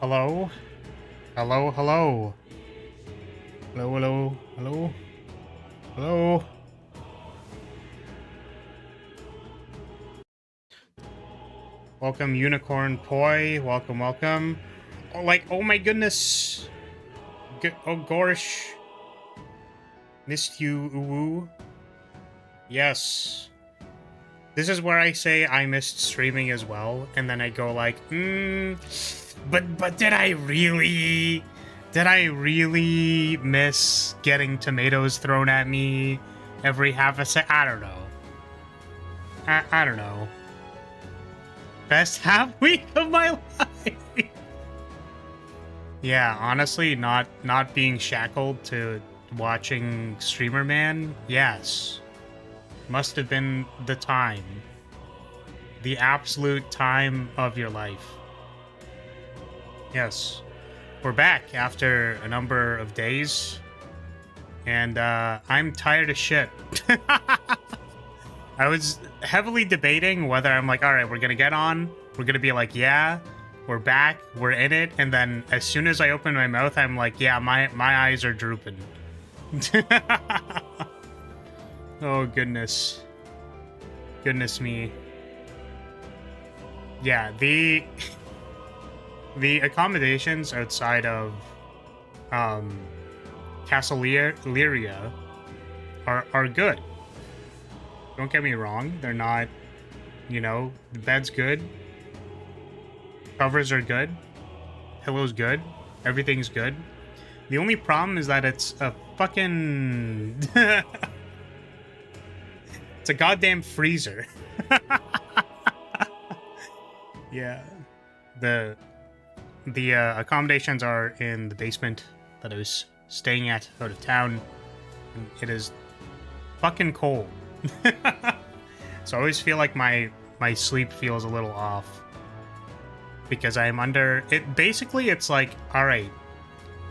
Hello? Hello, hello. Hello, hello, hello. Hello. Welcome, Unicorn Poi. Welcome, welcome. Oh, oh my goodness. Oh gosh. Missed you, uwu. Yes. This is where I say I missed streaming as well, and then I go like, but did I really miss getting tomatoes thrown at me every half a sec? I don't know. I don't know. Best half week of my life. Yeah, honestly, not being shackled to watching Streamer Man, yes. Must have been the time. The absolute time of your life. Yes. We're back after a number of days. And I'm tired as shit. I was heavily debating whether I'm like, alright, we're gonna get on. We're gonna be like, yeah, we're back, we're in it. And then as soon as I open my mouth, I'm like, yeah, my eyes are drooping. Oh, goodness. Goodness me. Yeah, the accommodations outside of Castle Lyria are good. Don't get me wrong, they're not, you know, the bed's good. Covers are good. Pillow's good. Everything's good. The only problem is that it's a fucking... it's a goddamn freezer. Yeah. The accommodations are in the basement that I was staying at out of town. And it is fucking cold. So I always feel like my sleep feels a little off. Because I'm under... it. Basically, it's like, alright,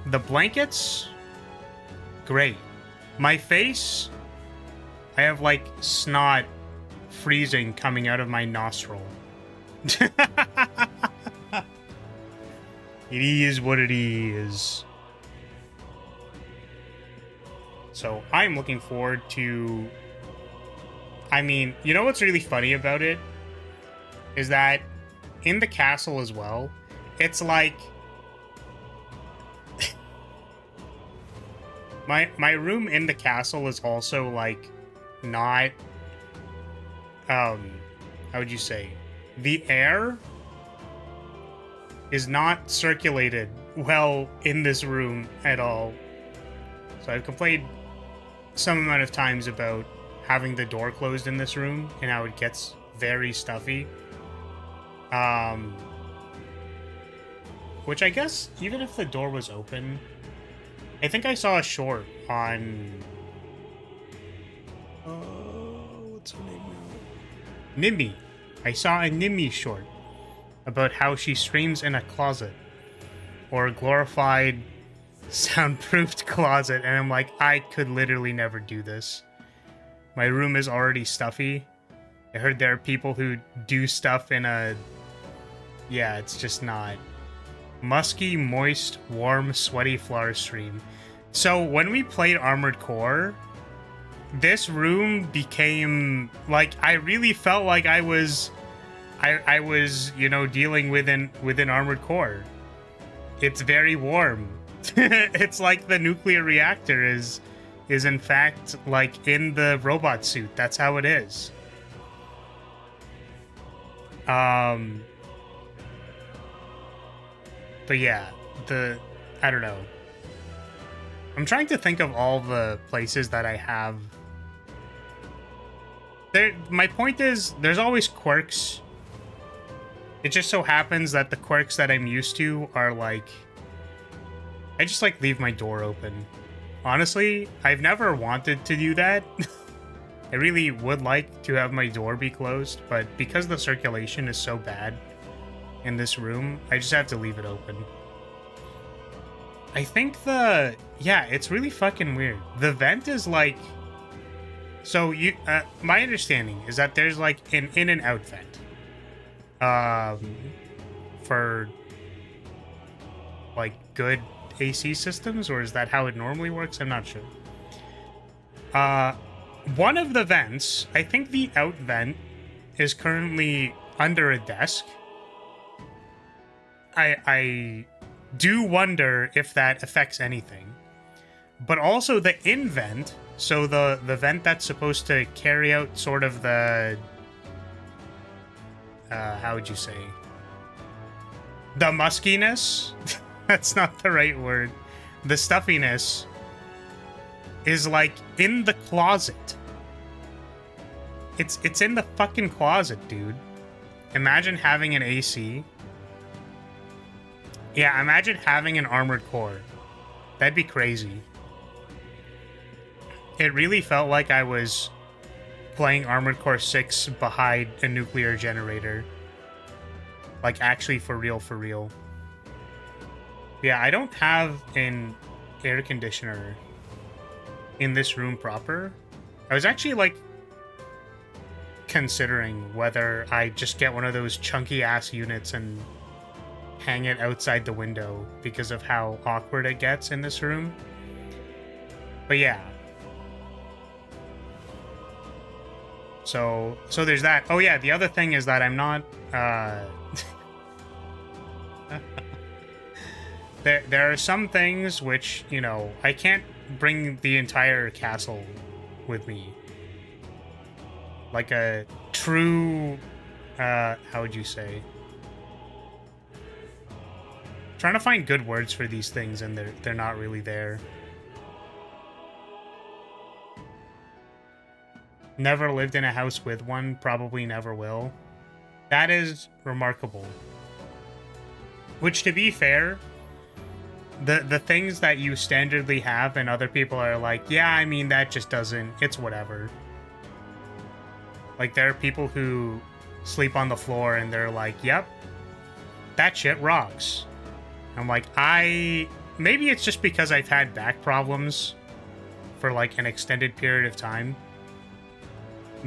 the blankets, great. My face, I have like snot freezing coming out of my nostril. It is what it is. So I'm looking forward to... I mean, you know what's really funny about it? Is that in the castle as well, it's like... my room in the castle is also like not... how would you say? The air is not circulated well in this room at all. So I've complained some amount of times about having the door closed in this room and how it gets very stuffy. Which I guess, even if the door was open, I think I saw a short on... what's her name now? Nimmy. I saw a Nimmy short about how she streams in a closet. Or a glorified soundproofed closet. And I'm like, I could literally never do this. My room is already stuffy. I heard there are people who do stuff in a... yeah, it's just not... musky, moist, warm, sweaty flower stream. So when we played Armored Core, this room became like, I really felt like I was, you know, dealing with an Armored Core. It's very warm. It's like the nuclear reactor is in fact like in the robot suit. That's how it is. But yeah, I don't know. I'm trying to think of all the places that I have. My point is, there's always quirks. It just so happens that the quirks that I'm used to are like... I just like leave my door open. Honestly, I've never wanted to do that. I really would like to have my door be closed, but because the circulation is so bad in this room, I just have to leave it open. I think yeah, it's really fucking weird. The vent is like... so you, my understanding is that there's like an in and out vent. For like, good AC systems, or is that how it normally works? I'm not sure. One of the vents, I think the out vent, is currently under a desk. I do wonder if that affects anything. But also the in vent, so the vent that's supposed to carry out sort of the... how would you say? The muskiness? That's not the right word. The stuffiness is, like, in the closet. It's in the fucking closet, dude. Imagine having an AC. Yeah, imagine having an armored core. That'd be crazy. It really felt like I was playing Armored Core 6 behind a nuclear generator. Like, actually for real, for real. Yeah, I don't have an air conditioner in this room proper. I was actually, like, considering whether I just get one of those chunky-ass units and hang it outside the window because of how awkward it gets in this room. But yeah. So there's that. Oh yeah, the other thing is that I'm not, there are some things which, you know, I can't bring the entire castle with me. Like a true, how would you say? Trying to find good words for these things, and they're not really there. Never lived in a house with one, probably never will. That is remarkable. Which, to be fair, the things that you standardly have and other people are like, yeah, I mean, that just doesn't, it's whatever. Like, there are people who sleep on the floor and they're like, yep, that shit rocks. I'm like, maybe it's just because I've had back problems for, like, an extended period of time.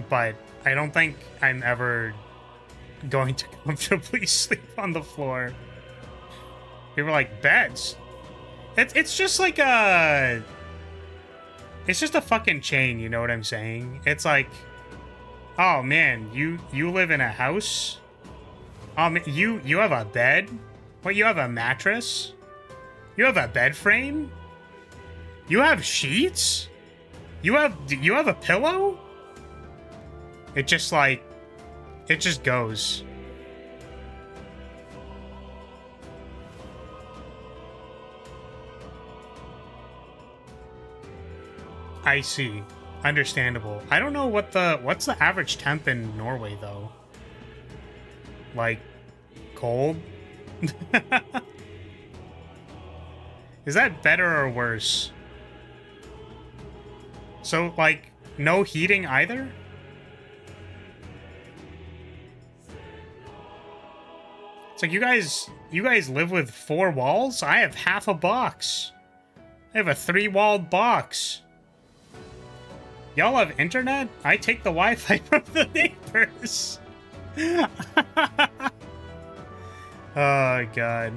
But I don't think I'm ever going to comfortably sleep on the floor. People are like, beds? It's just like a... It's just a fucking chain, you know what I'm saying? It's like, oh man, you live in a house? You have a bed? What, you have a mattress? You have a bed frame? You have sheets? You have a pillow? It just, like, it just goes. I see. Understandable. I don't know what's the average temp in Norway, though? Like, cold? Is that better or worse? So, like, no heating either? It's like, you guys live with 4 walls? I have half a box. I have a 3-walled box. Y'all have internet? I take the Wi-Fi from the neighbors. Oh, God.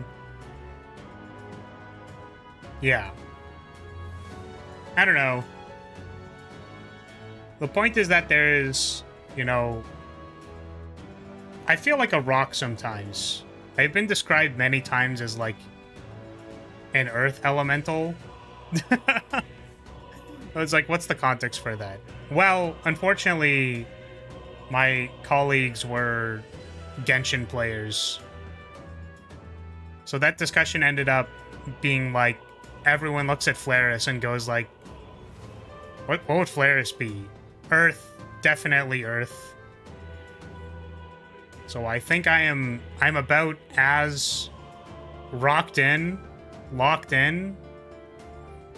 Yeah. I don't know. The point is that there is, you know... I feel like a rock sometimes. I've been described many times as, like, an earth elemental. It's like, what's the context for that? Well, unfortunately, my colleagues were Genshin players. So that discussion ended up being like, everyone looks at Flaris and goes like, what would Flaris be? Earth, definitely Earth. So I think I'm about as locked in.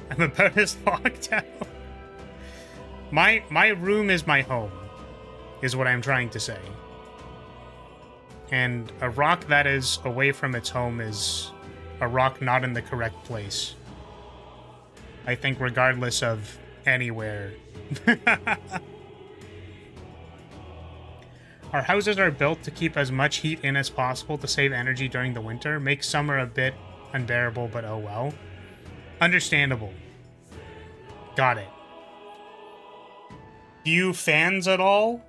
I'm about as locked out. My room is my home, is what I'm trying to say. And a rock that is away from its home is a rock not in the correct place. I think regardless of anywhere. Our houses are built to keep as much heat in as possible to save energy during the winter, make summer a bit unbearable, but oh well. Understandable. Got it. Do you fans at all?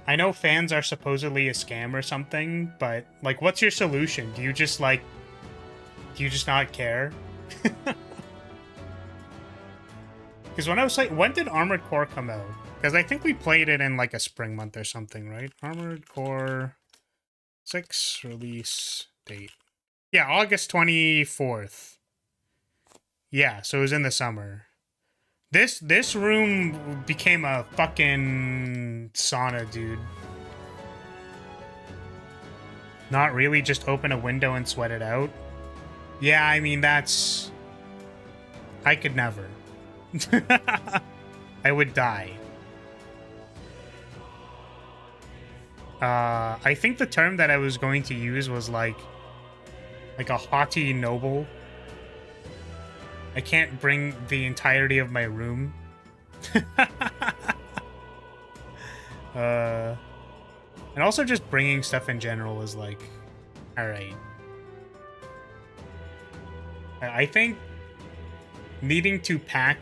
I know fans are supposedly a scam or something, but, like, what's your solution? Do you just, like... Do you just not care? Because when I was like... When did Armored Core come out? Because I think we played it in, like, a spring month or something, right? Armored Core 6 release date. Yeah, August 24th. Yeah, so it was in the summer. This room became a fucking sauna, dude. Not really, just open a window and sweat it out. Yeah, I mean, that's... I could never. I would die. I think the term that I was going to use was like a haughty noble. I can't bring the entirety of my room. And also just bringing stuff in general is like, alright. I think needing to pack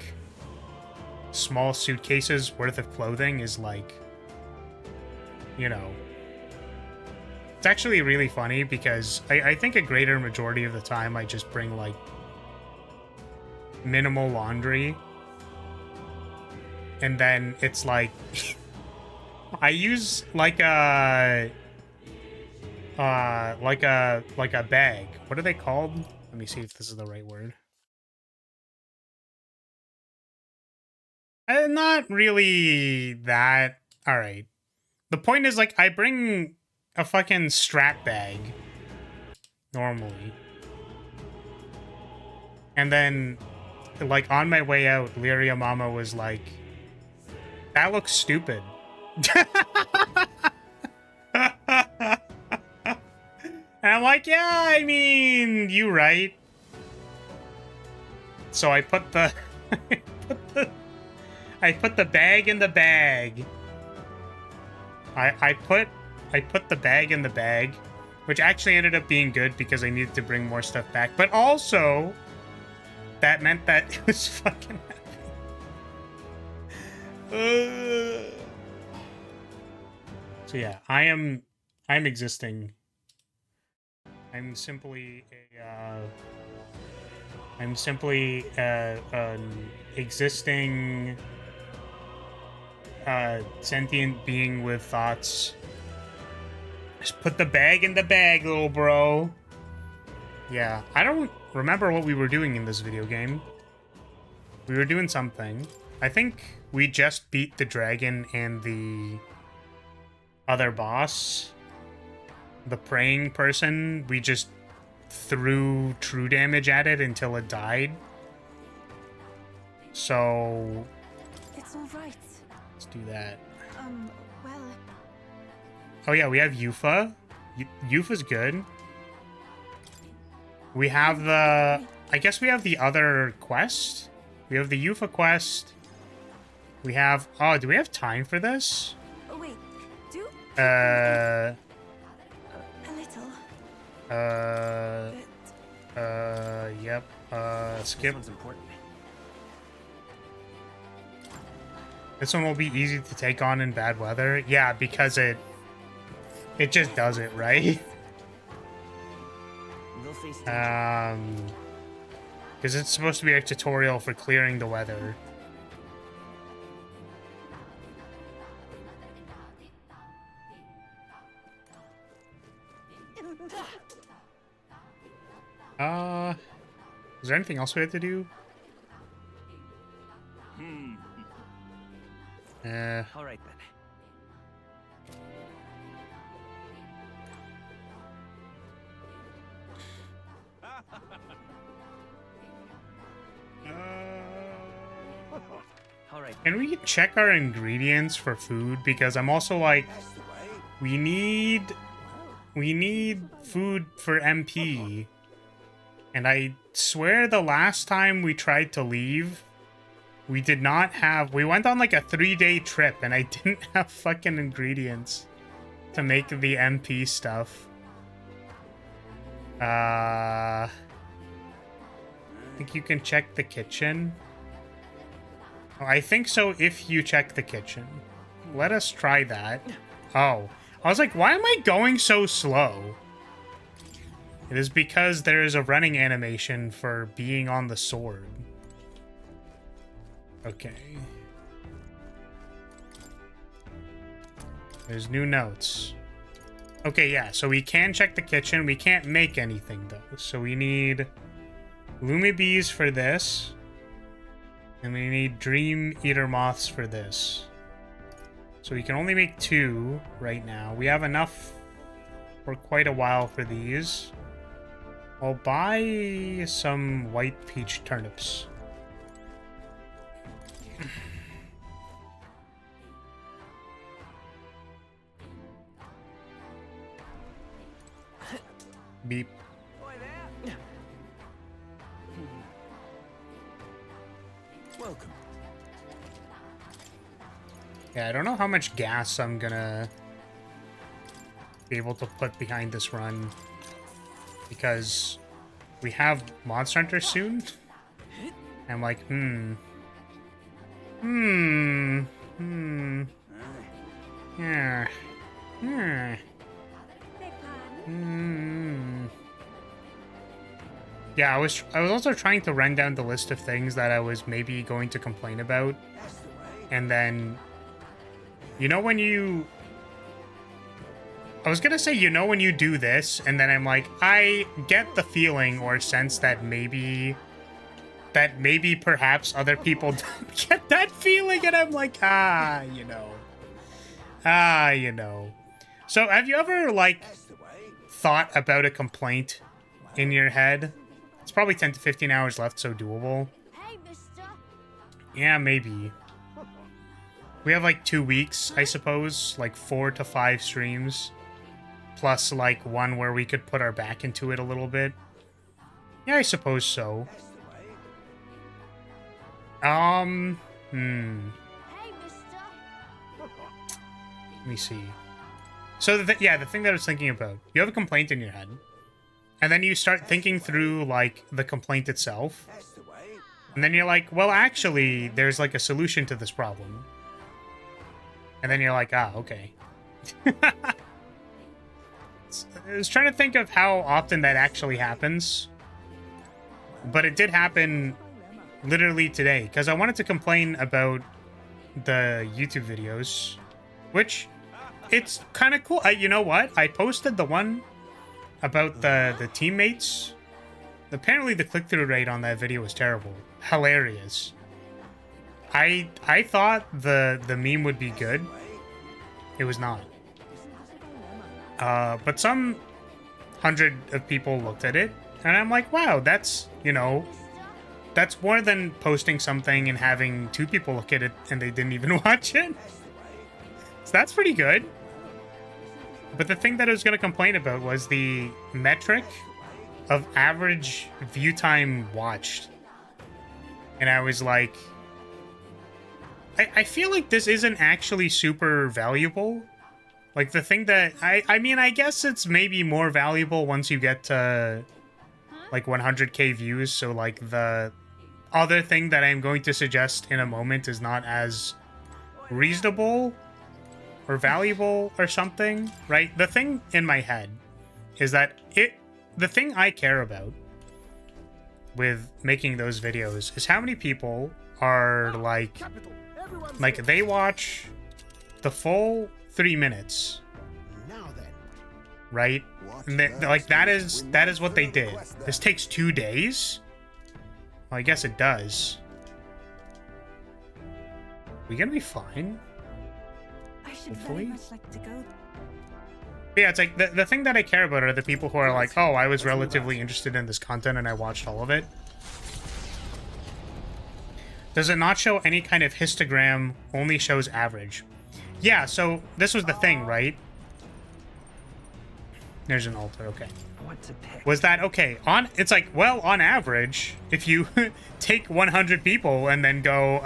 small suitcases worth of clothing is like, you know, it's actually really funny because I think a greater majority of the time I just bring like minimal laundry, and then it's like I use like a bag. What are they called? Let me see if this is the right word. Not really that. All right. The point is, like, I bring a fucking strap bag normally, and then, like, on my way out, Lyria Mama was like, "That looks stupid." And I'm like, yeah, I mean, you right. So I put the I put the bag in the bag. I put the bag in the bag, which actually ended up being good because I needed to bring more stuff back. But also, that meant that it was fucking heavy. So yeah, I'm existing. I'm simply an existing sentient being with thoughts. Just put the bag in the bag, little bro. Yeah, I don't remember what we were doing in this video game. We were doing something. I think we just beat the dragon and the other boss. The praying person. We just threw true damage at it until it died. So... It's all right. Let's do that. Well... Oh yeah, we have Yufa. Yufa's good. We have the... I guess we have the other quest. We have the Yufa quest. We have... Oh, do we have time for this? Oh, wait. Do? A little. Yep. Skip. This one's important. This one will be easy to take on in bad weather. Yeah, because it just does it, right? Because it's supposed to be a tutorial for clearing the weather. Is there anything else we have to do? All right then. All right. Can we check our ingredients for food? Because I'm also like, we need food for MP. And I swear the last time we tried to leave, we did not have... We went on like a 3-day trip and I didn't have fucking ingredients to make the MP stuff. I think you can check the kitchen. Oh, I think so if you check the kitchen. Let us try that. Oh. I was like, why am I going so slow? It is because there is a running animation for being on the sword. Okay. There's new notes. Okay, yeah, so we can check the kitchen. We can't make anything, though. So we need Lumi Bees for this. And we need Dream Eater Moths for this. So we can only make 2 right now. We have enough for quite a while for these. I'll buy some white peach turnips. Beep. Welcome. Yeah, I don't know how much gas I'm gonna be able to put behind this run because we have Monster Hunter soon. I'm like, yeah. Yeah, I was also trying to run down the list of things that I was maybe going to complain about. And then, you know when you... I was gonna say, you know when you do this, and then I'm like, I get the feeling or sense that maybe perhaps other people don't get that feeling, and I'm like, you know. So have you ever, like, thought about a complaint in your head? It's probably 10 to 15 hours left, so doable. Hey, mister. Yeah, maybe. We have like 2 weeks, I suppose, like 4 to 5 streams, plus like one where we could put our back into it a little bit. Yeah, I suppose so. Hey, mister. Let me see. So, the thing that I was thinking about, you have a complaint in your head, and then you start thinking through, like, the complaint itself, and then you're like, well, actually, there's, like, a solution to this problem. And then you're like, okay. I was trying to think of how often that actually happens, but it did happen literally today, because I wanted to complain about the YouTube videos, which... It's kind of cool. You know what? I posted the one about the teammates. Apparently, the click-through rate on that video was terrible. Hilarious. I thought the meme would be good. It was not. But some 100 of people looked at it, and I'm like, wow, that's, you know, that's more than posting something and having 2 people look at it and they didn't even watch it. So that's pretty good. But the thing that I was going to complain about was the metric of average view time watched. And I was like, I feel like this isn't actually super valuable. Like the thing that, I mean, I guess it's maybe more valuable once you get to like 100k views. So like the other thing that I'm going to suggest in a moment is not as reasonable or valuable or something, right? The thing in my head is that the thing I care about with making those videos is how many people are like they watch the full 3 minutes, right? And like that is what they did. This takes 2 days. Well, I guess it does. We gonna be fine? I should very much like to go. Yeah, it's like the thing that I care about are the people who are like, oh, I was relatively interested in this content and I watched all of it. Does it not show any kind of histogram, only shows average? Yeah, so this was the thing, right? There's an altar, okay. Was that okay? It's like, well, on average, if you take 100 people and then go,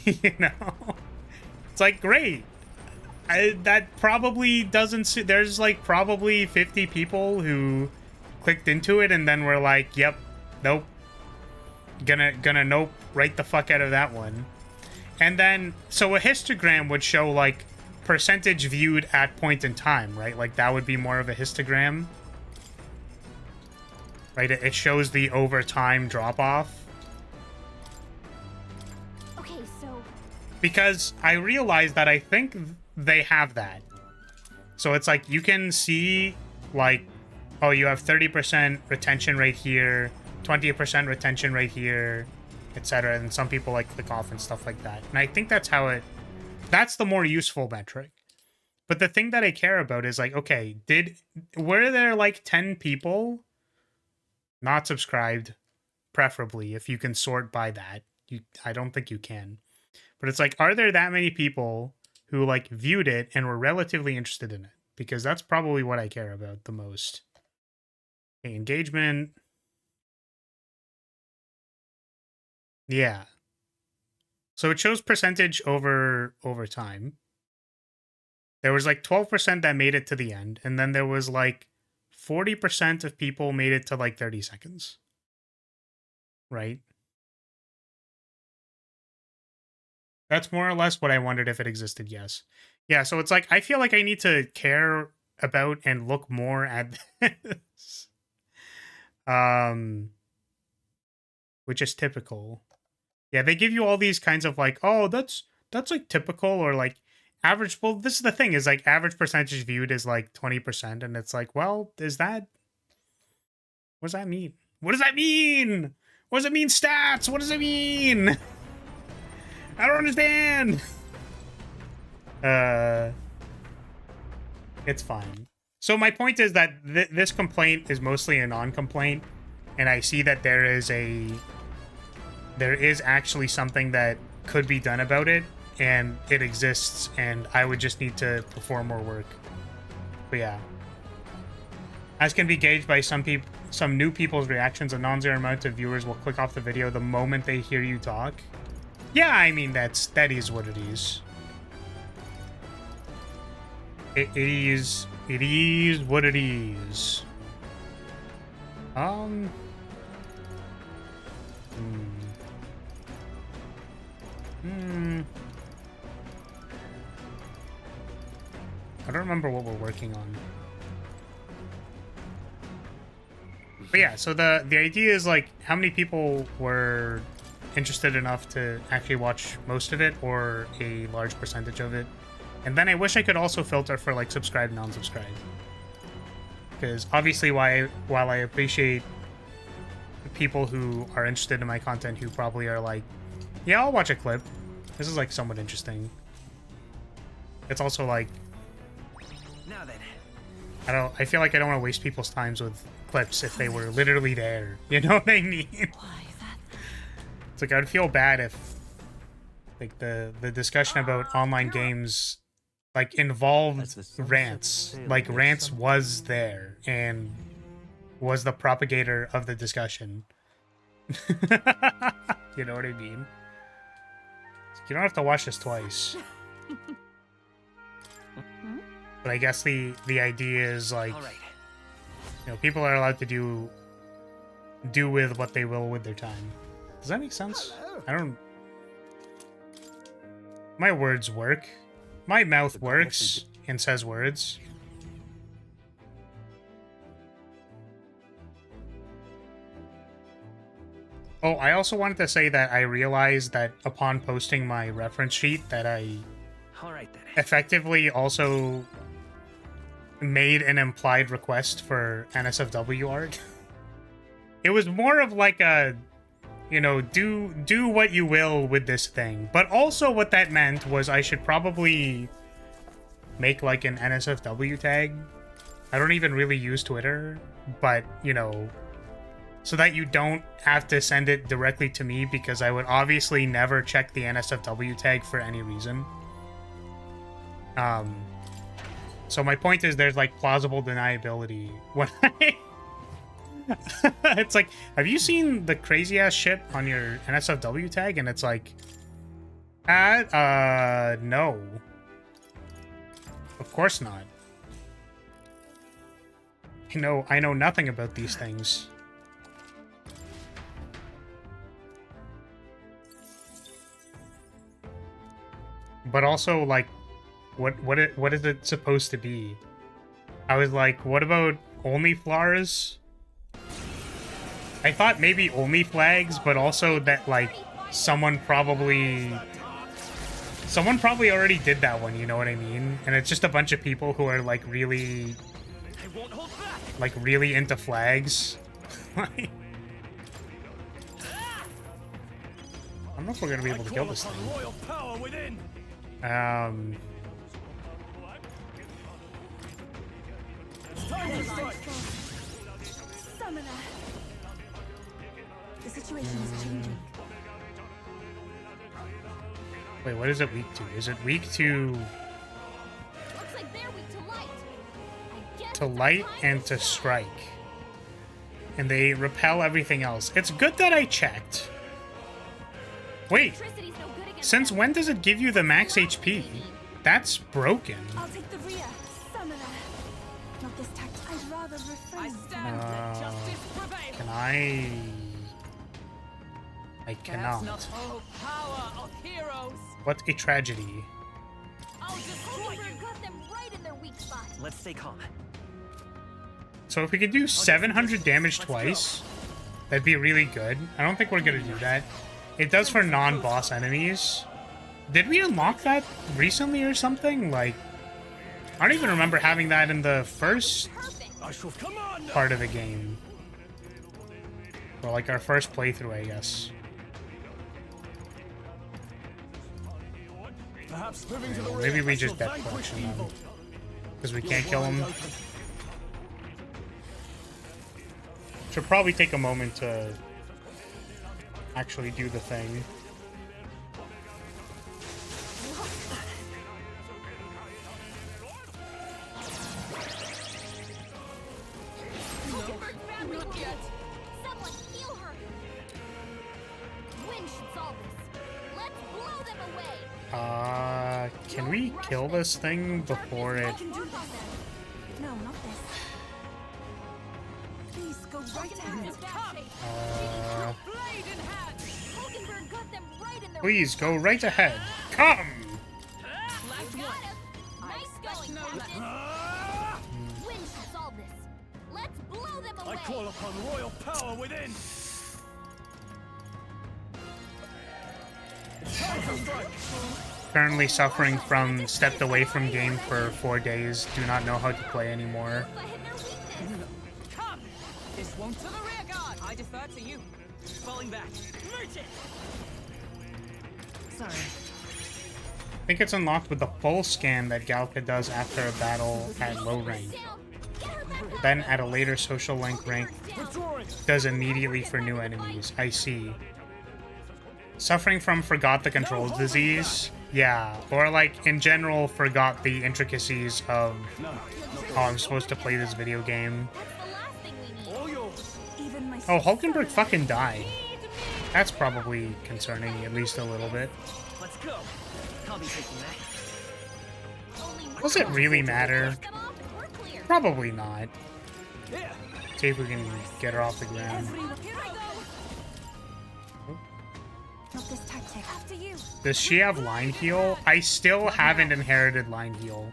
you know, it's like, great. That probably doesn't... There's like probably 50 people who clicked into it and then we're like, yep, nope. Gonna nope right the fuck out of that one. And then, so a histogram would show, like, percentage viewed at point in time, right? Like, that would be more of a histogram. Right? It shows the over time drop-off. Okay, so Because I realized that I think they have that. So it's like, you can see, like, oh, you have 30% retention rate here, 20% retention rate here, etc. And some people, like, click off and stuff like that. And I think that's how it... That's the more useful metric. But the thing that I care about is, like, okay, were there, like, 10 people not subscribed, preferably, if you can sort by that? I don't think you can. But it's like, are there that many people who, like, viewed it and were relatively interested in it? Because that's probably what I care about the most. Okay, engagement. Yeah. So it shows percentage over time. There was like 12% that made it to the end, and then there was like 40% of people made it to like 30 seconds. Right? That's more or less what I wondered if it existed, yes. Yeah, so it's like, I feel like I need to care about and look more at this. Which is typical. Yeah, they give you all these kinds of like, oh, that's like typical, or like average. Well, this is the thing, is like average percentage viewed is like 20%, and it's like, well, is that... What does that mean? What does that mean? What does it mean, stats? What does it mean? I don't understand. It's fine. So my point is that this complaint is mostly a non-complaint, and I see that there is actually something that could be done about it, and it exists, and I would just need to perform more work. But yeah. As can be gauged by some new people's reactions, a non-zero amount of viewers will click off the video the moment they hear you talk. Yeah, I mean, that is what it is. It is what it is. I don't remember what we're working on. But yeah, so the idea is, like, how many people were interested enough to actually watch most of it, or a large percentage of it. And then I wish I could also filter for, like, subscribe, non-subscribe. Because obviously, while I appreciate the people who are interested in my content, who probably are like, yeah, I'll watch a clip. This is, like, somewhat interesting. It's also like, Now then. I feel like I don't want to waste people's times with clips if they were literally there. You know what I mean? why that? It's like, I'd feel bad if, like, the discussion about online games, like, involved rants. Like, Rants was there and was the propagator of the discussion. You know what I mean? You don't have to watch this twice. But I guess the idea is, like, All right. you know, people are allowed to do with what they will with their time. Does that make sense? I don't... My words work. My mouth works and says words. Oh, I also wanted to say that I realized that upon posting my reference sheet that I All right then. effectively also made an implied request for NSFW art. It was more of like a, you know, do what you will with this thing. But also what that meant was I should probably make like an NSFW tag. I don't even really use Twitter, but, you know, so that you don't have to send it directly to me, because I would obviously never check the NSFW tag for any reason. So my point is, there's like plausible deniability when I... It's like, have you seen the crazy ass shit on your NSFW tag? And it's like, no. Of course not. I know nothing about these things. But also, like, what is it supposed to be? I was like, what about only flowers? I thought maybe only flags, but also that, like, someone probably already did that one, you know what I mean? And it's just a bunch of people who are, like, really into flags. I don't know if we're gonna be able to kill this thing. Summoner. The situation is changing. Wait, what is it weak to? Is it weak to Looks like they're weak to light. I guess light and to strike? And they repel everything else. It's good that I checked. Wait, electricity's no good against since them. when does it give you the max HP? That's broken. I'll take the rear. Summoner. Not this tact. I'd rather refrain. Can I? I cannot. Oh, power of heroes! What a tragedy. I'll destroy you! Got them right in their weak spot. Let's stay calm. So if we could do 700 damage twice, that'd be really good. I don't think we're gonna do that. It does for non-boss enemies. Did we unlock that recently or something? Like, I don't even remember having that in the first part of the game. Or like our first playthrough, I guess. Maybe we just death collection them. Because we can't kill them. Should probably take a moment to actually do the thing. Someone heal her. Wind should solve this. Let's blow them away. Can we kill this thing before it... Work on them. No, not this. Please go right ahead. Blade in hand! Hulkenberg got them right in their Please go right ahead. Come! Last Got one! him. Nice going, Captain. Wind should solve this. Let's blow them away. upon royal power within. Currently suffering from stepped away from game for 4 days. Do not know how to play anymore. If I hit their weakness. Come! This won't to the rear guard! I defer to you. Falling back. Merge it. Sorry. I think it's unlocked with the full scan that Galka does after a battle at low rank. Down. Get her back up. Then at a later social link rank, Down. does immediately for new enemies. I see. Suffering from forgot the controls disease? Yeah. Or like, in general, forgot the intricacies of how I'm supposed to play this video game. That's the last thing we need. All yours. Even my Oh, Hulkenberg fucking died. That's probably concerning, at least a little bit. Let's go. I'll be taking that. only one Does it really matter? push them off and we're clear. Probably not. Yeah. See if we can get her off the ground. Here I go. Not this tactic. After you. Does she have line heal? I still haven't inherited line heal.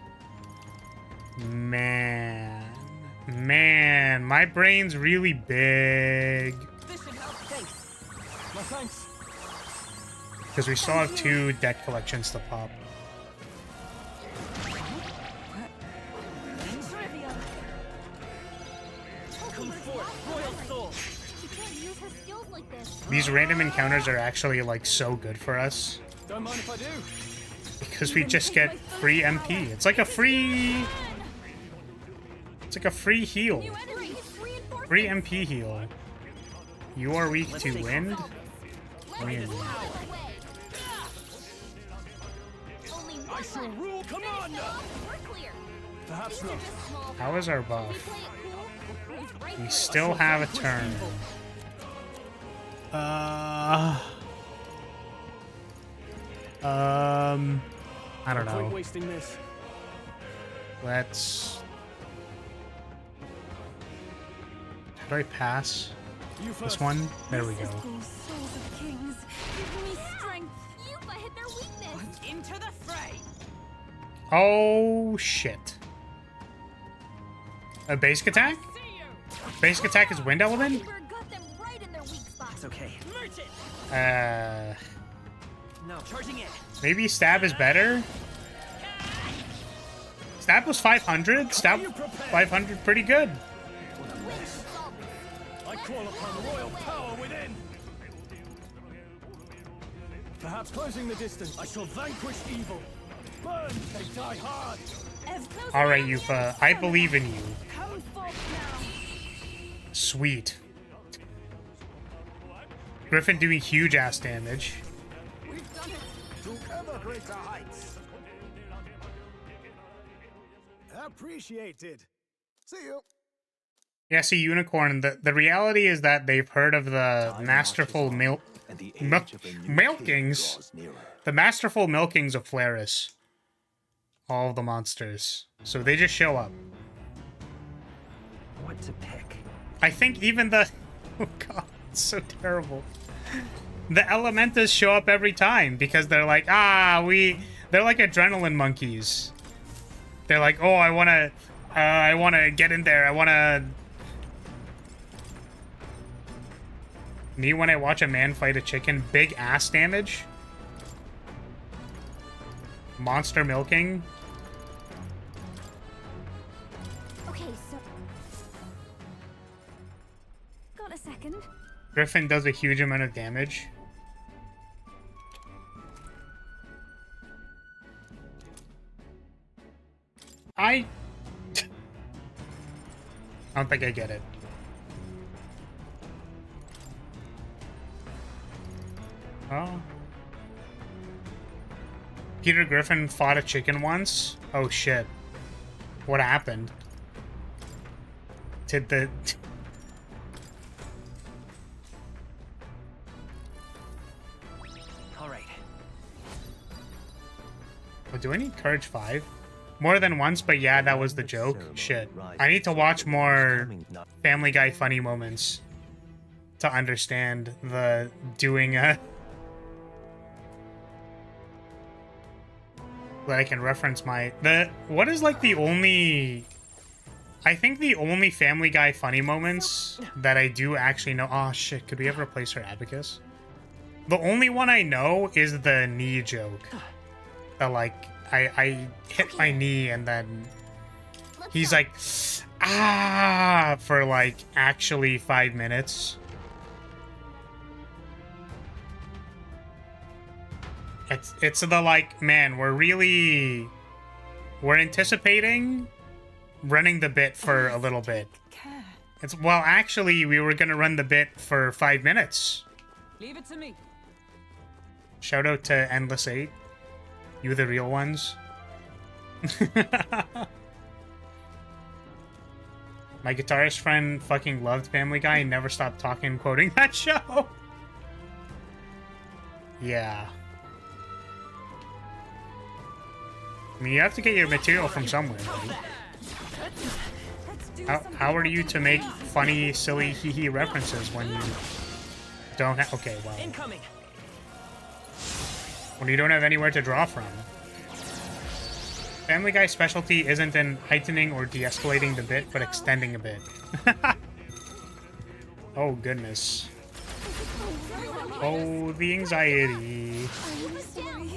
Man, my brain's really big. This should help. Thanks. My thanks. Because we still have 2 deck collections to pop. Trivial. Come forth, royal soul. She can't use her skills like this. These random encounters are actually like so good for us. Don't mind if I do. Because we just get free MP. It's like a free... It's like a free heal. New enemy. Reinforcements. Free MP heal. You are weak to wind? Let's Wind. blow them away. Only one I shall left. rule Finish commander. them off and we're clear. Perhaps These are not. just small How is our We buff? play it cool. We'll cruise right We through it. still have a turn. I don't Point know. wasting this. Let's... Do I pass this one? There we go. Souls of kings, give me strength. Yuba hit their weakness. Into the fray. Oh, shit. A basic attack? See you. Basic attack is wind element? Weaver got them right in their weak spot. It's okay. Merge it. No, charging in. Maybe stab is better? Stab was 500? Stab 500 pretty good. Win should solve this. I call upon royal power within. Perhaps closing the distance, I shall vanquish evil. Burn, they die hard. As close Alright, as Yufa, I believe in you. come forth now. Sweet. Griffin doing huge ass damage. We've done it. To ever greater heights. Appreciated. See you. Yeah, see, Unicorn, the reality is that they've heard of the masterful milkings. The masterful milkings of Flaris. All of the monsters. So they just show up. What to pick? I think even the... Oh god, it's so terrible. The Elementas show up every time because they're like, they're like adrenaline monkeys. They're like, oh, I wanna get in there. I wanna... Me, when I watch a man fight a chicken, big ass damage. Monster milking. Okay, so got a second. Griffin does a huge amount of damage. I don't think I get it. Oh. Peter Griffin fought a chicken once? Oh shit. What happened? Did the... Alright. Oh, do I need Courage 5? More than once, but yeah, that was the joke. Shit. I need to watch more Family Guy funny moments to understand the doing that I can reference my... What is like the only... I think the only Family Guy funny moments that I do actually know... Oh shit, could we ever replace her Abacus? The only one I know is the knee joke. The like... I hit my knee and then he's like, ah, for like actually 5 minutes. It's the like, man, we're anticipating running the bit for a little bit. It's, well, actually, we were gonna run the bit for 5 minutes. Leave it to me. Shout out to Endless 8. You the real ones. My guitarist friend fucking loved Family Guy and never stopped talking quoting that show. Yeah. I mean, you have to get your material from somewhere, right? How are you to make funny, silly, hee-hee references when you don't have... Okay, well... Incoming. When you don't have anywhere to draw from. Family Guy's specialty isn't in heightening or de-escalating the bit, but extending a bit. Oh, goodness. Oh, the anxiety.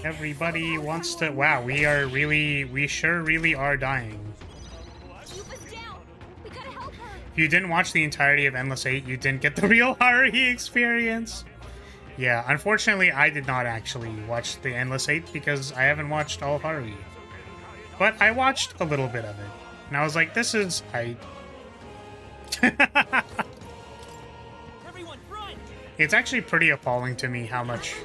Everybody wants to... Wow, we sure really are dying. If you didn't watch the entirety of Endless 8, you didn't get the real Haruhi experience. Yeah, unfortunately, I did not actually watch the Endless 8 because I haven't watched all of Haruhi. But I watched a little bit of it. And I was like, this is... Everyone, run! It's actually pretty appalling to me how much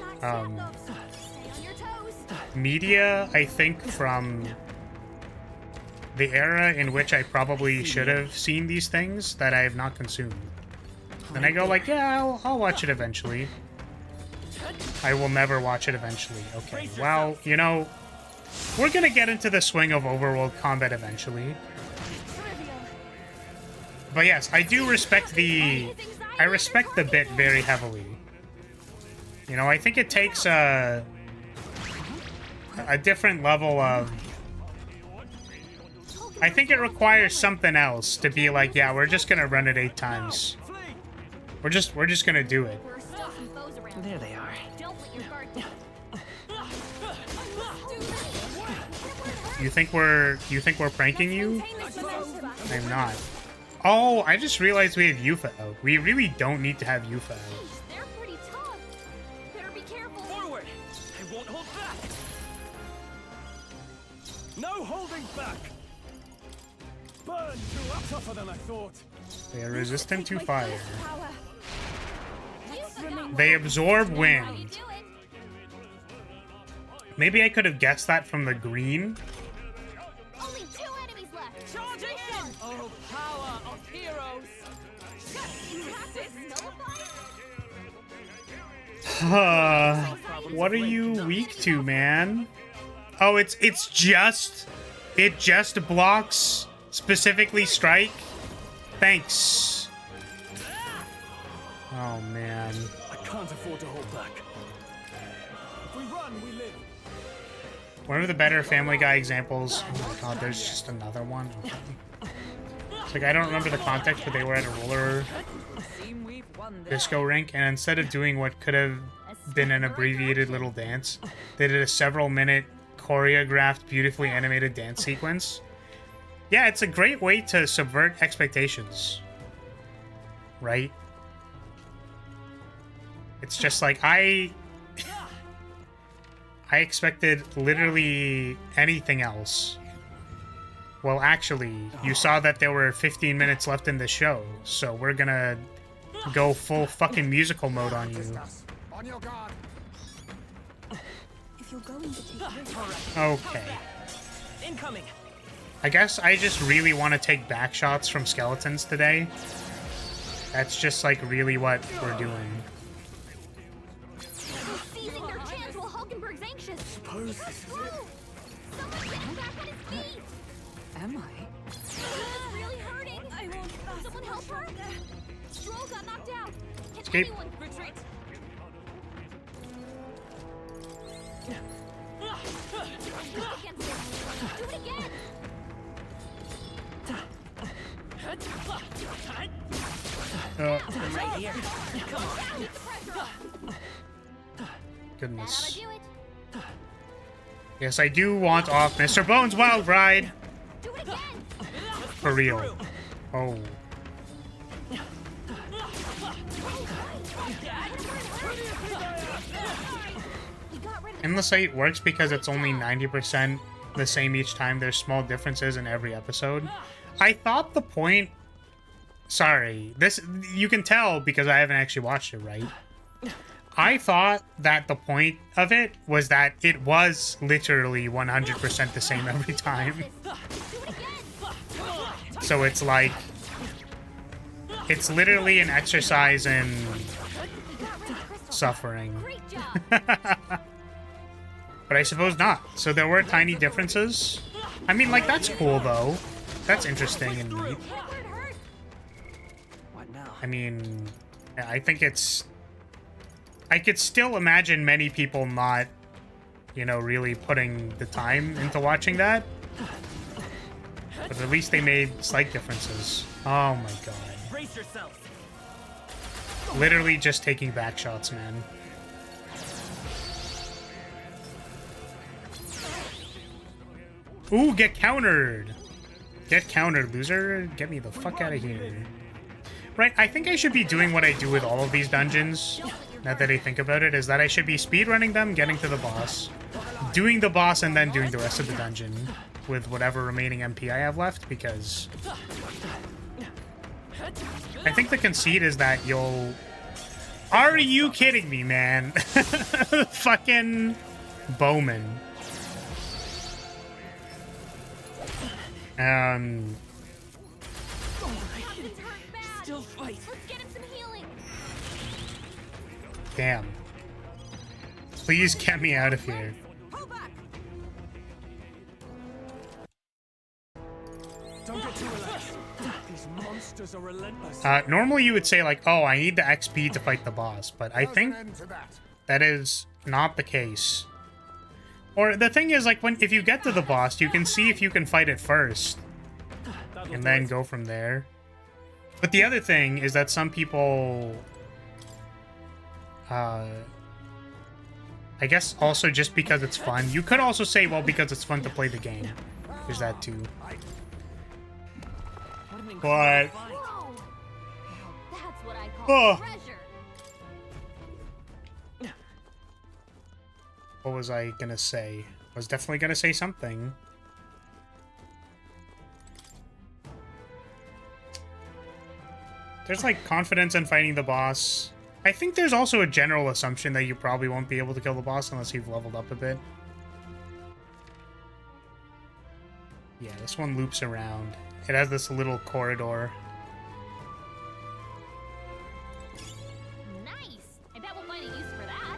media, I think, from the era in which I probably should have seen these things that I have not consumed. Then I go like, yeah, I'll watch it eventually. I will never watch it eventually. Okay, well, you know, we're gonna get into the swing of overworld combat eventually. But yes, I do respect the... I respect the bit very heavily. You know, I think it takes a different level of... I think it requires something else to be like, yeah, we're just gonna run it 8 times. We're just gonna do it. There are still some foes around. There they are. Don't let your guard down. You think we're pranking you? Contain this momentum. I'm not. Oh, I just realized we have Yufa out. We really don't need to have Yufa out. They're pretty tough. Better be careful. Forward! I won't hold back! No holding back! Burn through up tougher than I thought. They are resistant to fire. Power. They absorb How you wind. do it? Maybe I could have guessed that from the green. Only 2 enemies left. Charging in! Oh, power of heroes! What are you weak to, man? Oh, it just blocks specifically strike. Thanks. Oh man. I can't afford to hold back. If we run, we live. One of the better Family Guy examples. Oh my god, there's just another one. Okay. It's like I don't remember the context, but they were at a roller Seem we've won this. disco rink, and instead of doing what could have been an abbreviated little dance, they did a several-minute choreographed, beautifully animated dance sequence. Yeah, it's a great way to subvert expectations, right? It's just like I expected literally anything else. Well, actually, you saw that there were 15 minutes left in the show, so we're gonna go full fucking musical mode on you. On your guard. If you're going to take risks, Okay. Incoming. I guess I just really want to take back shots from skeletons today. That's just like really what we're doing. they're seizing their chance while Hulkenberg's anxious. They're slow. Someone get him back on his feet. Am I? This is really hurting. I won't. Someone help her. Stroll got knocked out. Can Escape. anyone retreat? Against it. Do it again. Right here. Come on. Keep the pressure on. Goodness. That ought to do it. Yes, I do want off Mr. Bones' Wild Ride. Do it again. For real. Oh. We got rid of And the site works because it's only 90% the same each time. There's small differences in every episode. I thought the point... Sorry. This you can tell because I haven't actually watched it, right? I thought that the point of it was that it was literally 100% the same every time. So it's like... It's literally an exercise in suffering. Great job. But I suppose not. So there were tiny differences. I mean, like, that's cool, though. That's interesting and neat. What now? I mean, I think it's... I could still imagine many people not, you know, really putting the time into watching that. But at least they made slight differences. Oh my god. Brace yourself. Literally just taking back shots, man. Ooh, get countered! Get countered, loser. Get me the fuck out of here. Right, I think I should be doing what I do with all of these dungeons, now that I think about it, is that I should be speedrunning them, getting to the boss, doing the boss, and then doing the rest of the dungeon with whatever remaining MP I have left, because I think the conceit is that you'll... Are you kidding me, man? Fucking Bowman. Still fight. Let's get him some healing. Damn. Please get me out of here. Pull back. Don't get too relaxed. These monsters are relentless. Normally you would say like, oh, I need the XP to fight the boss, but I think that is not the case. Or the thing is, like, if you get to the boss, you can see if you can fight it first, and then go from there. But the other thing is that some people, I guess also just because it's fun. You could also say, well, because it's fun to play the game. There's that too. But Whoa! Now that's what I call Oh. treasure. what was I gonna say? I was definitely gonna say something. There's like confidence in fighting the boss. I think there's also a general assumption that you probably won't be able to kill the boss unless you've leveled up a bit. Yeah, this one loops around. It has this little corridor. Nice. I bet we'll find a use for that.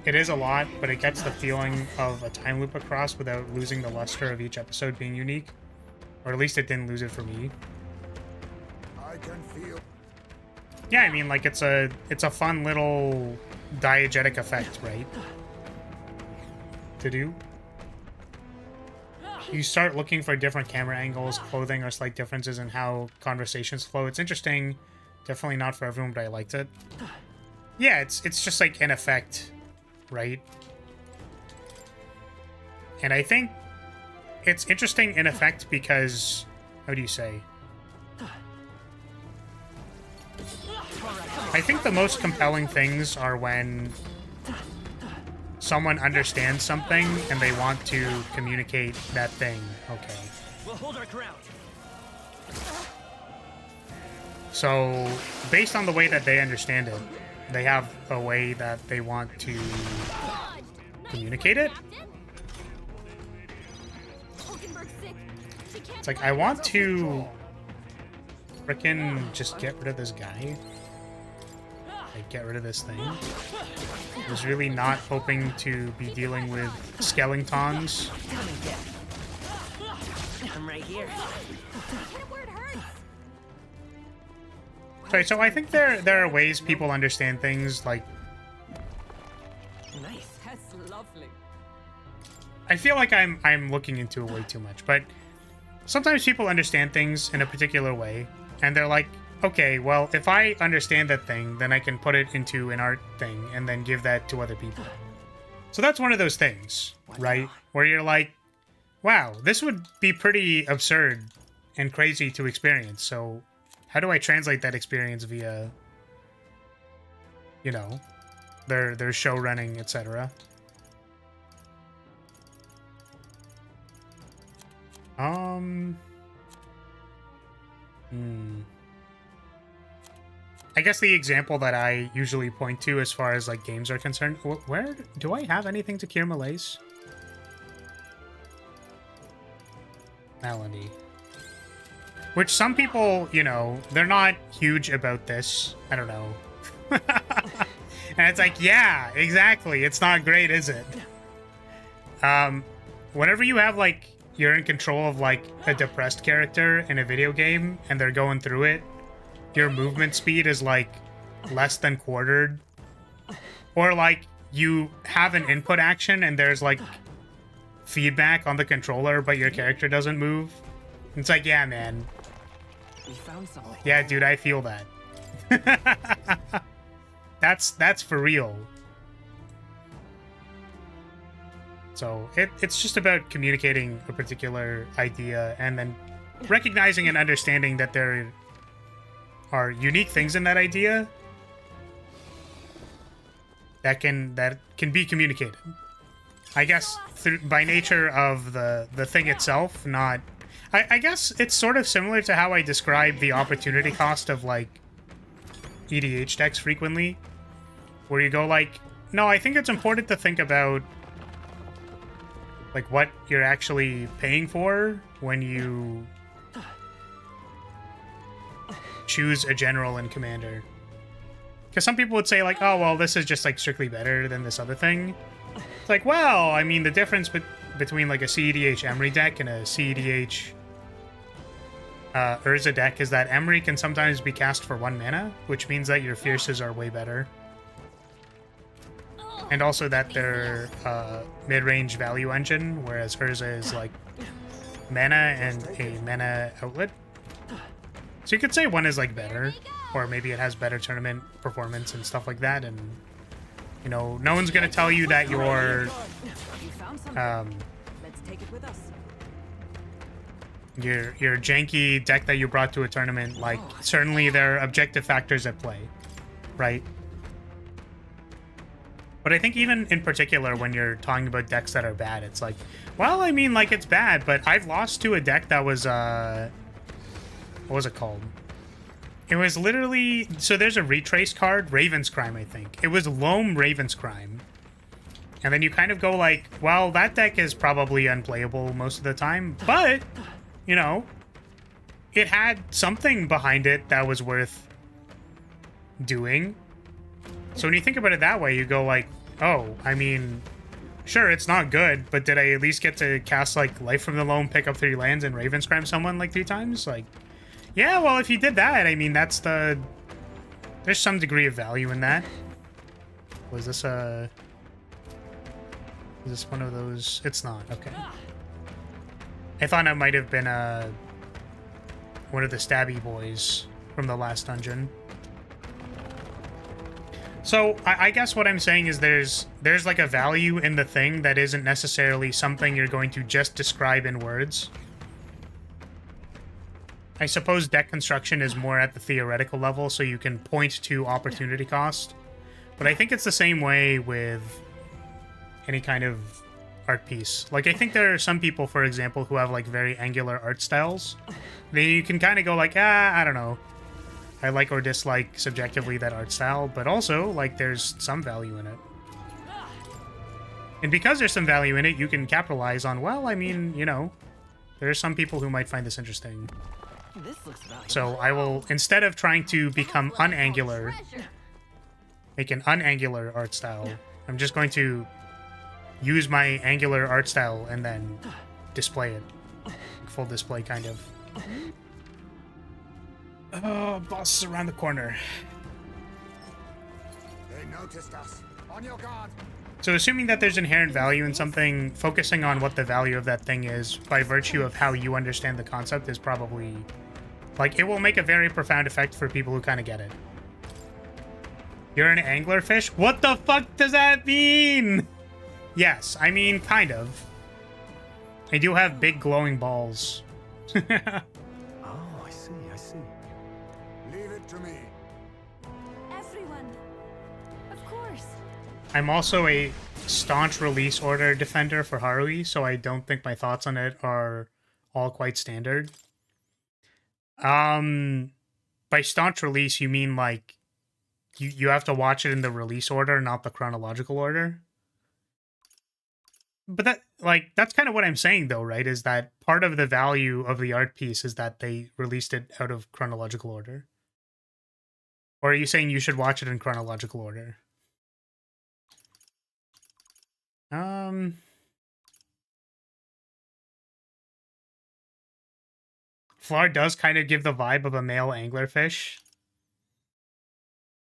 It is a lot, but it gets the feeling of a time loop across without losing the luster of each episode being unique. Or at least it didn't lose it for me. I can feel. Yeah, I mean, like, it's a fun little diegetic effect, right? To do. You start looking for different camera angles, clothing, or slight differences in how conversations flow. It's interesting. Definitely not for everyone, but I liked it. Yeah, it's just like an effect, right? And I think it's interesting in effect because, how do you say? I think the most compelling things are when someone understands something and they want to communicate that thing. Okay. We'll hold our ground. So, based on the way that they understand it, they have a way that they want to Dodged. Nice communicate work, it. Captain. Hulkenberg's sick. She can't It's like, fight I us. want to frickin' just get rid of this guy. Like, get rid of this thing. I was really not hoping to be dealing with skeletons. Come and get. I'm right here. Hit it where it hurts. Sorry, so I think there are ways people understand things, like, Nice. That's lovely. I feel like I'm looking into it way too much, but sometimes people understand things in a particular way, and they're like, okay, well, if I understand that thing, then I can put it into an art thing and then give that to other people. So that's one of those things, right? Where you're like, wow, this would be pretty absurd and crazy to experience. So how do I translate that experience via, you know, their show running, etc.? I guess the example that I usually point to as far as, like, games are concerned... Where... Do I have anything to cure malaise? Melanie. Which some people, you know, they're not huge about this. I don't know. And it's like, yeah, exactly. It's not great, is it? Whenever you have, like, you're in control of, like, a depressed character in a video game and they're going through it, your movement speed is, like, less than quartered. Or, like, you have an input action and there's, like, feedback on the controller, but your character doesn't move. It's like, yeah, man. We found something. Yeah, dude, I feel that. That's for real. So, it's just about communicating a particular idea and then recognizing and understanding that there are unique things in that idea that can be communicated. I guess by nature of the thing itself, not... I guess it's sort of similar to how I describe the opportunity cost of, like, EDH decks frequently, where you go like, no, I think it's important to think about, like, what you're actually paying for when you choose a general and commander. Because some people would say, like, oh, well, this is just, like, strictly better than this other thing. It's like, well, I mean, the difference between like a CEDH Emery deck and a CEDH Urza deck is that Emery can sometimes be cast for 1 mana, which means that your Fierces are way better. And also that they're mid-range value engine, whereas Urza is like mana and a mana outlet. So you could say one is like better, or maybe it has better tournament performance and stuff like that, and you know, no one's gonna tell you that your You found something. Let's take it with us. your janky deck that you brought to a tournament, like certainly there are objective factors at play, right? But I think even in particular when you're talking about decks that are bad, it's like, well, I mean, like, it's bad, but I've lost to a deck that was, what was it called? It was literally, so there's a retrace card, Raven's Crime, I think. It was Loam Raven's Crime. And then you kind of go like, well, that deck is probably unplayable most of the time, but, you know, it had something behind it that was worth doing. So when you think about it that way, you go like, oh, I mean, sure, it's not good, but did I at least get to cast, like, Life from the Loam, pick up 3 lands, and Raven's Crime someone, like, 3 times? Like, yeah, well, if you did that, I mean, that's the... There's some degree of value in that. Was this a... Is this one of those? It's not. Okay. I thought it might have been one of the stabby boys from the last dungeon. So I guess what I'm saying is there's like a value in the thing that isn't necessarily something you're going to just describe in words. I suppose deck construction is more at the theoretical level, so you can point to opportunity cost. But I think it's the same way with any kind of art piece. Like, I think there are some people, for example, who have like very angular art styles. Then you can kind of go like, I don't know. I like or dislike subjectively that art style, but also, like, there's some value in it. And because there's some value in it, you can capitalize on, well, I mean, you know, there are some people who might find this interesting. This looks valuable. So I will, instead of trying to become unangular, make an unangular art style, I'm just going to use my angular art style and then display it. Full display, kind of. Oh, boss is around the corner. They noticed us. On your guard. So assuming that there's inherent value in something, focusing on what the value of that thing is by virtue of how you understand the concept is probably... Like, it will make a very profound effect for people who kind of get it. You're an anglerfish? What the fuck does that mean? Yes, I mean, kind of. I do have big glowing balls. Oh, I see, I see. Leave it to me. Everyone. Of course. I'm also a staunch release order defender for Harui, so I don't think my thoughts on it are all quite standard. By staunch release, you mean like you have to watch it in the release order, not the chronological order? But that, like, that's kind of what I'm saying, though, right? Is that part of the value of the art piece is that they released it out of chronological order? Or are you saying you should watch it in chronological order? Flar does kind of give the vibe of a male anglerfish.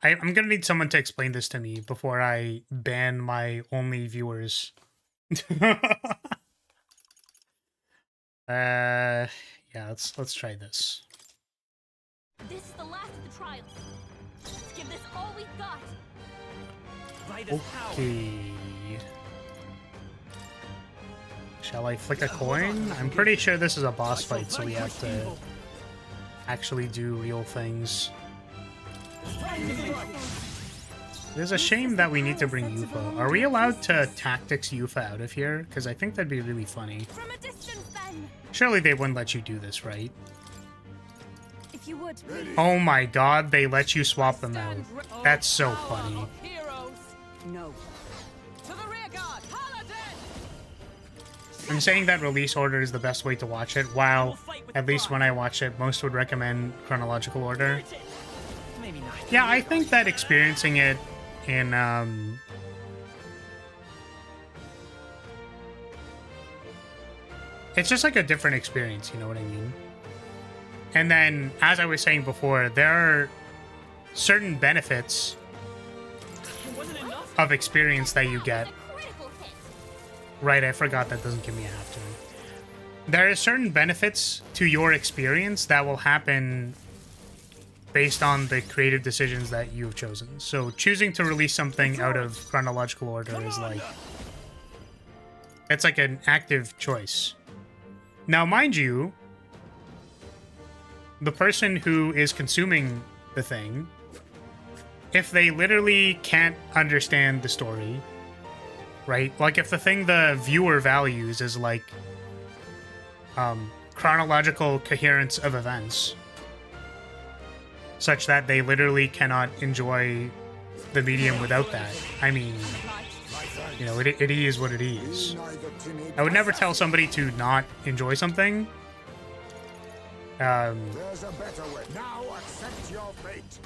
I'm gonna need someone to explain this to me before I ban my only viewers. Yeah, let's try this. This is the last of the trials. Let's give this all we've got. By this power. Okay. Shall I flick a coin? I'm pretty sure this is a boss fight, so we have to actually do real things. There's a shame that we need to bring Yufa. Are we allowed to tactics Yufa out of here? Because I think that'd be really funny. From a distance, then. Surely they wouldn't let you do this, right? If you would. Oh my god, they let you swap them out. That's so funny. Heroes. No. To the rear guard. Paladin. I'm saying that release order is the best way to watch it, while, at least when I watch it, most would recommend chronological order. Maybe not. Yeah, I think that experiencing it in, it's just like a different experience, you know what I mean? And then, as I was saying before, there are certain benefits of experience that you get. Right, I forgot that doesn't give me a half turn. There are certain benefits to your experience that will happen based on the creative decisions that you've chosen. So choosing to release something out of chronological order is like... it's like an active choice. Now, mind you, the person who is consuming the thing, if they literally can't understand the story, right? Like, if the thing the viewer values is, like, chronological coherence of events, such that they literally cannot enjoy the medium without that, I mean, you know, it is what it is. I would never tell somebody to not enjoy something. There's a better way. Now accept your fate.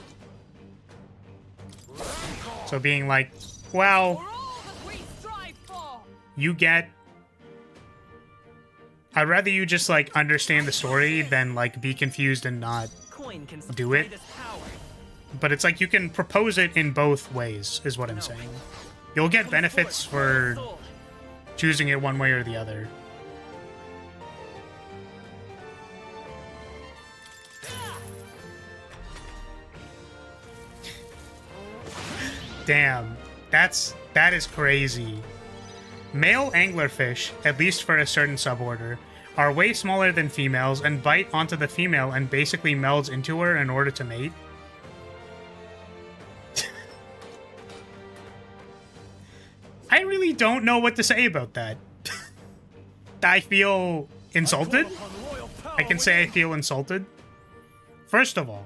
So being like, well, For all that we strive for. you get... I'd rather you just, like, understand the story than, like, be confused and not Coin can do it. supply this power. But it's like you can propose it in both ways, is what I'm saying. You'll get benefits for choosing it one way or the other. Damn, that is crazy. Male anglerfish, at least for a certain suborder, are way smaller than females and bite onto the female and basically melds into her in order to mate. I really don't know what to say about that. I feel insulted. I can say I feel insulted. First of all,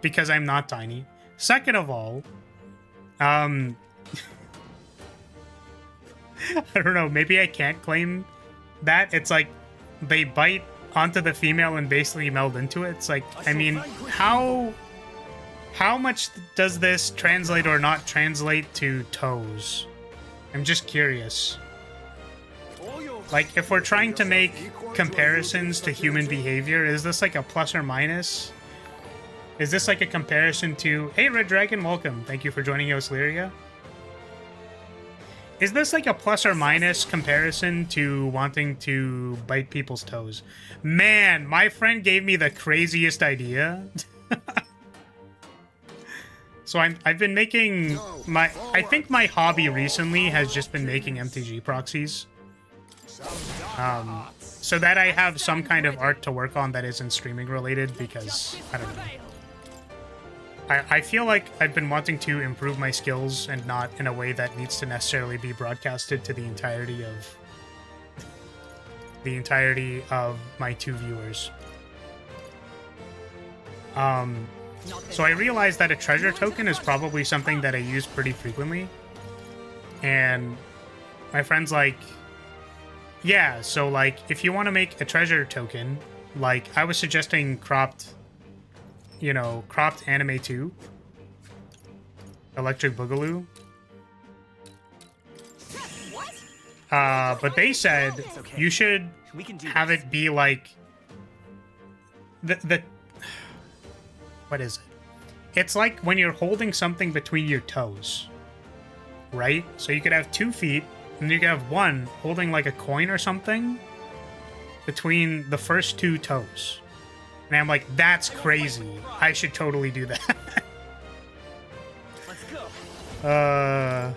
because I'm not tiny. Second of all, I don't know, maybe I can't claim that. It's like they bite onto the female and basically meld into it. It's like, I mean, how much does this translate or not translate to toes? I'm just curious. Like, if we're trying to make comparisons to human behavior, is this like a plus or minus? Is this like a comparison to... Hey, Red Dragon, welcome. Thank you for joining House Lyria. Is this like a plus or minus comparison to wanting to bite people's toes? Man, my friend gave me the craziest idea. So I've been making my... I think my hobby recently has just been making MTG proxies. So that I have some kind of art to work on that isn't streaming related, because, I don't know. I feel like I've been wanting to improve my skills and not in a way that needs to necessarily be broadcasted to the entirety of my 2 viewers. So I realized that a treasure token is probably something that I use pretty frequently. And my friend's like, yeah, so like, if you want to make a treasure token, like, I was suggesting cropped anime 2. Electric Boogaloo. But they said you should have it be like the what is it? It's like when you're holding something between your toes, right? So you could have 2 feet, and you could have one holding like a coin or something between the first 2 toes. And I'm like, that's crazy. I should totally do that. Let's go.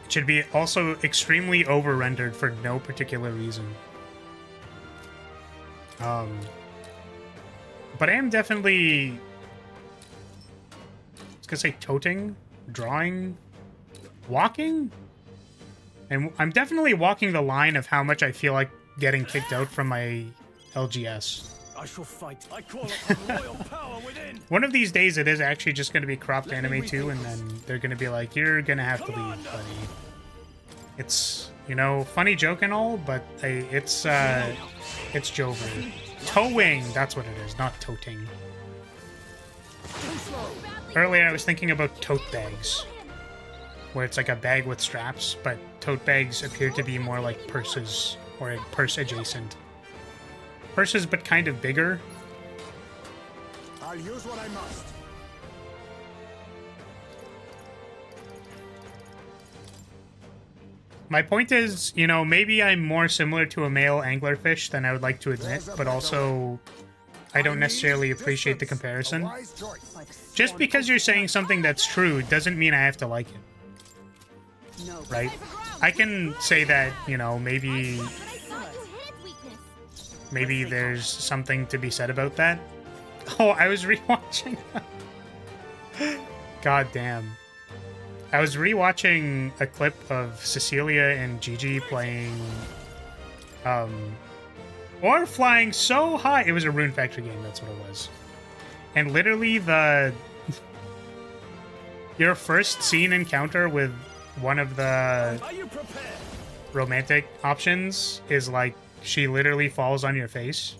It should be also extremely over-rendered for no particular reason. But I am definitely... I was gonna say toting, drawing, walking? And I'm definitely walking the line of how much I feel like getting kicked out from my LGS. I shall fight. I call upon royal power within. One of these days it is actually just going to be cropped anime 2, and then they're going to be like, you're going to have to leave, buddy. It's, you know, funny joke and all, but it's Jover. Towing, that's what it is, not toting. Earlier I was thinking about tote bags. where it's like a bag with straps, but tote bags appear to be more like purses or purse adjacent. Purses, but kind of bigger. I'll use what I must. My point is, you know, maybe I'm more similar to a male anglerfish than I would like to admit, but also I don't necessarily appreciate the comparison. Wise choice. Just because you're saying something that's true doesn't mean I have to like it, No. right? I can say that, you know, maybe But I thought you hid its weakness. maybe there's something to be said about that. Oh, I was rewatching. God damn. I was rewatching a clip of Cecilia and Gigi playing or flying so high. It was a Rune Factory game, that's what it was. And literally your first scene encounter with one of the Are you prepared? romantic options is like she literally falls on your face.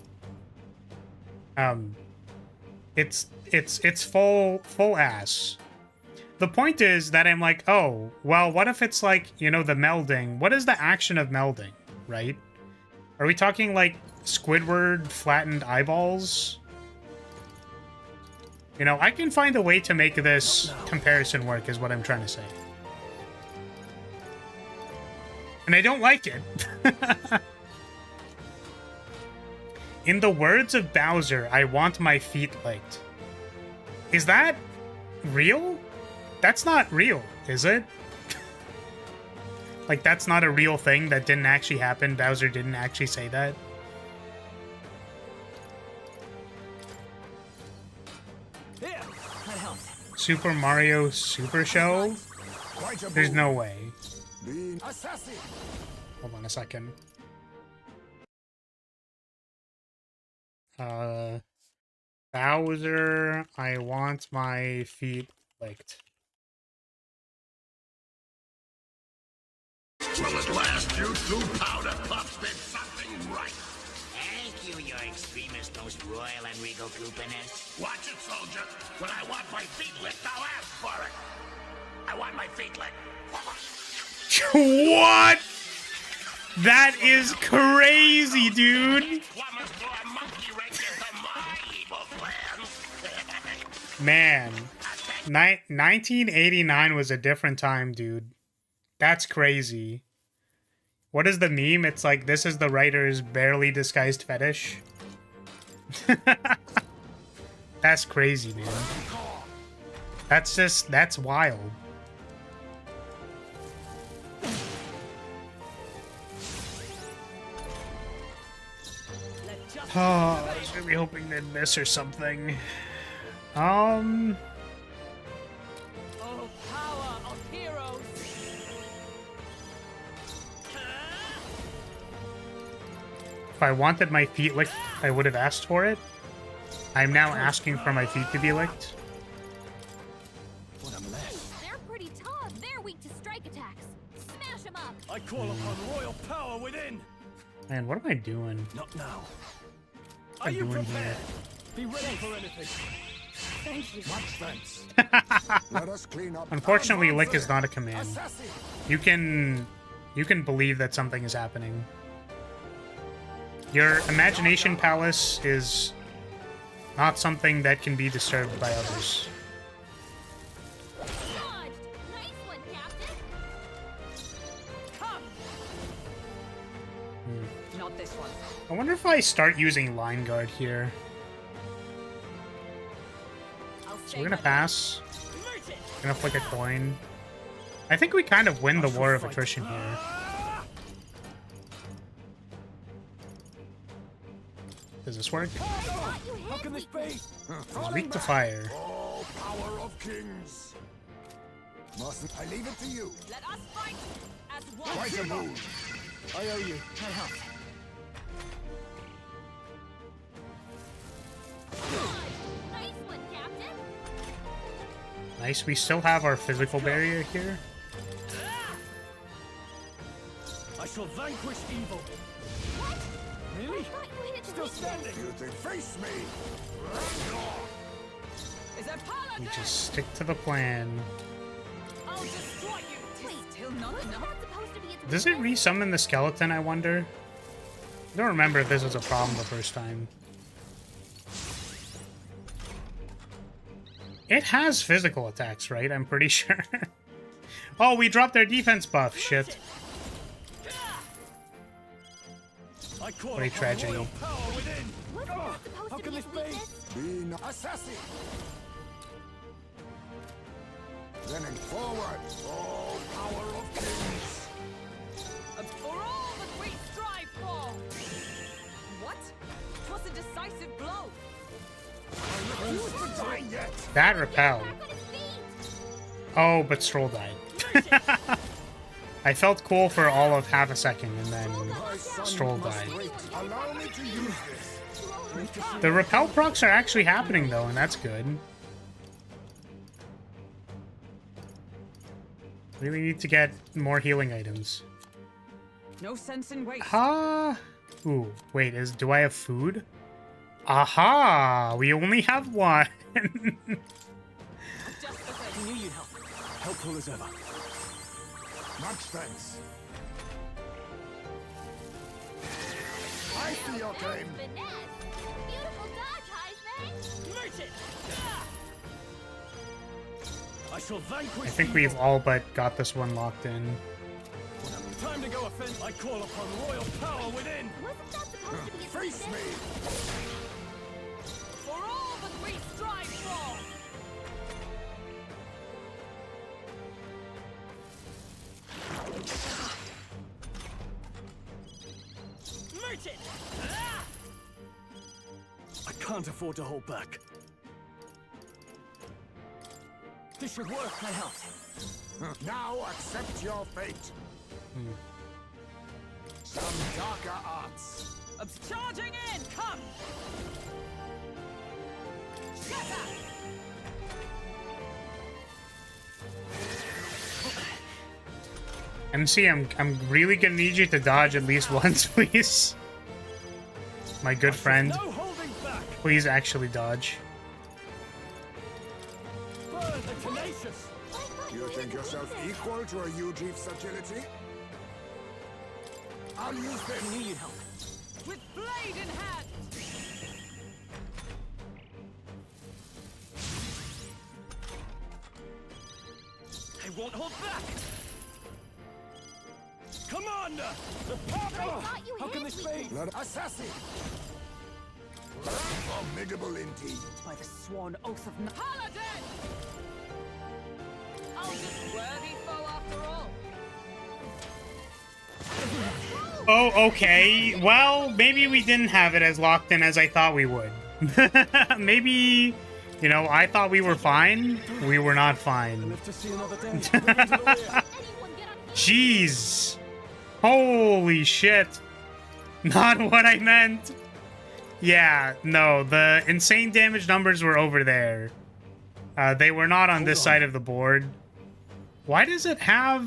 It's full ass. The point is that I'm like, oh, well, what if it's like, you know, the melding? What is the action of melding, right? Are we talking like Squidward flattened eyeballs? You know, I can find a way to make this comparison work, is what I'm trying to say. And I don't like it. In the words of Bowser, I want my feet licked. Is that real? That's not real, is it? Like, that's not a real thing that didn't actually happen. Bowser didn't actually say that. Here, that helps. Super Mario Super Show? Quite a There's move. no way. Being assassin. Hold on a second. Bowser, I want my feet licked. Well, at last, you two powder puffs did something right. Thank you, your extremist, most royal and regal goopiness. Watch it, soldier. When I want my feet licked, I'll ask for it. I want my feet licked. What? That is crazy, dude. Plumbers throw a monkey wrench into my evil plans. Man, 1989 was a different time, dude. That's crazy. What is the meme? It's like, this is the writer's barely disguised fetish. That's crazy, man. That's wild. Oh, I was really hoping they'd miss or something. Oh, power of heroes. If I wanted my feet licked, I would have asked for it. I'm now asking for my feet to be licked. What a mess. They're pretty tough. They're weak to strike attacks. Smash them up. I call upon royal power within. Man, what am I doing? Not now. What Are am I you doing prepared? Be ready for anything. Thank you. Much thanks. Let us clean up. Unfortunately, lick is not a command. Assassin. You can believe that something is happening. Your imagination palace is not something that can be disturbed by others. Dodged. Nice one, Captain. Come. Not this one. I wonder if I start using line guard here. I'll So stay we're gonna my- pass. Merge it. Gonna flick a coin. I think we kind of win the war of attrition here. Does this work? Thought you How hid can this weakness. be? It's weak to fire. Oh, power of kings. Mustn't I leave it to you? Let us fight as one. Quite a move. I owe you. That helps. Nice one, Captain. Nice. We still have our physical barrier here. I shall vanquish evil. Really? Thought you hid its Still weakness. standing. You think face me? Is there power We there? just stick to the plan. I'll destroy you. Still not Wasn't enough. that supposed to be its Does it weakness? resummon the skeleton, I wonder? I don't remember if this was a problem the first time. It has physical attacks, right? I'm pretty sure. Oh, we dropped their defense buff. Shit. I call What a upon tragedy. royal power within. Wasn't that supposed How to can be this its be? weakness? Be no assassin. Running forward, all power of kings. And for all that we strive for. What? 'Twas a decisive blow. I refuse to die yet. That repel. Back on his feet! Oh, but Stroll died. I felt cool for all of half a second, and then My son Stroll must died. wait. Allow me to use this. The repel procs are actually happening, though, and that's good. Really need to get more healing items. No sense in waste. Ha! Ooh, wait, do I have food? Aha! We only have one. Just the thing. I knew you'd help. Helpful as ever. Much thanks. I see your game. Finesse! Beautiful dodge, Heisman! Merchant! I shall vanquish I think evil. we've all but got this one locked in. Time to go offend. I call upon royal power within. Wasn't that supposed to be its Face weakness? me. For all that we strive for. Merchant! I can't afford to hold back. This should work. I helped. Now accept your fate. Some darker arts. Charging in! Come! Shatter! MC, I'm really gonna need you to dodge at least once, please. My good friend. No holding back. Please actually dodge. Burn the tenacious. I thought You were think its yourself weakness. equal to a UG's agility? I'll use I this. knew you'd help. With blade in hand! I won't hold back. Commander, the power. thought you How hid can its this be? weakness. Let assassin. Formidable indeed. By the sworn oath of Paladin! Oh, just worthy foe after all. Oh, okay. Well, maybe we didn't have it as locked in as I thought we would. Maybe, you know, I thought we were fine. We were not fine. Live to see another day. Moving to the rear. Anyone get on healing? Jeez. Holy shit. Not what I meant. Yeah, no, the insane damage numbers were over there. They were not on this side of the board. Why does it have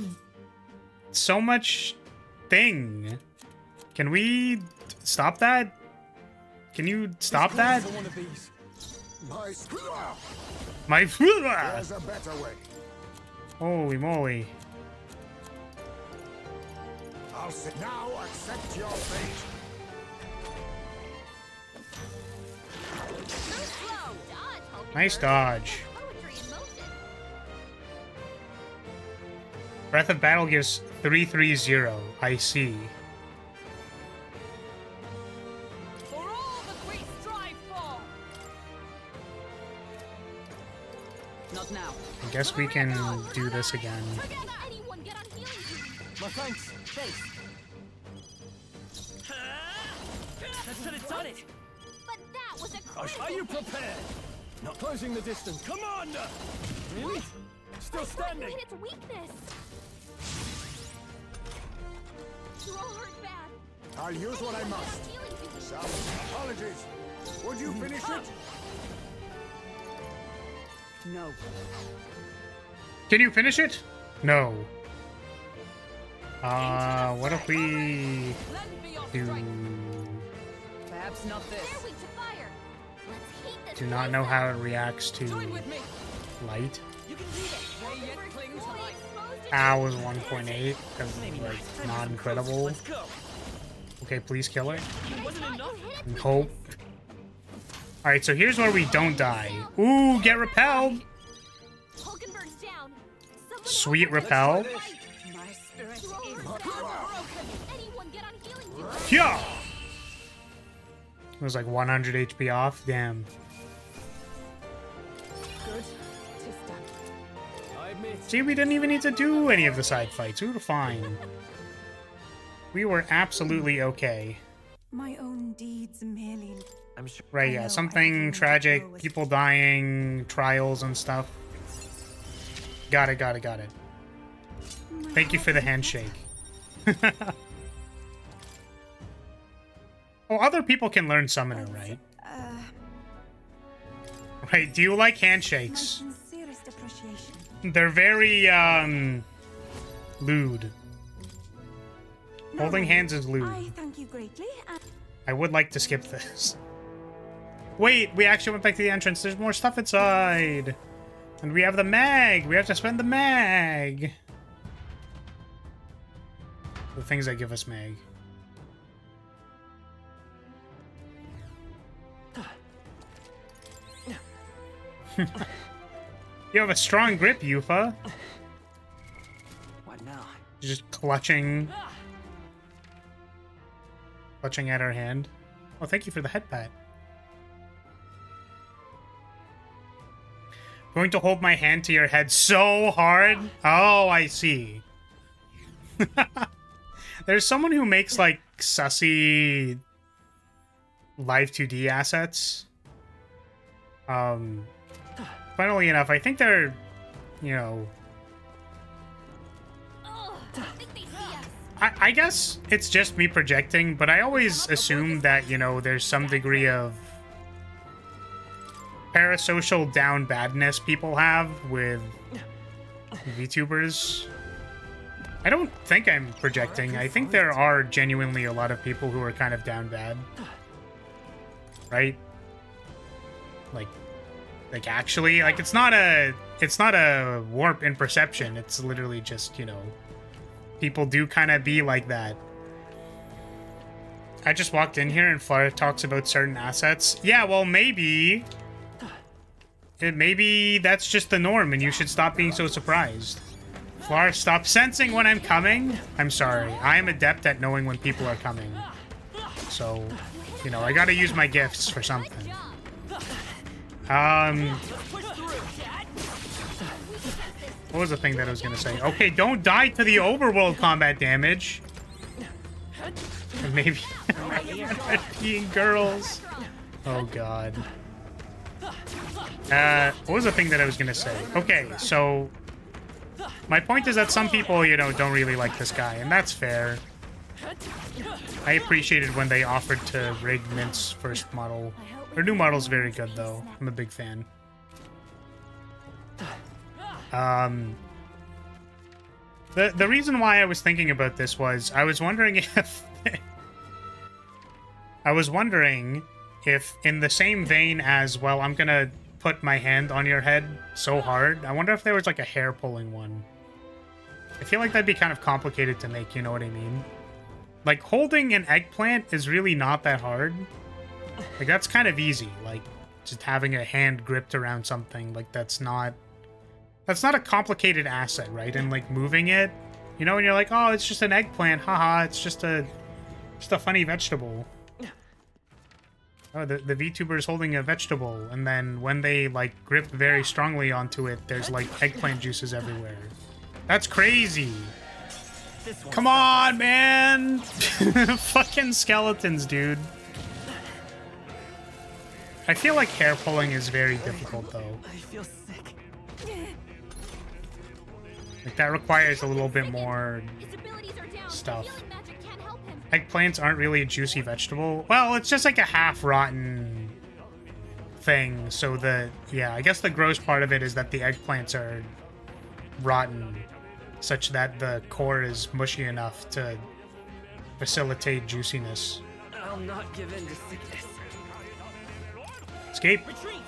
so much thing? Can we stop that? Can you stop that? For one of these. My My There's a better way. holy moly. I'll sit now. Accept your fate. Slow dodge, Hulk. Nice dodge. Poetry in motion. Breath of Battle gives 330. I see. For all that we strive for! Not now. I guess we can do this again. Together! Anyone get on healing duty? My thanks. Face. That should have done it. But that was a Are critical you hit. prepared? Not closing the distance. Commander! Really? Still I thought you standing. hit its weakness. You all hurt bad. I'll use what I Anyone must. get on healing duty? Some apologies. Would you finish it? No. Can you finish it? No. What if we Lend me your do... strength. Perhaps not They're this. weak to fire. Let's heat this Do not place know up. how it reacts to Join with me. light. You can do this. They yet cling to life. Ow was 1.8 because like not incredible. Let's go. Okay, please kill it. It wasn't enough. Hope. Alright, so here's where we don't die. Ooh, get repelled! Hulkenberg's down. Someone Sweet help repel. us. My spirit is Anyone get on healing duty. Yeah! It was like 100 HP off. Damn. good. Tis done. I admit, See, we didn't even need to do any of the side fights. We were fine. We were absolutely okay. My own deeds merely. I'm sure. Right, I yeah. know Something everything to tragic, go with- people dying, trials and stuff. Got it. My Thank you heart for the is handshake. Oh, other people can learn Summoner, right? Right, do you like My handshakes? sincerest appreciation. They're very, lewd. No, Holding hands is lewd. I thank you greatly. I would like to skip this. Wait, we actually went back to the entrance. There's more stuff inside. And we have the mag. We have to spend the mag. The things that give us mag. You have a strong grip, Yufa. What now? Just clutching at her hand. Oh, thank you for the head pat. Going to hold my hand to your head so hard? Oh, I see. There's someone who makes, like, sussy live 2D assets. Funnily enough, I think they're, you know... Ugh, I think they see us. I guess it's just me projecting, but I always assume that, you know, there's some degree of parasocial down badness people have with VTubers. I don't think I'm projecting. I think there are genuinely a lot of people who are kind of down bad. Right? Like actually, like it's not a warp in perception. It's literally just, you know, people do kind of be like that. I just walked in here and Flora talks about certain assets. Yeah, well, maybe that's just the norm and you should stop being so surprised. Flora, stop sensing when I'm coming. I'm sorry. I am adept at knowing when people are coming. So, you know, I gotta use my gifts for something. What was the thing that I was gonna say? Okay, don't die to the overworld combat damage. And maybe being girls. Oh god. What was the thing that I was gonna say? Okay, so my point is that some people, you know, don't really like this guy, and that's fair. I appreciated when they offered to rig Mint's first model. Her new model's very good, though. I'm a big fan. The reason why I was thinking about this was I was wondering if in the same vein as, well, I'm gonna put my hand on your head so hard, I wonder if there was like a hair pulling one. I feel like that'd be kind of complicated to make, you know what I mean? Like, holding an eggplant is really not that hard. Like, that's kind of easy. Like, just having a hand gripped around something, like, that's not a complicated asset, right? And, like, moving it, you know, and you're like, oh, it's just an eggplant, haha, it's just a funny vegetable. Oh, the VTuber is holding a vegetable, and then when they, like, grip very strongly onto it, there's, like, eggplant juices everywhere. That's crazy. Come on, man! Fucking skeletons, dude. I feel like hair pulling is very difficult, though. I feel sick. Like, that requires a little bit more His abilities are down. stuff. Healing magic can't help him. Eggplants aren't really a juicy vegetable. Well, it's just like a half-rotten thing, so yeah, I guess the gross part of it is that the eggplants are rotten, such that the core is mushy enough to facilitate juiciness. I'll not give in to sickness. Escape. Retreat!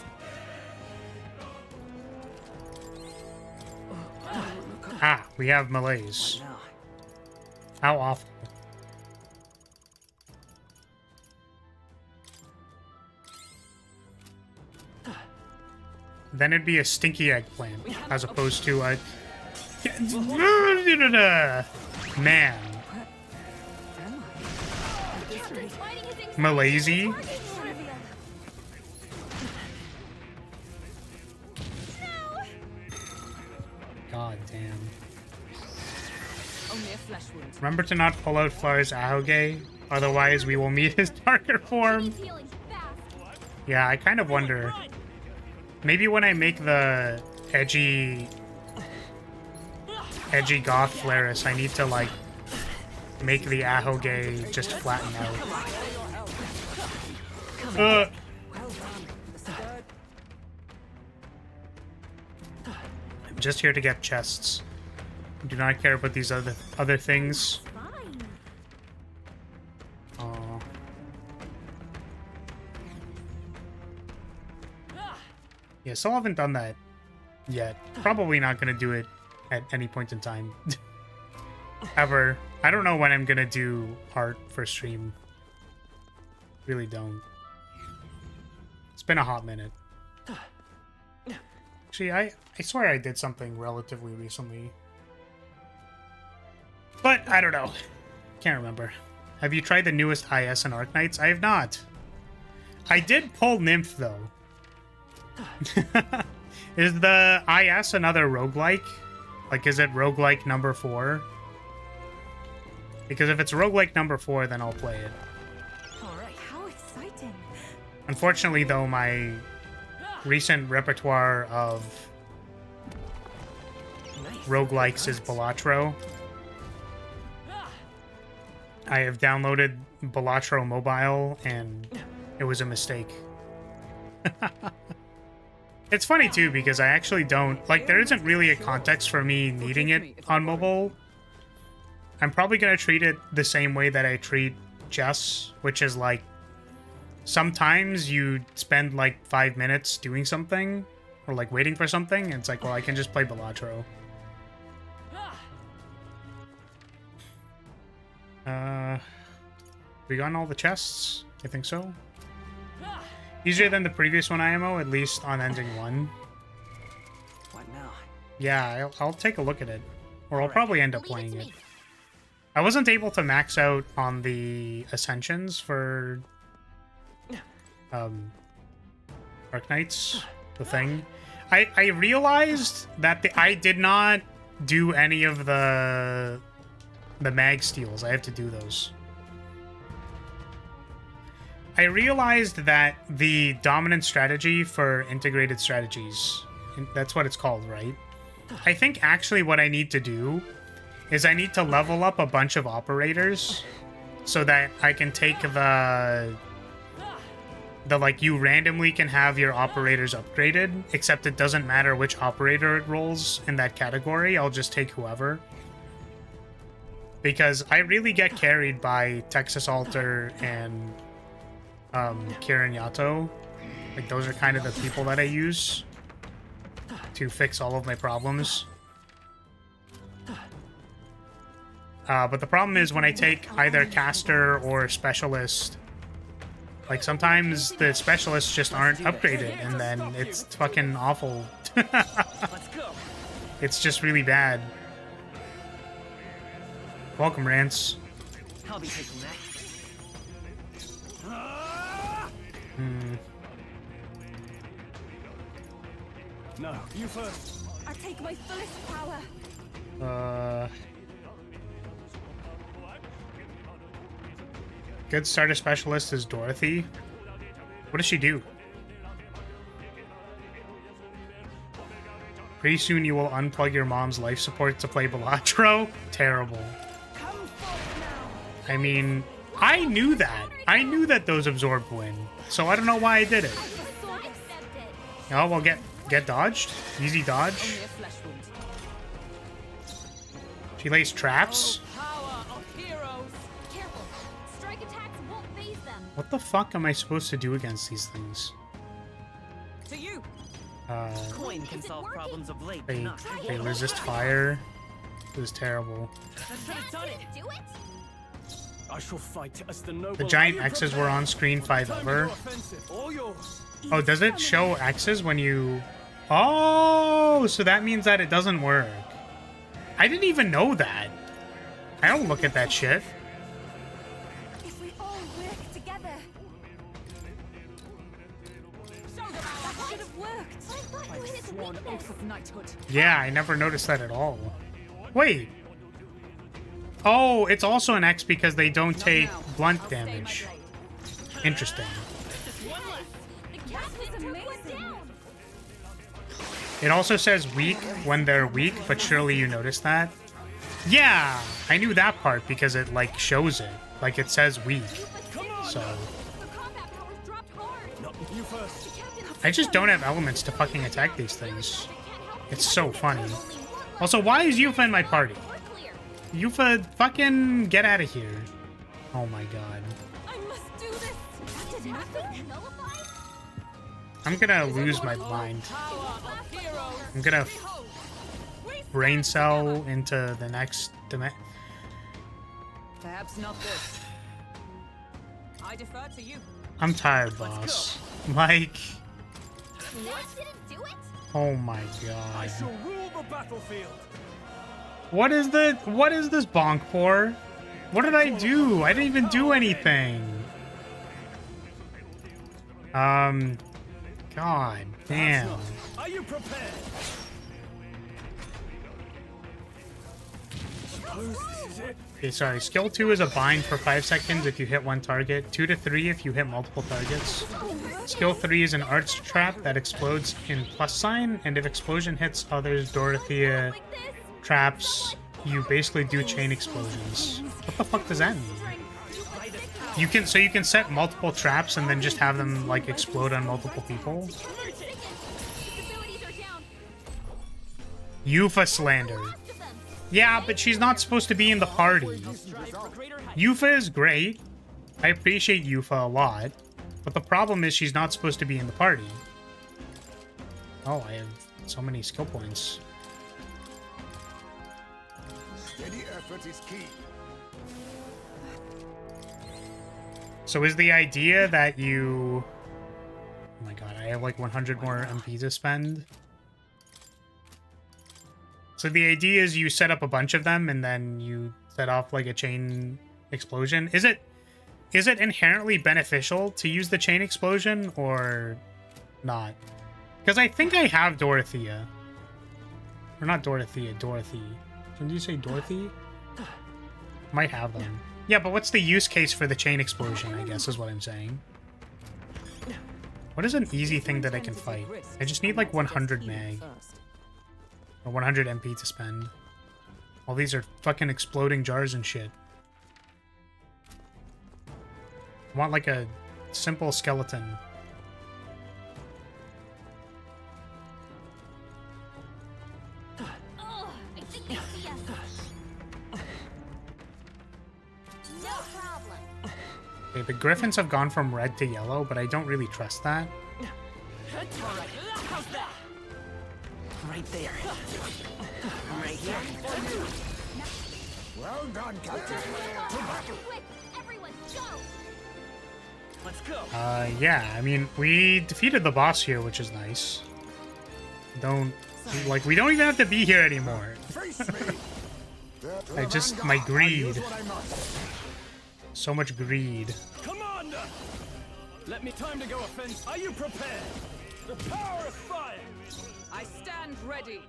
Ah, we have malaise. Now, How awful. Then it'd be a stinky eggplant as opposed to a man. Captain's fighting his anxiety. Malaise. Target trivial. No! God damn. Only a flesh wound. Remember to not pull out Flar's Ahoge, otherwise we will meet his darker form. He's healing fast. Yeah, I kind of wonder. Maybe when I make the edgy goth Flaris, I need to like make the Ahoge just flatten out. well done. I'm just here to get chests. Do not care about these other things. Fine. Aw. Yeah, still haven't done that yet. Probably not gonna do it at any point in time. Ever. I don't know when I'm gonna do art for stream. Really don't. It's been a hot minute. Actually, I swear I did something relatively recently. But, I don't know. Can't remember. Have you tried the newest IS and Arknights? I have not. I did pull Nymph, though. Is the IS another roguelike? Like, is it roguelike number 4? Because if it's roguelike number 4, then I'll play it. Alright. How exciting. Unfortunately, though, my recent repertoire of Nice. roguelikes is Balatro. I have downloaded Balatro Mobile, and it was a mistake. It's funny, too, because I actually don't... Like, there isn't really a context for me needing it on mobile. I'm probably going to treat it the same way that I treat chess, which is, like, sometimes you spend, like, 5 minutes doing something, or, like, waiting for something, and it's like, well, I can just play Balatro. We gotten all the chests? I think so. Easier than the previous one IMO, at least on ending 1. What now? Yeah, I'll take a look at it. Or I'll probably end up Leave it playing to it. me. I wasn't able to max out on the Ascensions for Arknights, the thing. I realized that I did not do any of the mag steals. I have to do those. I realized that the dominant strategy for integrated strategies, that's what it's called, right? I think actually what I need to do is I need to level up a bunch of operators so that I can take the like, you randomly can have your operators upgraded, except it doesn't matter which operator it rolls in that category. I'll just take whoever. Because I really get carried by Texas Alter and Kirin Yato. Like, those are kind of the people that I use to fix all of my problems. But the problem is when I take either caster or specialist, like, sometimes the specialists just aren't upgraded, and then it's fucking awful. Let's go. It's just really bad. Welcome, Rance. I'll be taking that. No, you first. I take my fullest power. Good starter specialist is Dorothy. What does she do? Pretty soon you will unplug your mom's life support to play Balatro? Terrible. Come forth now. I mean, I knew that. I knew that those absorbed win. So I don't know why I did it. Oh, well, get dodged? Easy dodge. Only a flesh wound. She lays traps? Power of heroes. Careful. Strike attacks won't phase them. What the fuck am I supposed to do against these things? To you. Coin can Is it solve working? problems of late. They, Not. they resist fire. This is terrible. That should have done it. Do it? I shall fight as the noble. The giant X's were on screen 5 ever. Offensive, all yours. Oh, does it show X's when you... Oh, so that means that it doesn't work. I didn't even know that. I don't look at that shit. If we all work together, that should have worked. I thought you hit his Sworn weakness. oath of knighthood. Yeah, I never noticed that at all. Wait. Oh, it's also an X because they don't take blunt I'll stay my damage. blade. Interesting. Just one less. The captain took one down. It also says weak when they're weak, but surely you noticed that? Yeah, I knew that part because it, like, shows it. Like, it says weak. So, The combat powers dropped hard. Not you first. The captain I just don't have elements to fucking attack these things. It's so funny. Also, why is Yufa in my party? clear. Yufa, fucking get out of here. Oh my god. I must do this. Did nothing nullify? I'm gonna lose my mind. Power of heroes. I'm gonna Behold. We brain stand cell together. into the next dimension. Perhaps not this. I defer to you. I'm tired, boss. Like, That didn't do it? oh my I god. shall rule the battlefield. What is this bonk for? What did I do? I didn't even do anything. God damn. Are you prepared? Suppose this is it. Okay, sorry. Skill 2 is a bind for 5 seconds if you hit one target. 2 to 3 if you hit multiple targets. Skill 3 is an arts trap that explodes in plus sign, and if explosion hits others, Dorothea Like this? traps, you basically do chain explosions. What the fuck does that mean? You can set multiple traps and then just have them like explode on multiple people. His abilities are down. Yufa slander. Yeah, but she's not supposed to be in the party. Yufa is great. I appreciate Yufa a lot. But the problem is she's not supposed to be in the party. Oh, I have so many skill points. Steady effort is key. So is the idea that you... Oh my god, I have like 100 more MP to spend. So the idea is you set up a bunch of them and then you set off like a chain explosion. Is it inherently beneficial to use the chain explosion or not? Because I think I have Dorothea. Or not Dorothea, Dorothy. Did you say Dorothy? Might have them. Yeah, but what's the use case for the chain explosion, I guess, is what I'm saying. What is an easy thing that I can fight? I just need like 100 mag. Or 100 MP to spend. All these are fucking exploding jars and shit. I want like a simple skeleton. Oh, I think they see us. No problem. Okay, the griffins have gone from red to yellow, but I don't really trust that. Alright, how's that? Right there. Right here. Well done, Captain. Quick, everyone, go! Let's go. Yeah, I mean, we defeated the boss here, which is nice. We don't even have to be here anymore. Face me. I just, my greed. So much greed. Commander! Let me time to go offense. Are you prepared? The power of fire! I stand ready.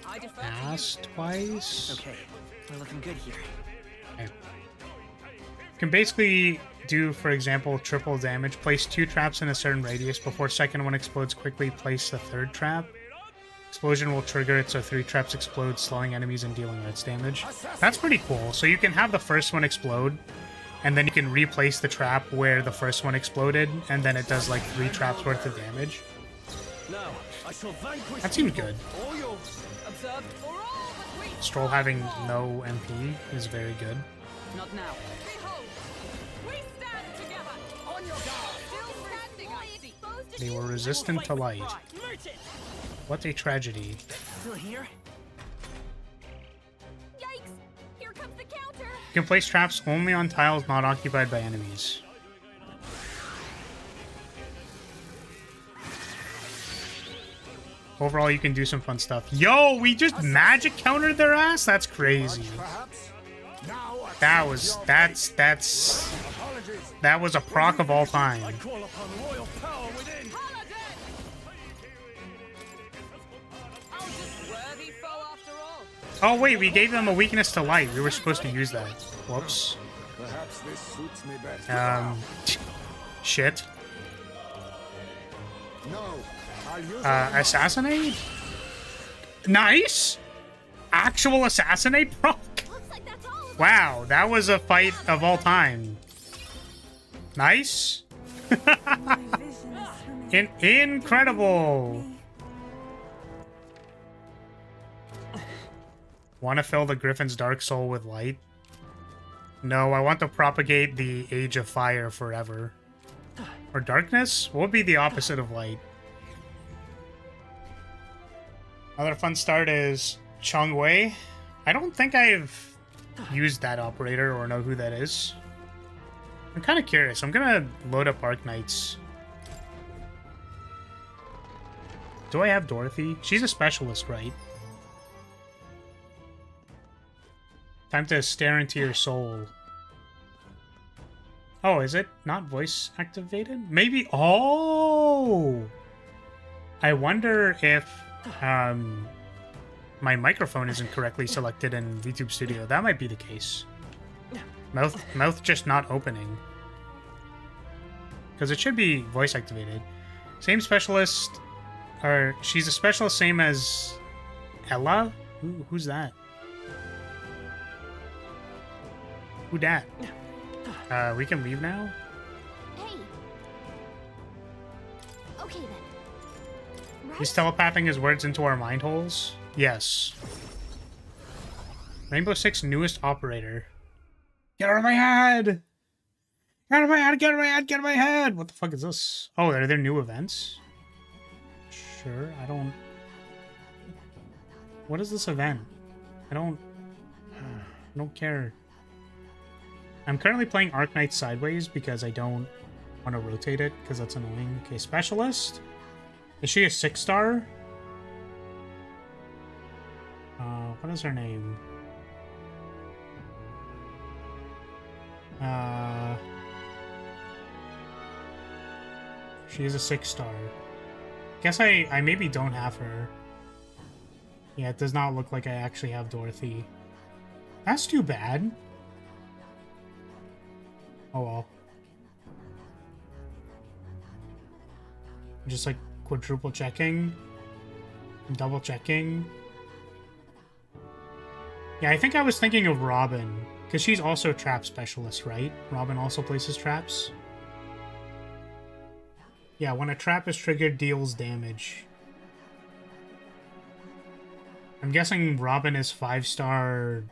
I defer to you. Pass twice. Okay, we're looking good here. Okay. You can basically do, for example, triple damage. Place 2 traps in a certain radius. Before second one explodes, quickly place the third trap. Explosion will trigger it so 3 traps explode, slowing enemies and dealing arts damage. That's pretty cool. So you can have the first one explode, and then you can replace the trap where the first one exploded, and then it does like 3 traps worth of damage. Now, I shall vanquish That seems evil. good. All yours. Observe for all that we Stroll having no MP is very good. Not now. Behold, we stand together. On your guard. Still standing, I see. They were resistant to light. Meet it. What a tragedy. Still here? Yikes! Here comes the counter! You can place traps only on tiles not occupied by enemies. Overall, you can do some fun stuff. Yo, we just magic countered their ass? That's crazy. That was, that was a proc of all time. I call upon royal power within. I was just worthy foe after all. Oh wait, we gave them a weakness to light. We were supposed to use that. Whoops. Perhaps this suits me better. Shit. No, I'll use Assassinate? Nice! Actual assassinate proc? Looks like that's all of Wow, that was a fight of all time. Nice. Incredible. Want to fill the Griffin's dark soul with light? No, I want to propagate the Age of Fire forever. Or darkness? What would be the opposite of light? Another fun start is Chong Wei. I don't think I've used that operator or know who that is. I'm kind of curious. I'm gonna load up Arknights. Do I have Dorothy? She's a specialist, right? Time to stare into your soul. Oh, is it not voice activated? Maybe. Oh! I wonder if my microphone isn't correctly selected in VTube Studio. That might be the case. Mouth just not opening. Because it should be voice activated. Same specialist. Or she's a specialist same as Ella? Who's that? Who dat? We can leave now? Hey. Okay then. Right? He's telepathing his words into our mind holes? Yes. Rainbow Six newest operator. Get out of my head! Get out of my head! Get out of my head! Get out of my head! What the fuck is this? Oh, are there new events? Sure, I don't... What is this event? I don't care. I'm currently playing Arknight sideways because I don't want to rotate it because that's annoying. Okay, specialist. Is she a 6-star? What is her name? She is a 6-star. Guess I maybe don't have her. Yeah, it does not look like I actually have Dorothy. That's too bad. Oh well. I'm just like quadruple checking. Double checking. Yeah, I think I was thinking of Robin. Because she's also a trap specialist, right? Robin also places traps. Yeah, when a trap is triggered, deals damage. I'm guessing Robin is 5-star...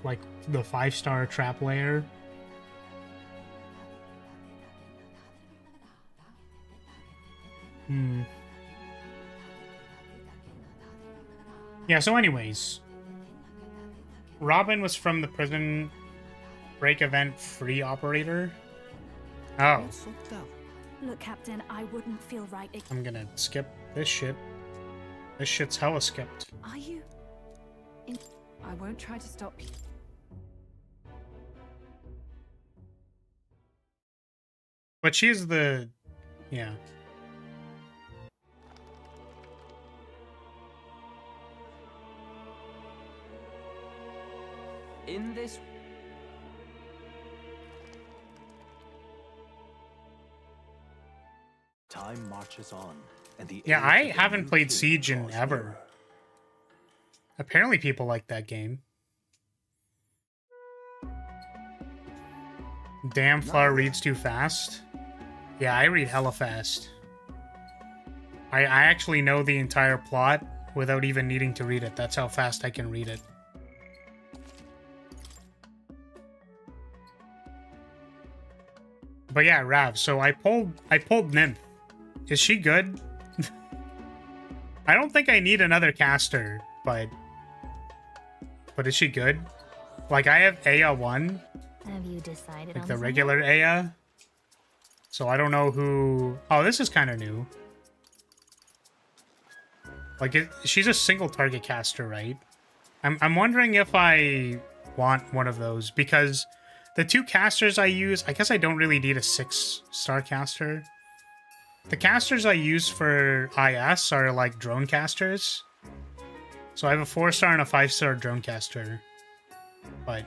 like, the 5-star trap layer. Yeah, so anyways. Robin was from the Prison Break event free operator. Oh. Look, Captain, I wouldn't feel right if... I'm gonna skip this shit. This shit's hella skipped. Are you? I won't try to stop you. But she's the... yeah. In this... Time marches on, and the Yeah, age I of the haven't new played king Siege in draws ever. nearer. Apparently people like that game. Damn, Flower reads too fast. Yeah, I read hella fast. I actually know the entire plot without even needing to read it. That's how fast I can read it. But yeah, Rav, so I pulled Nymph. Is she good? I don't think I need another caster, but is she good? Like, I have Aya 1, Have you decided like on the someone? regular Aya. So I don't know who... Oh, this is kind of new. Like, she's a single target caster, right? I'm wondering if I want one of those, because the 2 casters I use... I guess I don't really need a 6-star caster. The casters I use for IS are like drone casters. So I have a 4-star and a 5-star drone caster. But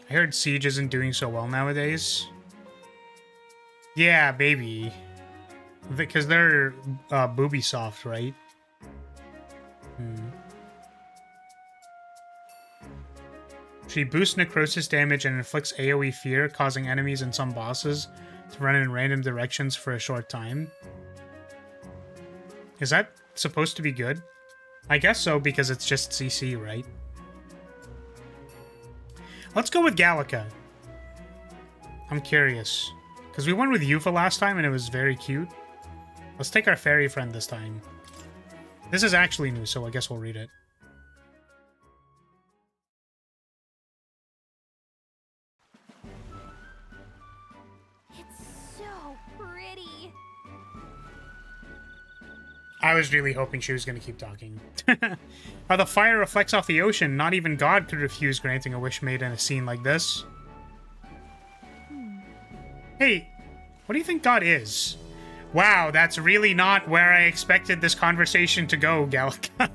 I heard Siege isn't doing so well nowadays. Yeah, maybe. Because they're booby soft, right? She boosts necrosis damage and inflicts AoE fear, causing enemies and some bosses to run in random directions for a short time. Is that supposed to be good? I guess so, because it's just CC, right? Let's go with Gallica. I'm curious. Because we went with Yufa last time and it was very cute. Let's take our fairy friend this time. This is actually new, so I guess we'll read it. It's so pretty. I was really hoping she was going to keep talking. How the fire reflects off the ocean. Not even God could refuse granting a wish made in a scene like this. Hey, what do you think God is? Wow, that's really not where I expected this conversation to go, Gallica.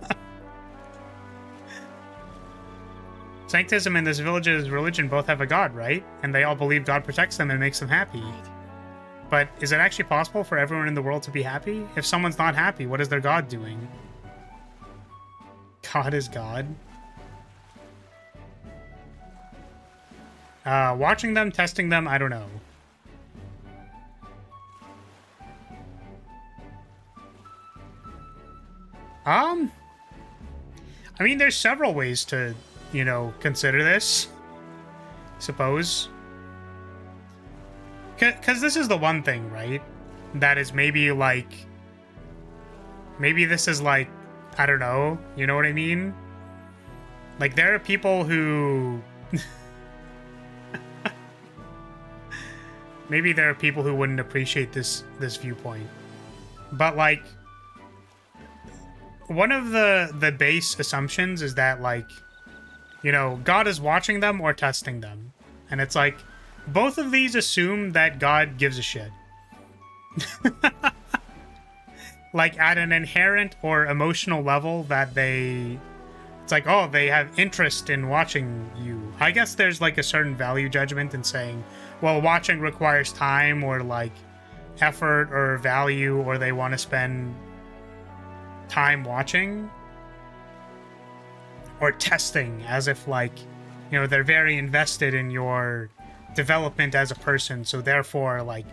Sanctism and this village's religion both have a god, right? And they all believe God protects them and makes them happy. But is it actually possible for everyone in the world to be happy? If someone's not happy, what is their god doing? God is God. Watching them, testing them, I don't know. I mean, there's several ways to, you know, consider this, suppose. Because this is the one thing, right? That is maybe, like... Maybe this is, like... I don't know. You know what I mean? Like, there are people who... Maybe there are people who wouldn't appreciate this viewpoint. But, like... One of the base assumptions is that, like... You know, God is watching them or testing them. And it's like... Both of these assume that God gives a shit. Like, at an inherent or emotional level that they... It's like, oh, they have interest in watching you. I guess there's, like, a certain value judgment in saying, well, watching requires time or, like, effort or value, or they want to spend time watching. Or testing, as if, like, you know, they're very invested in your development as a person, so therefore, like,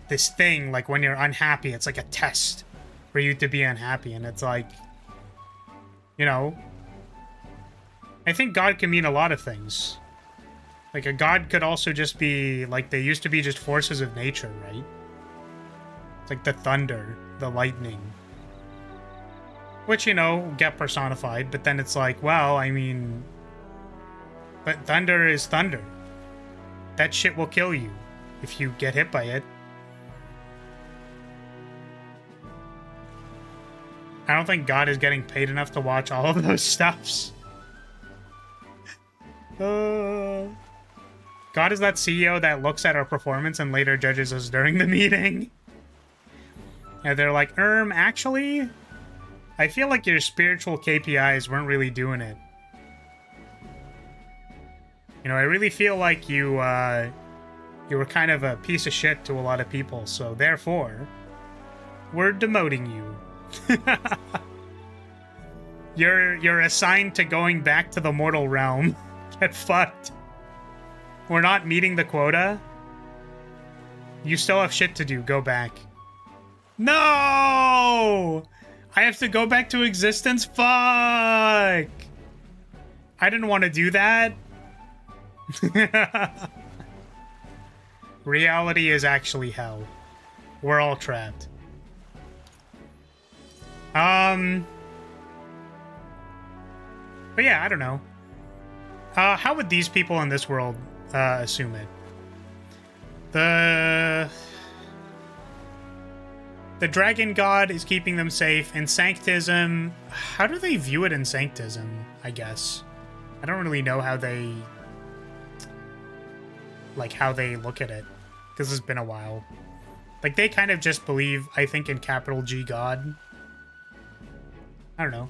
this thing, like, when you're unhappy, it's like a test for you to be unhappy, and it's like, you know, I think God can mean a lot of things. Like, a god could also just be, like, they used to be just forces of nature, right? It's like the thunder, the lightning, which, you know, get personified, but then it's like, well, I mean, but thunder is thunder. That shit will kill you if you get hit by it. I don't think God is getting paid enough to watch all of those stuffs. God is that CEO that looks at our performance and later judges us during the meeting. And they're like, actually, I feel like your spiritual KPIs weren't really doing it. You know, I really feel like you were kind of a piece of shit to a lot of people, so therefore, we're demoting you. You're assigned to going back to the mortal realm. Get fucked. We're not meeting the quota. You still have shit to do. Go back. No! I have to go back to existence? Fuck! I didn't want to do that. Reality is actually hell. We're all trapped. But yeah, I don't know. How would these people in this world assume it? The dragon god is keeping them safe. In Sanctism, how do they view it in Sanctism, I guess? I don't really know how they... like, how they look at it. Because it's been a while. Like, they kind of just believe, I think, in capital G God. I don't know.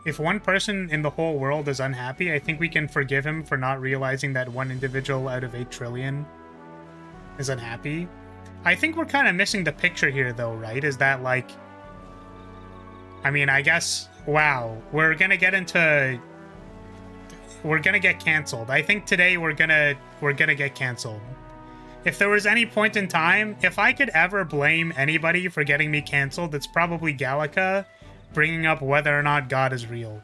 If one person in the whole world is unhappy, I think we can forgive him for not realizing that one individual out of 8 trillion is unhappy. I think we're kind of missing the picture here, though, right? Is that, like... I mean, I guess... Wow. We're gonna get into... We're gonna get canceled. I think today we're gonna get canceled. If there was any point in time, if I could ever blame anybody for getting me canceled, it's probably Gallica bringing up whether or not God is real.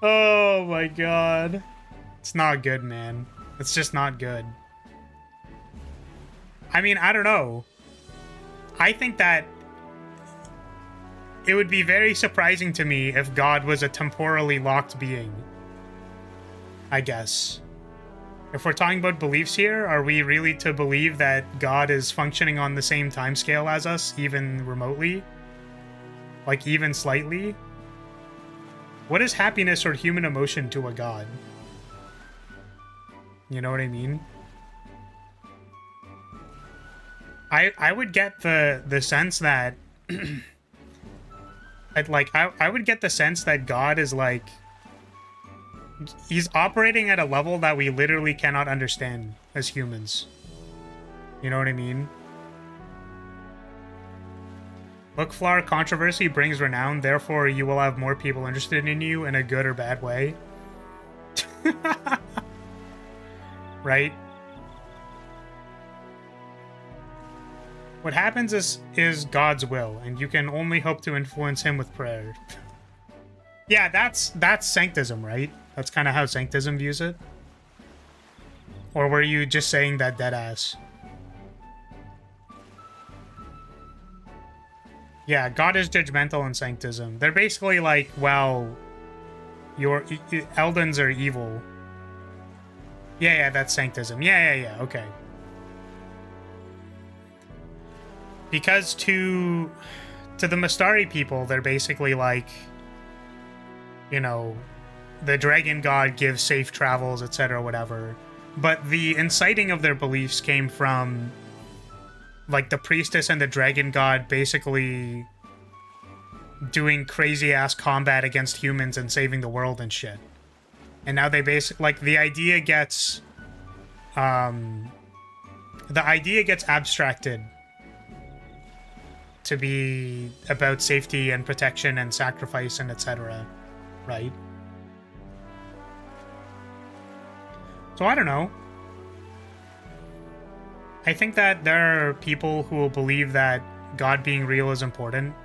Oh my god. It's not good, man. It's just not good. I mean, I don't know. I think that it would be very surprising to me if God was a temporally locked being. I guess. If we're talking about beliefs here, are we really to believe that God is functioning on the same timescale as us, even remotely? Like, even slightly? What is happiness or human emotion to a god? You know what I mean? I would get the sense that... I would get the sense that God is, like... He's operating at a level that we literally cannot understand as humans. You know what I mean? Look, flower controversy brings renown, therefore you will have more people interested in you in a good or bad way. Right? What happens is God's will, and you can only hope to influence him with prayer. Yeah, that's Sanctism, right? That's kind of how Sanctism views it? Or were you just saying that deadass? Yeah, God is judgmental in Sanctism. They're basically like, well, your Eldens are evil. Yeah, that's Sanctism. Yeah, okay. Because to the Mastari people, they're basically like, you know, the dragon god gives safe travels, etc., whatever. But the inciting of their beliefs came from, like, the priestess and the dragon god basically doing crazy-ass combat against humans and saving the world and shit. And now they basically, like, the idea gets abstracted to be about safety and protection and sacrifice and etc., right? So I don't know. I think that there are people who will believe that God being real is important.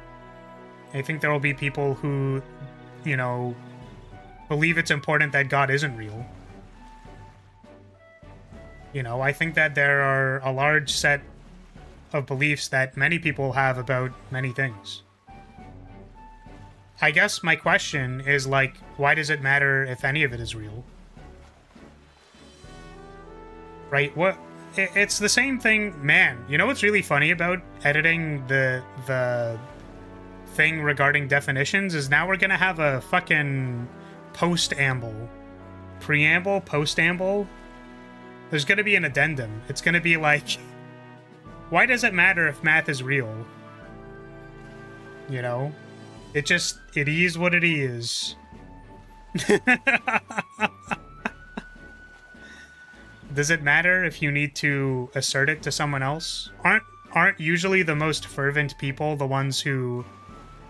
I think there will be people who, you know, believe it's important that God isn't real. You know, I think that there are a large set of beliefs that many people have about many things. I guess my question is, like, why does it matter if any of it is real? Right? What? It's the same thing, man. You know what's really funny about editing the thing regarding definitions is now we're gonna have a fucking post-amble. Preamble? Post-amble? There's gonna be an addendum. It's gonna be like, why does it matter if math is real? You know? It is what it is. Does it matter if you need to assert it to someone else? Aren't usually the most fervent people the ones who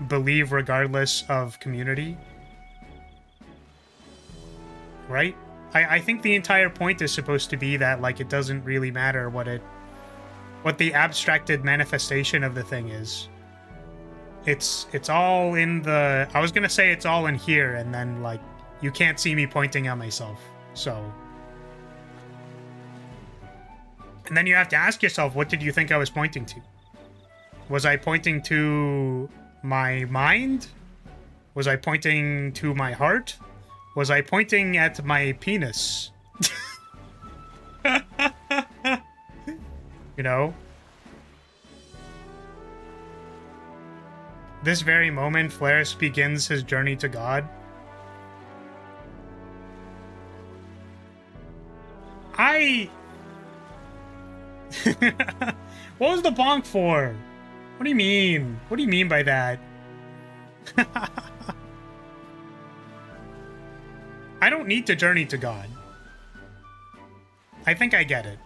believe regardless of community? Right? I think the entire point is supposed to be that, like, it doesn't really matter what the abstracted manifestation of the thing is. It's all in the... I was gonna say it's all in here, and then, like, you can't see me pointing at myself. So... And then you have to ask yourself, what did you think I was pointing to? Was I pointing to my mind? Was I pointing to my heart? Was I pointing at my penis? You know? This very moment, Flaris begins his journey to God. What was the bonk for? What do you mean? What do you mean by that? I don't need to journey to God. I think I get it.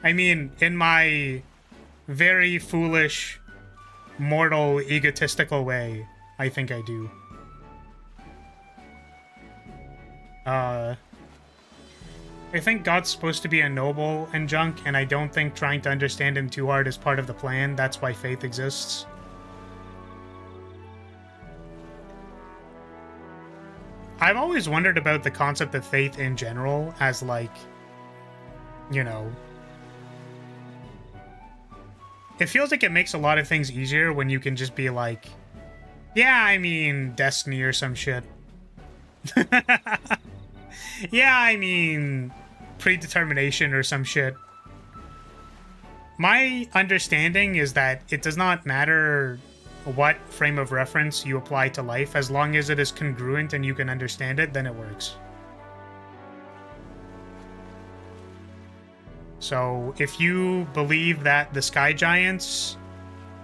I mean, in my very foolish, mortal, egotistical way, I think I do. I think God's supposed to be a noble and junk, and I don't think trying to understand him too hard is part of the plan. That's why faith exists. I've always wondered about the concept of faith in general as, like, you know... It feels like it makes a lot of things easier when you can just be like, yeah, I mean, destiny or some shit. Yeah, I mean, predetermination or some shit. My understanding is that it does not matter what frame of reference you apply to life. As long as it is congruent and you can understand it, then it works. So, if you believe that the sky giants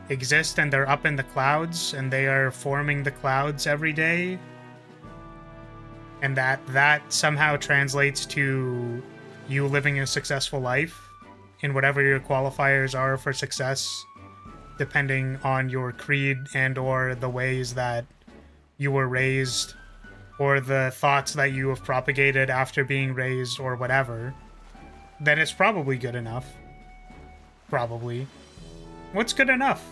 exist and they're up in the clouds and they are forming the clouds every day, and that somehow translates to you living a successful life in whatever your qualifiers are for success, depending on your creed and or the ways that you were raised, or the thoughts that you have propagated after being raised, or whatever, then it's probably good enough. Probably. What's good enough?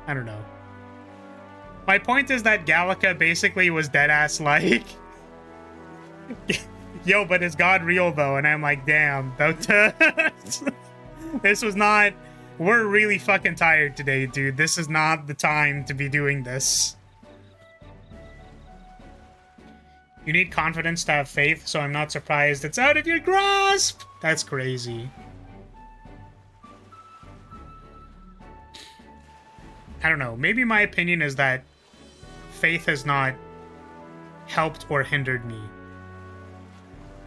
I don't know. My point is that Gallica basically was deadass like, yo, but is God real though? And I'm like, damn, this was not, we're really fucking tired today, dude. This is not the time to be doing this. You need confidence to have faith, so I'm not surprised it's out of your grasp. That's crazy. I don't know. Maybe my opinion is that faith has not helped or hindered me.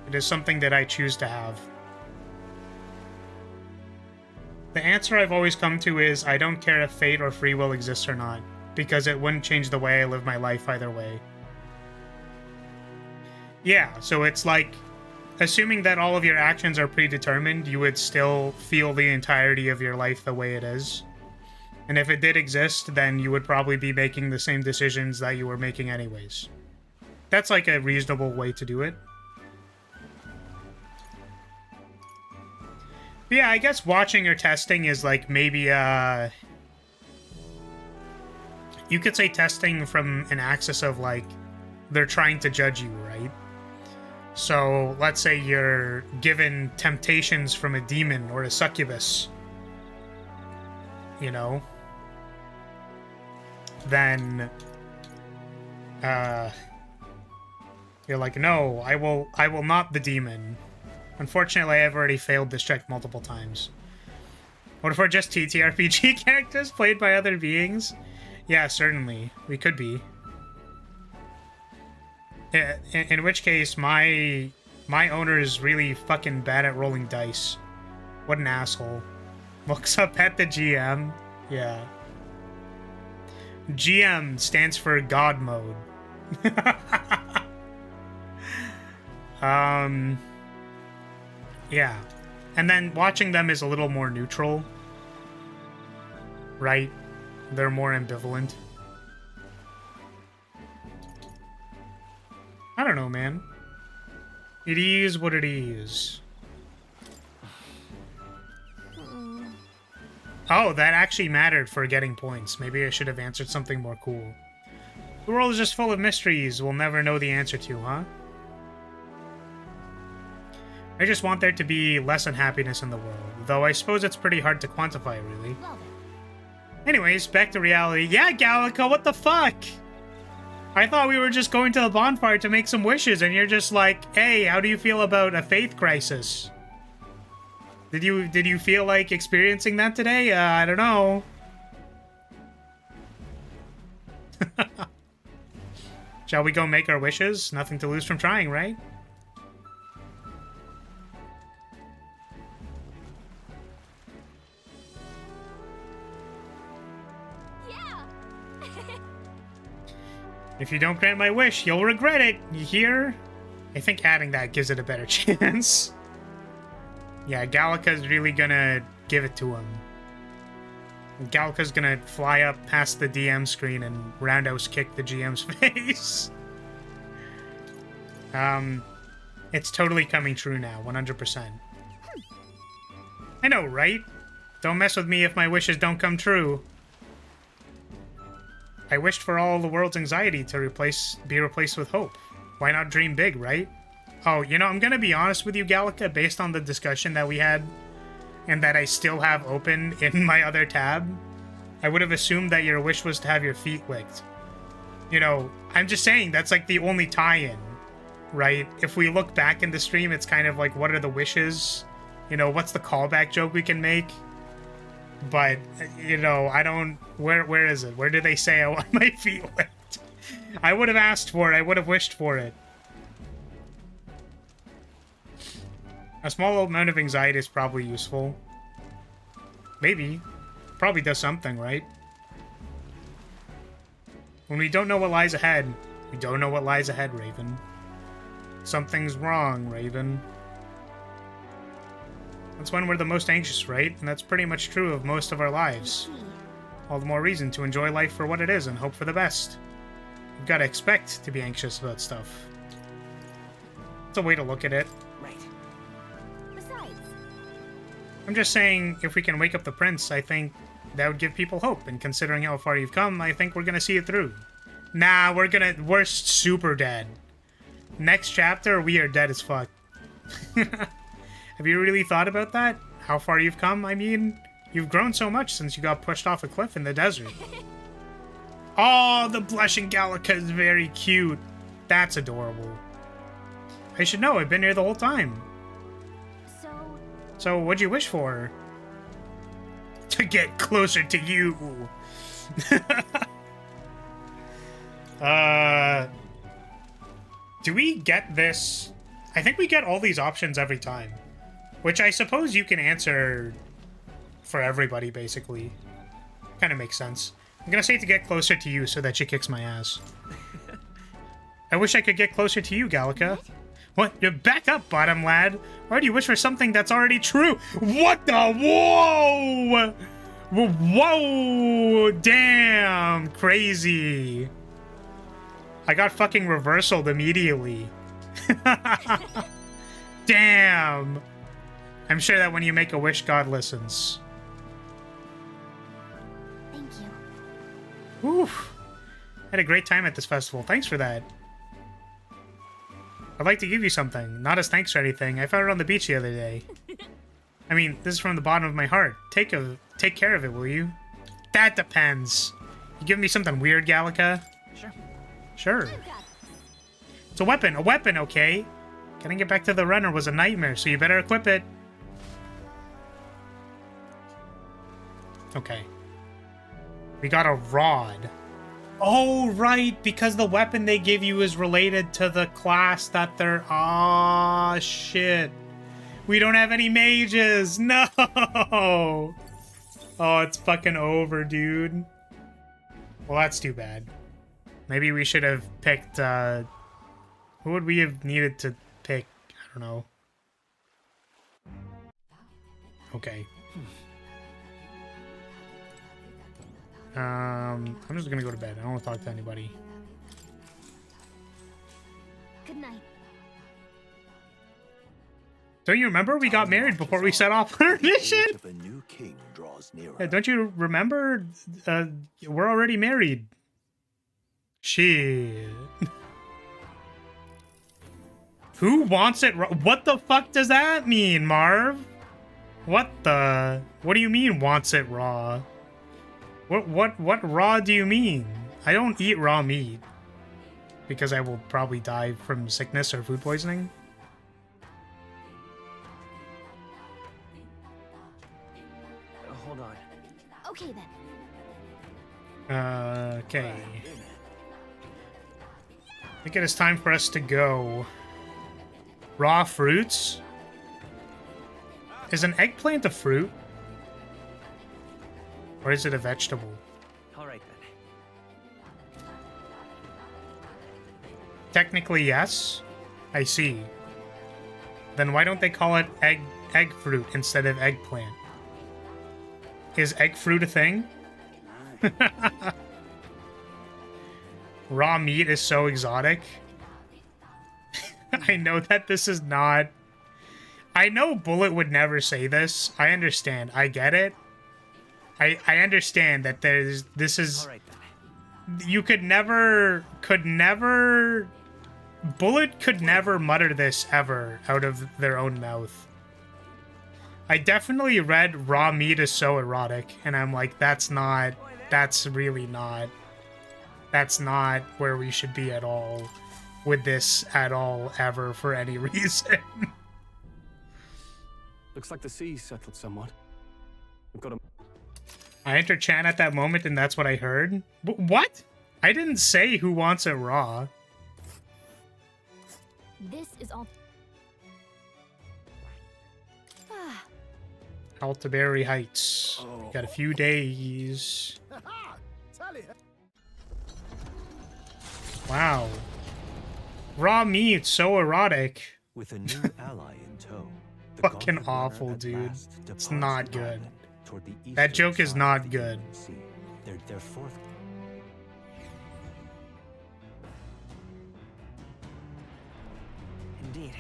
It is something that I choose to have. The answer I've always come to is I don't care if fate or free will exists or not, because it wouldn't change the way I live my life either way. Yeah, so it's like, assuming that all of your actions are predetermined, you would still feel the entirety of your life the way it is. And if it did exist, then you would probably be making the same decisions that you were making anyways. That's like a reasonable way to do it. But yeah, I guess watching or testing is like maybe, you could say testing from an axis of like, they're trying to judge you, right? So let's say you're given temptations from a demon or a succubus, you know? Then you're like, no, I will not the demon. Unfortunately, I've already failed this check multiple times. What if we're just TTRPG characters played by other beings? Yeah, certainly. We could be. In which case, my owner is really fucking bad at rolling dice. What an asshole. Looks up at the GM. Yeah. GM stands for God mode. Yeah. And then watching them is a little more neutral. Right? They're more ambivalent. I don't know, man. It is what it is. Oh, that actually mattered for getting points. Maybe I should have answered something more cool. The world is just full of mysteries we'll never know the answer to, huh? I just want there to be less unhappiness in the world, though I suppose it's pretty hard to quantify, really. Love it. Anyways, back to reality. Yeah, Gallica, what the fuck? I thought we were just going to the bonfire to make some wishes, and you're just like, hey, how do you feel about a faith crisis? Did you feel like experiencing that today? I don't know. Shall we go make our wishes? Nothing to lose from trying, right? Yeah. If you don't grant my wish, you'll regret it. You hear? I think adding that gives it a better chance. Yeah, Gallica's really gonna give it to him. Gallica's gonna fly up past the DM screen and roundhouse kick the GM's face. It's totally coming true now, 100%. I know, right? Don't mess with me if my wishes don't come true. I wished for all the world's anxiety to be replaced with hope. Why not dream big, right? Oh, you know, I'm gonna be honest with you, Gallica, based on the discussion that we had, and that I still have open in my other tab, I would have assumed that your wish was to have your feet licked. You know, I'm just saying, that's like the only tie-in, right? If we look back in the stream, it's kind of like, what are the wishes? You know, what's the callback joke we can make? But, you know, I don't... Where is it? Where did they say I want my feet licked? I would have asked for it. I would have wished for it. A small amount of anxiety is probably useful. Maybe. Probably does something, right? When we don't know what lies ahead, we don't know what lies ahead, Raven. Something's wrong, Raven. That's when we're the most anxious, right? And that's pretty much true of most of our lives. All the more reason to enjoy life for what it is and hope for the best. You've got to expect to be anxious about stuff. It's a way to look at it. Right. Besides, I'm just saying, if we can wake up the prince, I think that would give people hope. And considering how far you've come, I think we're gonna see it through. Nah, we're super dead. Next chapter, we are dead as fuck. Have you really thought about that? How far you've come? I mean, you've grown so much since you got pushed off a cliff in the desert. Oh, the blushing Gallica is very cute. That's adorable. I should know, I've been here the whole time. So what'd you wish for? To get closer to you. Do we get this? I think we get all these options every time. Which I suppose you can answer for everybody, basically. Kind of makes sense. I'm gonna say to get closer to you so that she kicks my ass. I wish I could get closer to you, Gallica. What? You're back up, bottom lad. Why do you wish for something that's already true? What the? Whoa! Whoa! Damn! Crazy. I got fucking reversaled immediately. Damn! I'm sure that when you make a wish, God listens. thank you. Oof. Had a great time at this festival. Thanks for that. I'd like to give you something. Not as thanks or anything. I found it on the beach the other day. I mean, this is from the bottom of my heart. Take care of it, will you? That depends. You give me something weird, Gallica? Sure. Sure. It's a weapon, okay? Getting it back to the runner was a nightmare, so you better equip it. Okay. We got a rod. Oh, right, because the weapon they give you is related to the class that they're... Aw, shit. We don't have any mages! No! Oh, it's fucking over, dude. Well, that's too bad. Maybe we should have picked, who would we have needed to pick? I don't know. Okay. I'm just gonna go to bed. I don't want to talk to anybody. Good night. Don't you remember we got married before we set off on our mission? Of a new king draws nearer. Yeah, don't you remember? We're already married. Shit. Who wants it raw? What the fuck does that mean, Marv? What do you mean wants it raw? What raw do you mean? I don't eat raw meat because I will probably die from sickness or food poisoning. Hold on. Okay then. Okay. I think it is time for us to go. Raw fruits? Is an eggplant a fruit? Or is it a vegetable? All right then. Technically, yes. I see. Then why don't they call it egg fruit instead of eggplant? Is egg fruit a thing? Raw meat is so exotic. I know that this is not... I know Bullet would never say this. I understand. I get it. I understand that this is... All right then. You could never... Bullet could never mutter this ever out of their own mouth. I definitely read raw meat is so erotic, and I'm like, that's really not... That's not where we should be at all with this at all, ever, for any reason. Looks like the sea's settled somewhat. We've got a... I entered chat at that moment, and that's what I heard. What? I didn't say who wants it raw. This is all. Altaberry Heights. Got a few days. Wow. Raw meat, so erotic. With a new ally in tow. the Fucking gauntlet awful, runner at dude. last It's departs not the good. island toward the That eastern joke is side not of the good. Indian Sea. Their fourth. Indeed.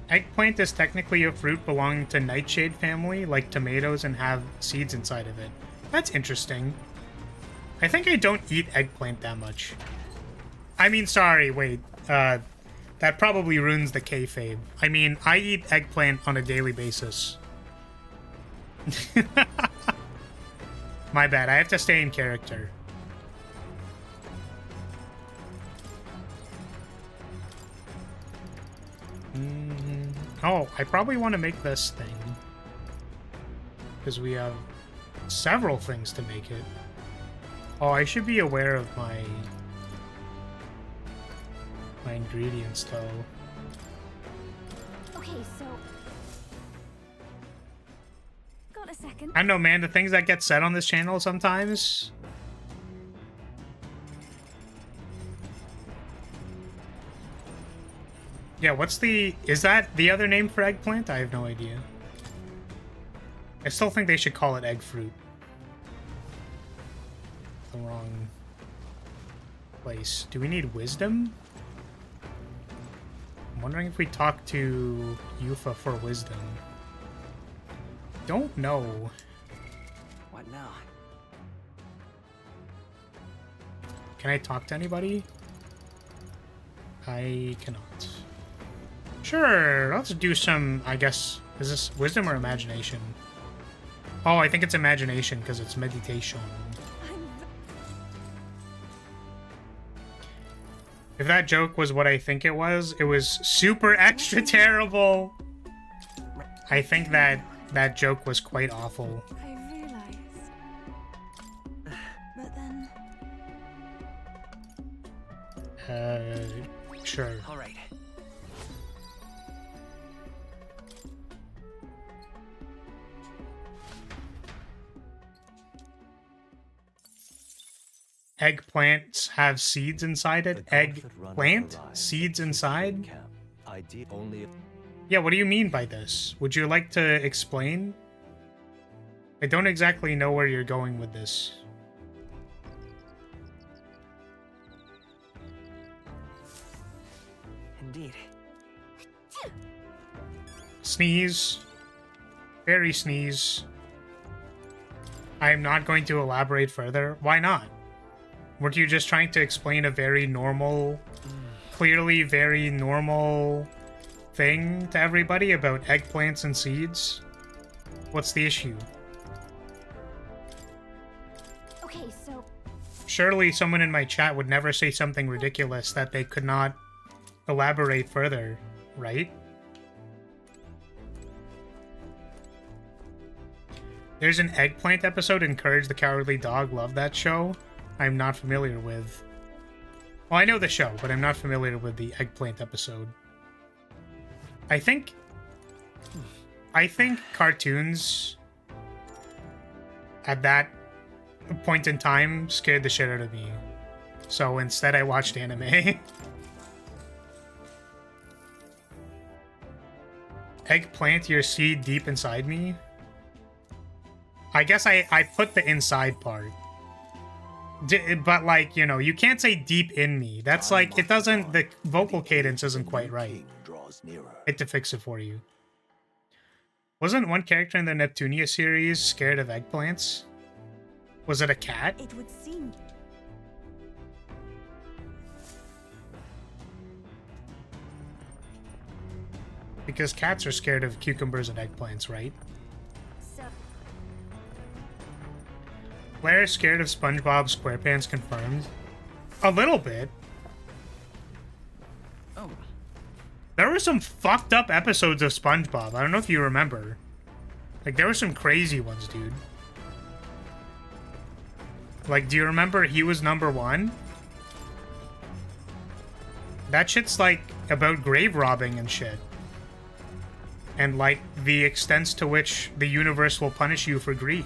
Eggplant is technically a fruit belonging to nightshade family, like tomatoes, and have seeds inside of it. That's interesting. I think I don't eat eggplant that much. I mean, sorry, wait. That probably ruins the kayfabe. I mean, I eat eggplant on a daily basis. My bad, I have to stay in character. Oh, I probably want to make this thing. Because we have several things to make it. Oh, I should be aware of my ingredients, though. Okay, so got a second. I don't know, man. The things that get said on this channel sometimes. Yeah, what's the... Is that the other name for eggplant? I have no idea. I still think they should call it egg fruit. The wrong place. Do we need wisdom? I'm wondering if we talk to Yufa for wisdom. Don't know. What now? Can I talk to anybody? I cannot. Sure, let's do some, I guess, is this wisdom or imagination? Oh, I think it's imagination because it's meditation. If that joke was what I think it was super extra terrible. I think that joke was quite awful. I realized. But then... Sure. All right. Eggplants have seeds inside it? The gauntlet runner Eggplant? arrived Seeds at the inside? camp. Only if Yeah, what do you mean by this? Would you like to explain? I don't exactly know where you're going with this. Indeed. Sneeze. Fairy sneeze. I am not going to elaborate further. Why not? Weren't you just trying to explain a very normal, clearly very normal thing to everybody about eggplants and seeds? What's the issue? Okay, so Surely someone in my chat would never say something ridiculous that they could not elaborate further, right? There's an eggplant episode in Courage the Cowardly Dog. Love that show. I'm not familiar with. Well, I know the show, but I'm not familiar with the eggplant episode. I think cartoons at that point in time scared the shit out of me. So instead I watched anime. Eggplant your seed deep inside me? I guess I put the inside part. But like, you know, you can't say deep in me. That's like, it doesn't, the vocal cadence isn't quite right. I had to fix it for you. Wasn't one character in the Neptunia series scared of eggplants? Was it a cat? It would seem. Because cats are scared of cucumbers and eggplants, right? so Blair is scared of SpongeBob SquarePants confirmed. A little bit. Oh, There were some fucked up episodes of SpongeBob. I don't know if you remember. Like, there were some crazy ones, dude. Like, do you remember he was #1? That shit's, like, about grave robbing and shit. And, like, the extents to which the universe will punish you for greed.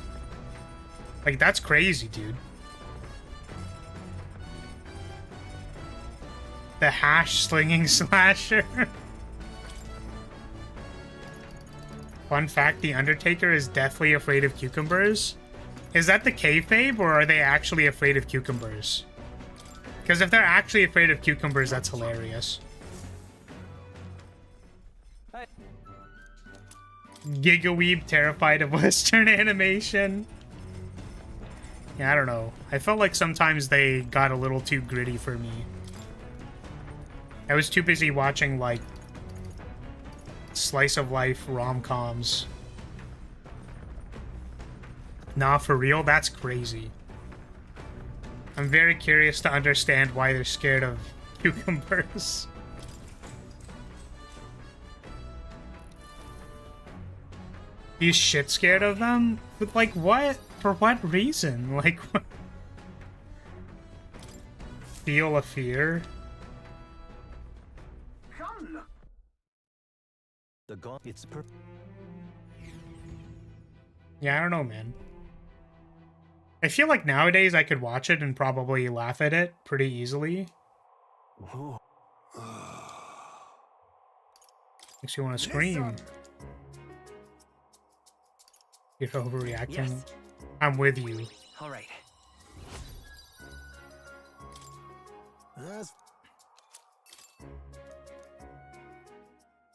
Like, that's crazy, dude. The hash slinging slasher. Fun fact, The Undertaker is deathly afraid of cucumbers. Is that the kayfabe, or are they actually afraid of cucumbers? Because if they're actually afraid of cucumbers, that's hilarious. Gigaweeb terrified of Western animation. Yeah, I don't know. I felt like sometimes they got a little too gritty for me. I was too busy watching, like, slice of life rom-coms. Nah, for real? That's crazy. I'm very curious to understand why they're scared of cucumbers. You shit scared of them? But, like, what? For what reason? Like, what? Feel a fear? The god, it's Yeah, I don't know, man. I feel like nowadays I could watch it and probably laugh at it pretty easily. Makes you want to scream. You're overreacting. yes. I'm with you. All right.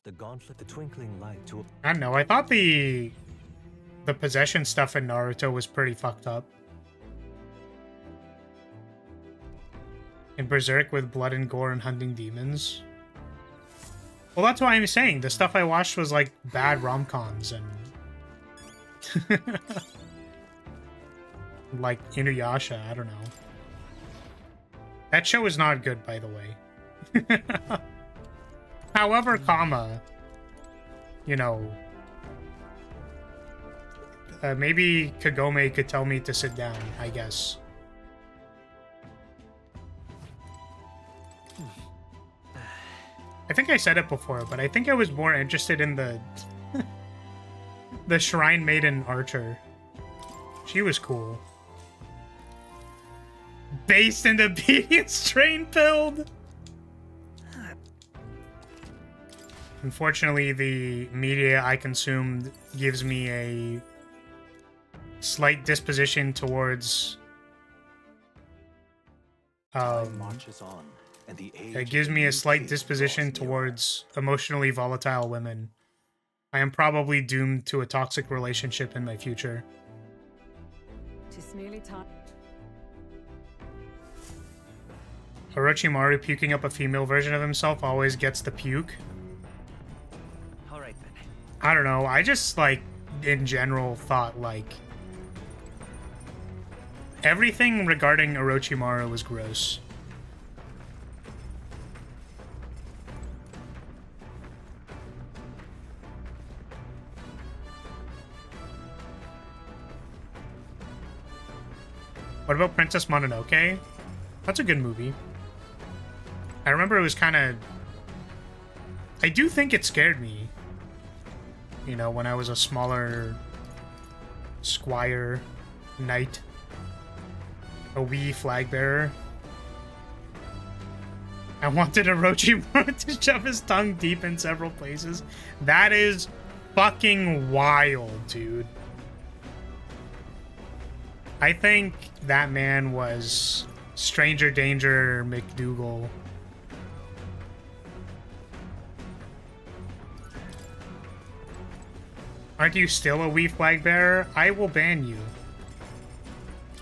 the gauntlet, the twinkling light to I don't know. I thought the possession stuff in Naruto was pretty fucked up. In Berserk with blood and gore and hunting demons. Well, that's why I'm saying the stuff I watched was like bad rom-coms and like Inuyasha. I don't know. That show is not good, by the way. However, you know, maybe Kagome could tell me to sit down, I guess. I think I said it before, but I think I was more interested in the the Shrine Maiden Archer. She was cool. Based in the obedient strain build. Unfortunately, the media I consumed gives me a slight disposition towards marches on, and the age it gives me a slight disposition towards emotionally volatile women. I am probably doomed to a toxic relationship in my future. Tis nearly time. Orochimaru puking up a female version of himself always gets the puke. Alright then. I don't know, I just, like, in general thought, like, everything regarding Orochimaru was gross. What about Princess Mononoke? That's a good movie. I remember it was kind of... I do think it scared me. You know, when I was a smaller squire knight. A wee flag bearer. I wanted Orochimaru to shove his tongue deep in several places. That is fucking wild, dude. I think that man was Stranger Danger McDougal. Aren't you still a wee flag bearer? I will ban you.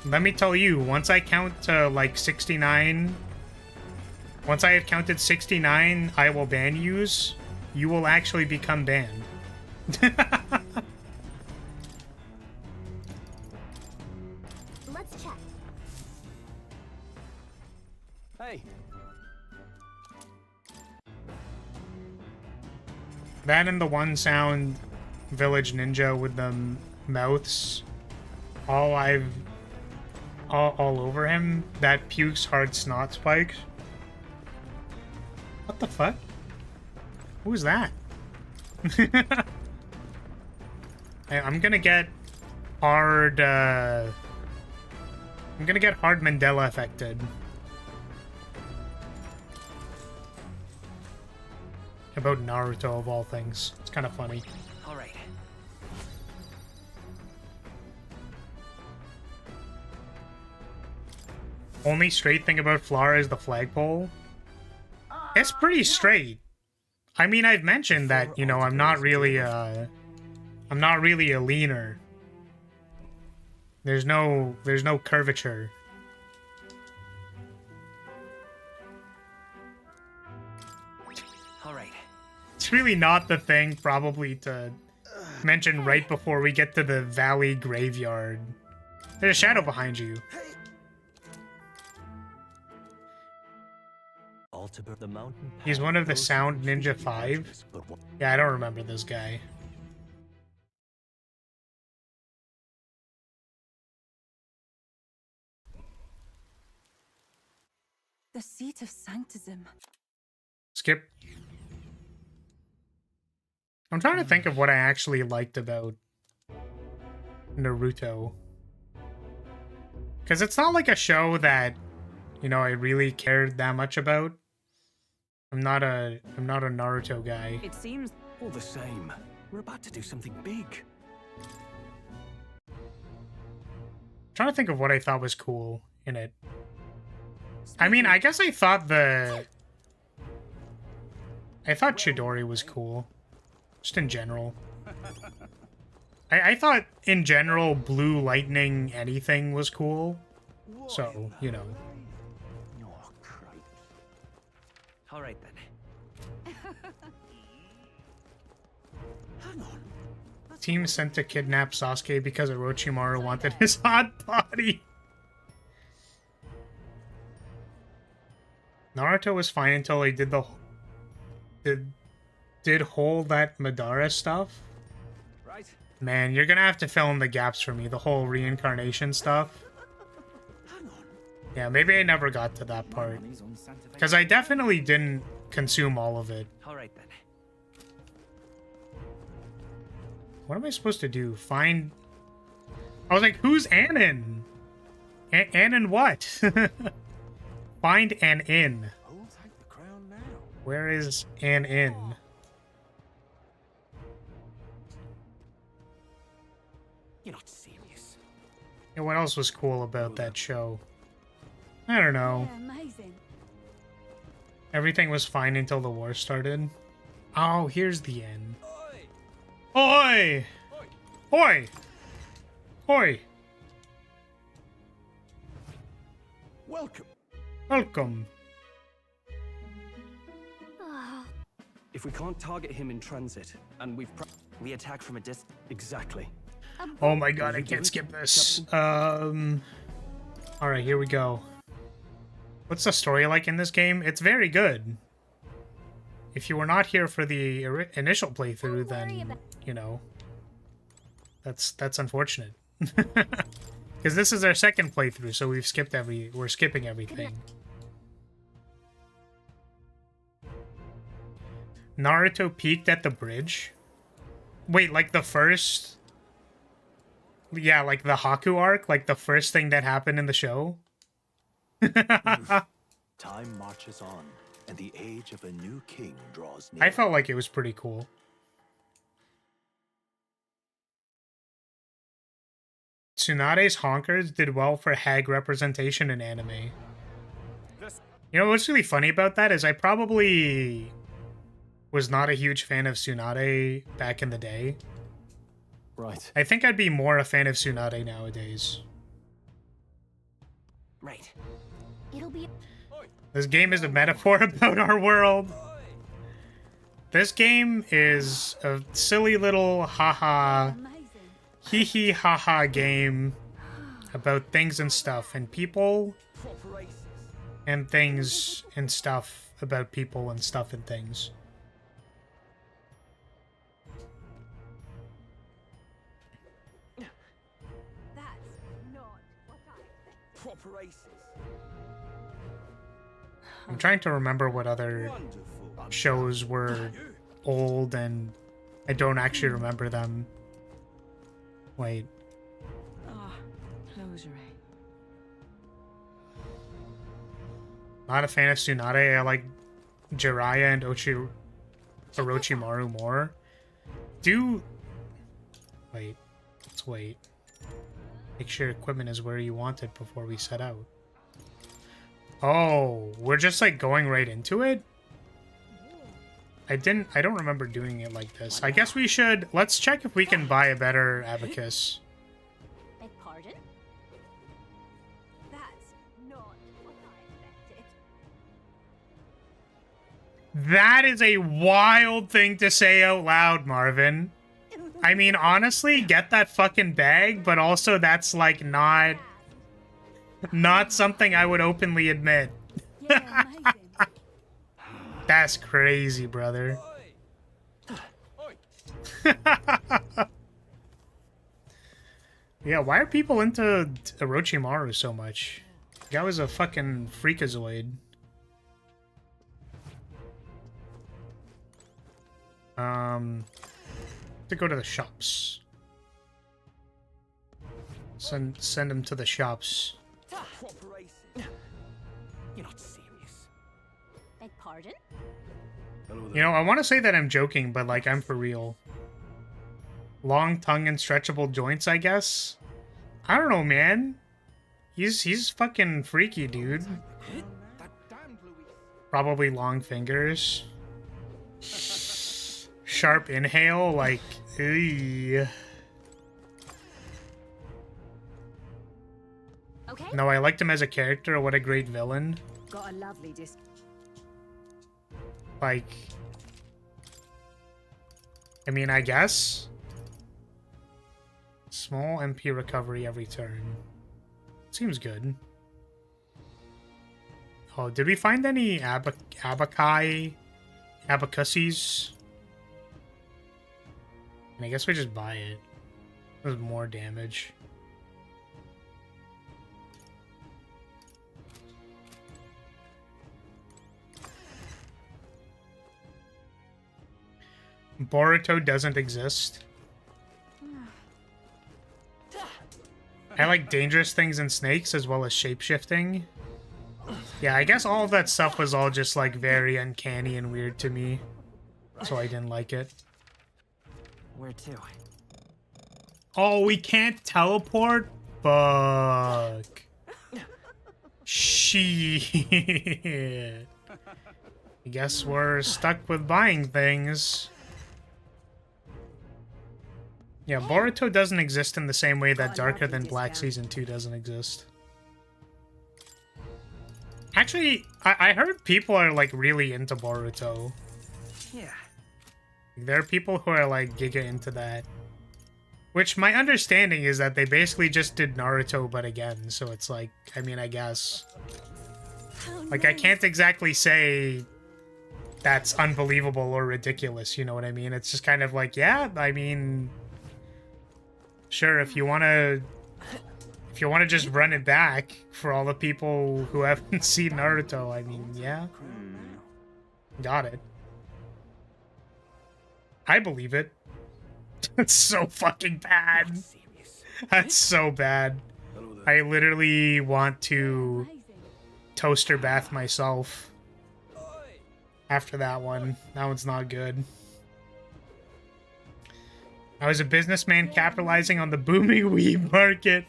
Let me tell you, once I count to like 69, once I have counted 69, I will ban yous. You will actually become banned. Let's check. Hey, That and the one sound village ninja with the mouths all over him that pukes hard snot spikes. What the fuck? Who's that? Hey, I'm gonna get hard Mandela affected about Naruto of all things. It's kind of funny. Alright. Only straight thing about Flora is the flagpole. It's pretty straight. I mean, I've mentioned that, you know, I'm not really a leaner. There's no curvature. Alright. It's really not the thing probably to mention right before we get to the valley graveyard. There's a shadow behind you. The mountain He's one of the Sound Ninja 5. Yeah, I don't remember this guy. The seat of sanctism. Skip. I'm trying to think of what I actually liked about Naruto. Because it's not like a show that, you know, I really cared that much about. I'm not a Naruto guy. It seems all the same. We're about to do something big. I'm trying to think of what I thought was cool in it. I mean, I guess I thought Chidori was cool. Just in general. I thought, in general, Blue Lightning anything was cool. So, you know. Alright then. Team sent to kidnap Sasuke because Orochimaru wanted his hot body. Naruto was fine until he did hold that Madara stuff. right? Man, you're gonna have to fill in the gaps for me. The whole reincarnation stuff. Yeah, maybe I never got to that part. Because I definitely didn't consume all of it. Alright then. What am I supposed to do? Find... I was like, who's Anin? Anin what? Find an inn. Who'll take the crown now? Where is an inn? You're not serious. Yeah, what else was cool about that show? I don't know. Yeah, amazing. Everything was fine until the war started. Oh, here's the inn. Oi! Oi! Oi! Welcome. Welcome. If we can't target him in transit, and We attack from a distance. exactly. Oh my god, I can't skip this. Alright, here we go. What's the story like in this game? It's very good. If you were not here for the initial playthrough, then, you know, that's unfortunate. Because this is our second playthrough, so we're skipping everything. Naruto peaked at the bridge? Wait, like the first... Yeah, like the Haku arc? Like the first thing that happened in the show? Time marches on, and the age of a new king draws near. I felt like it was pretty cool. Tsunade's honkers did well for hag representation in anime. You know what's really funny about that is I probably was not a huge fan of Tsunade back in the day. Right. I think I'd be more a fan of Tsunade nowadays. Right. It'll be. This game is a metaphor about our world. This game is a silly little haha, hee hee haha game about things and stuff and people and things and stuff about people and stuff and things. I'm trying to remember what other shows were old and I don't actually remember them. Wait. Not a fan of Tsunade. I like Jiraiya and Orochimaru more. Wait. Let's wait. Make sure equipment is where you want it before we set out. Oh, we're just like going right into it? I don't remember doing it like this. I guess we should, let's check if we can buy a better abacus. Beg pardon? That's not what I expected. That is a wild thing to say out loud, Marvin. I mean, honestly, get that fucking bag, but also that's like not something I would openly admit. Yeah, amazing. That's crazy, brother. Yeah, why are people into Orochimaru so much? The guy was a fucking freakazoid. To go to the shops. Send him to the shops. You're not serious. Beg pardon? You know, I want to say that I'm joking, but like I'm for real. Long tongue and stretchable joints, I guess. I don't know, man. He's fucking freaky, dude. Probably long fingers. Sharp inhale, like, eey. Okay. No, I liked him as a character. What a great villain. Got a lovely disc. Like, I mean, I guess. Small MP recovery every turn. Seems good. Oh, did we find any abacuses? And I guess we just buy it. There's more damage. Boruto doesn't exist. I like dangerous things and snakes as well as shapeshifting. Yeah, I guess all of that stuff was all just like very uncanny and weird to me. So I didn't like it. Where to? Oh, we can't teleport? Fuck. Shit. I guess we're stuck with buying things. Yeah, Boruto doesn't exist in the same way that Darker Than Black Season 2 doesn't exist. Actually, I heard people are, like, really into Boruto. Yeah. There are people who are, like, giga into that. Which, my understanding is that they basically just did Naruto, but again. So it's like, I mean, I guess. Like, I can't exactly say that's unbelievable or ridiculous, you know what I mean? It's just kind of like, yeah, I mean... Sure, if you want to just run it back for all the people who haven't seen Naruto, I mean, yeah. Got it. I believe it. That's so fucking bad. That's so bad. I literally want to toaster bath myself after that one. That one's not good. I was a businessman capitalizing on the booming weeb market.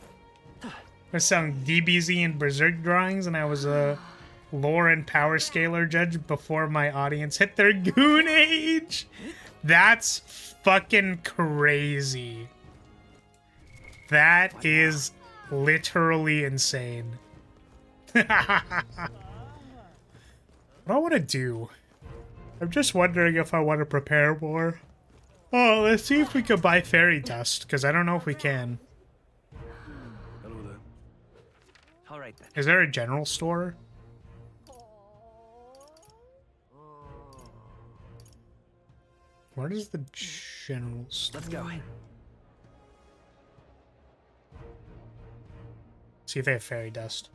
I was selling DBZ and Berserk drawings, and I was a lore and power scalar judge before my audience hit their goon age. That's fucking crazy. That is literally insane. What do I want to do? I'm just wondering if I want to prepare more. Oh, let's see if we could buy fairy dust, because I don't know if we can. Hello there. All right then. Is there a general store? Where is the general store? Let's go. See if they have fairy dust.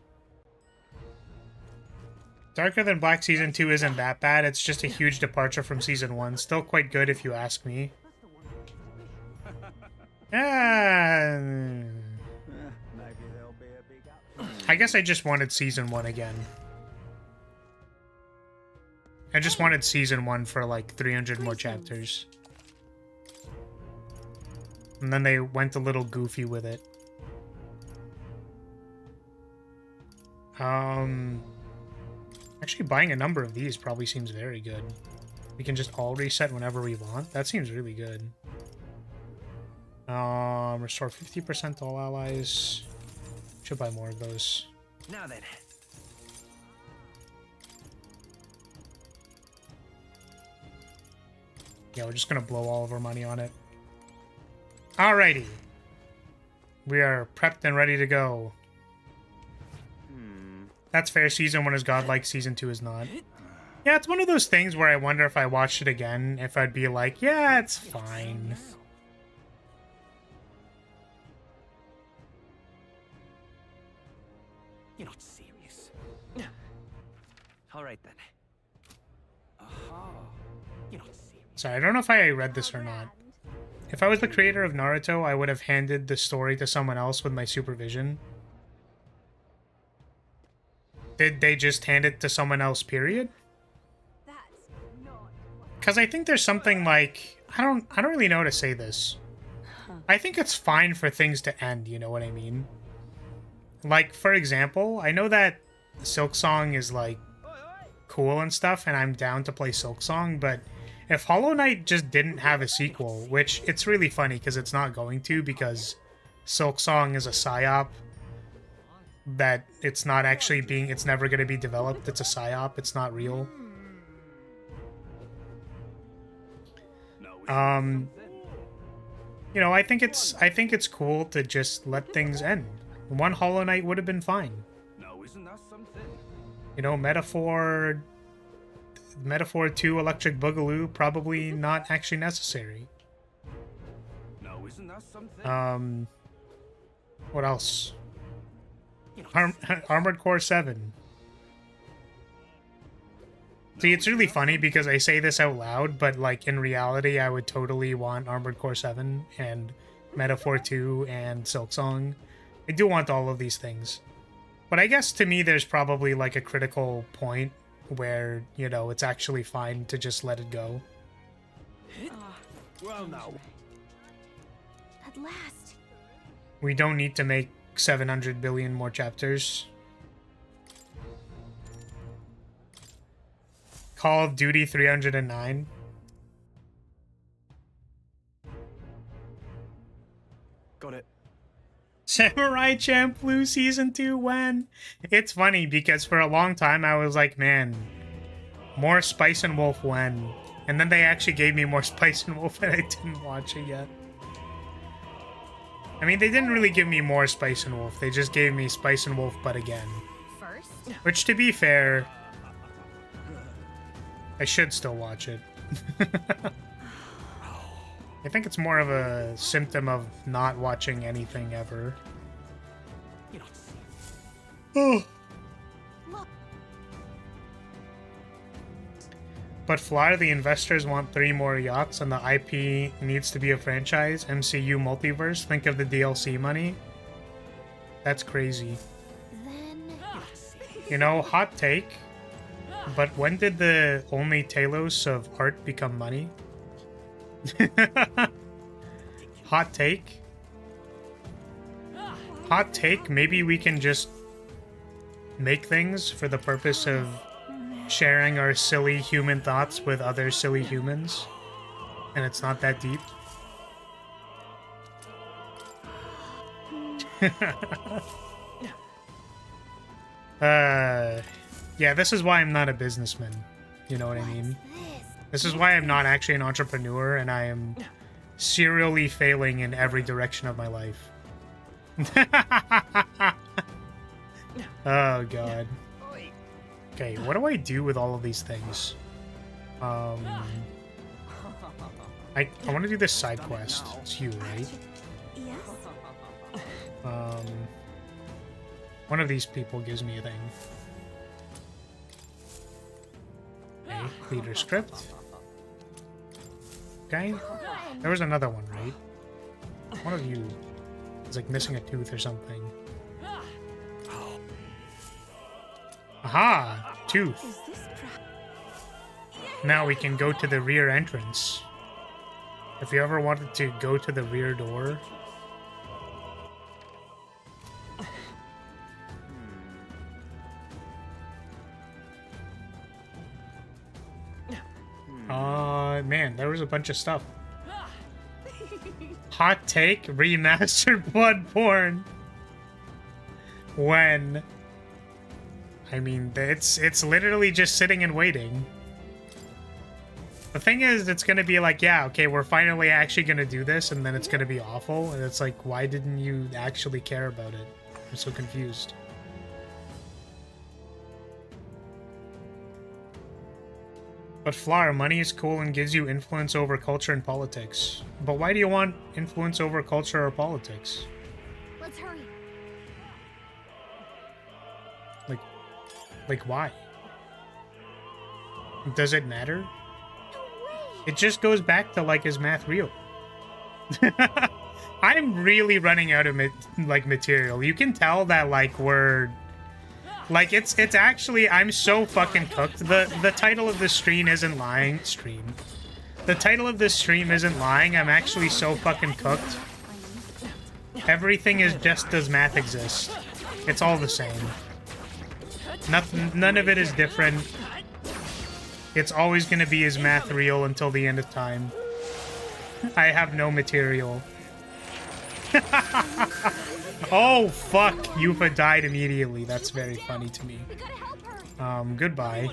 Darker Than Black Season 2 isn't that bad. It's just a huge departure from Season 1. Still quite good if you ask me. I guess I just wanted Season 1 again. I just wanted Season 1 for like 300 more chapters. And then they went a little goofy with it. Actually buying a number of these probably seems very good. We can just all reset whenever we want. That seems really good. Restore 50% to all allies. Should buy more of those. Now then. Yeah, we're just gonna blow all of our money on it. Alrighty. We are prepped and ready to go. That's fair. Season 1 is godlike, Season 2 is not. Yeah, it's one of those things where I wonder if I watched it again, if I'd be like, yeah, it's fine. You're not serious. All right then. You're not serious. Sorry, I don't know if I read this or not. If I was the creator of Naruto, I would have handed the story to someone else with my supervision. Did they just hand it to someone else, period? Because I think there's something like... I don't really know how to say this. I think it's fine for things to end, you know what I mean? Like, for example, I know that Silksong is, like, cool and stuff, and I'm down to play Silksong, but if Hollow Knight just didn't have a sequel, which it's really funny because it's not going to, because Silksong is a psyop that it's not actually being, it's never going to be developed. It's a psyop. It's not real. You know, I think it's cool to just let things end. One Hollow Knight would have been fine. Now, isn't that something? You know, Metaphor 2 Electric Boogaloo, probably not actually necessary. Now, isn't that something? What else? Armored Core 7. See, it's really funny because I say this out loud, but like in reality, I would totally want Armored Core 7 and Metaphor 2 and Silksong. I do want all of these things. But I guess to me, there's probably like a critical point where, you know, it's actually fine to just let it go. Well, now. At last. We don't need to make 700 billion more chapters. Call of Duty 309. Samurai Champloo Season 2 when? It's funny because for a long time I was like, man, more Spice and Wolf when? And then they actually gave me more Spice and Wolf and I didn't watch it yet. I mean, they didn't really give me more Spice and Wolf. They just gave me Spice and Wolf, but again. First, Which, to be fair, I should still watch it. I think it's more of a symptom of not watching anything ever. Oh. But Fly, the investors want 3 more yachts and the IP needs to be a franchise. MCU multiverse. Think of the DLC money. That's crazy. then You know, hot take. But when did the only Talos of art become money? Hot take. Hot take. Maybe we can just make things for the purpose of sharing our silly human thoughts with other silly humans. And it's not that deep. Yeah, this is why I'm not a businessman. You know what I mean? This is why I'm not actually an entrepreneur, and I am serially failing in every direction of my life. Oh, God. Okay, what do I do with all of these things? I want to do this side quest. It's you, right? Yes. One of these people gives me a thing. Okay, leader script. Okay. There was another one, right? One of you is like missing a tooth or something. Aha! Tooth. Is this Now we can go to the rear entrance. If you ever wanted to go to the rear door. Man, there was a bunch of stuff. Hot take, remastered Bloodborne. When? I mean, it's literally just sitting and waiting. The thing is, it's gonna be like, yeah, okay, we're finally actually gonna do this, and then it's gonna be awful, and it's like, why didn't you actually care about it? I'm so confused. But Flower, money is cool and gives you influence over culture and politics. But why do you want influence over culture or politics? let's hurry. Like why? Does it matter? It just goes back to, like, is math real? I'm really running out of material. You can tell that, like, we're... Like, it's actually... I'm so fucking cooked. The title of this stream isn't lying. The title of this stream isn't lying. I'm actually so fucking cooked. Everything is just does math exist. It's all the same. None of it is different. It's always gonna be is math real until the end of time. I have no material. Oh, fuck. Yufa died immediately. That's very funny to me. We gotta help her. Goodbye.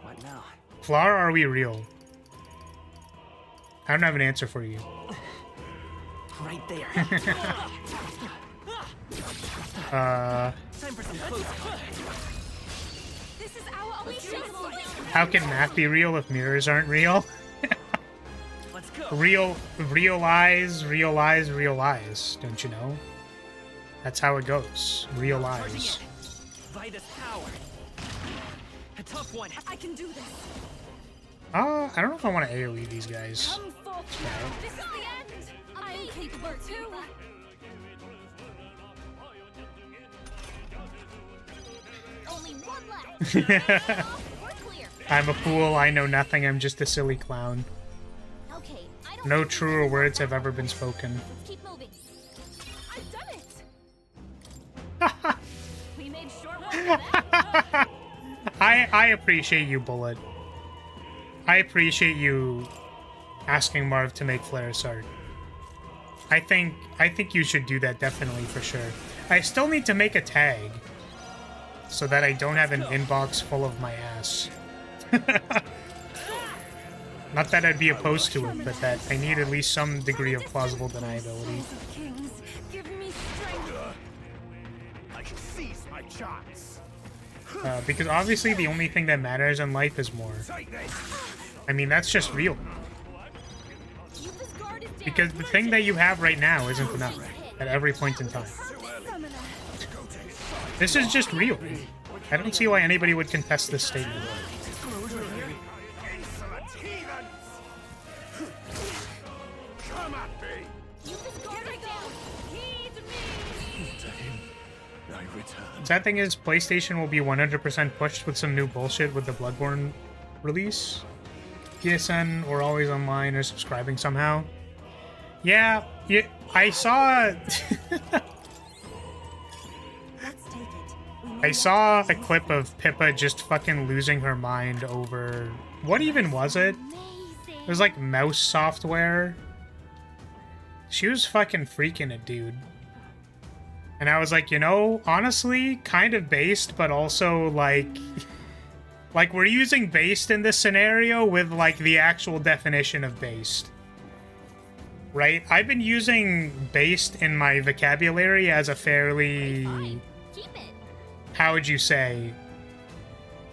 What now? Flower, are we real? I don't have an answer for you. Right there. Uh... Time for some close combat. This is our only chance. How can math be real if mirrors aren't real? Let's go. Real eyes, don't you know? That's how it goes. Real eyes. Vitus power. A tough one. I can do this. I don't know if I want to AoE these guys. Come forth. This is the end. I'm capable too. Only one left. We're clear. I'm a fool, I know nothing, I'm just a silly clown. Okay, I don't No think truer this words is have ever been spoken. Let's keep moving. I've done it. We made short work of that. I appreciate you, Bullet. I appreciate you asking Marv to make Flare's art. I think you should do that definitely for sure. I still need to make a tag so that I don't have an inbox full of my ass. Not that I'd be opposed to it, but that I need at least some degree of plausible deniability. I should seize my chance. Because obviously the only thing that matters in life is more. I mean, that's just real. Because the thing that you have right now isn't enough at every point in time. This is just real. I don't see why anybody would contest this statement. Sad thing is, PlayStation will be 100% pushed with some new bullshit with the Bloodborne release. PSN or always online or subscribing somehow. Yeah, I saw... I saw a clip of Pippa just fucking losing her mind over... What even was it? It was like mouse software. She was fucking freaking it, dude. And I was like, you know, honestly, kind of based, but also, like... Like, we're using based in this scenario with, like, the actual definition of based. Right? I've been using based in my vocabulary as a fairly... How would you say?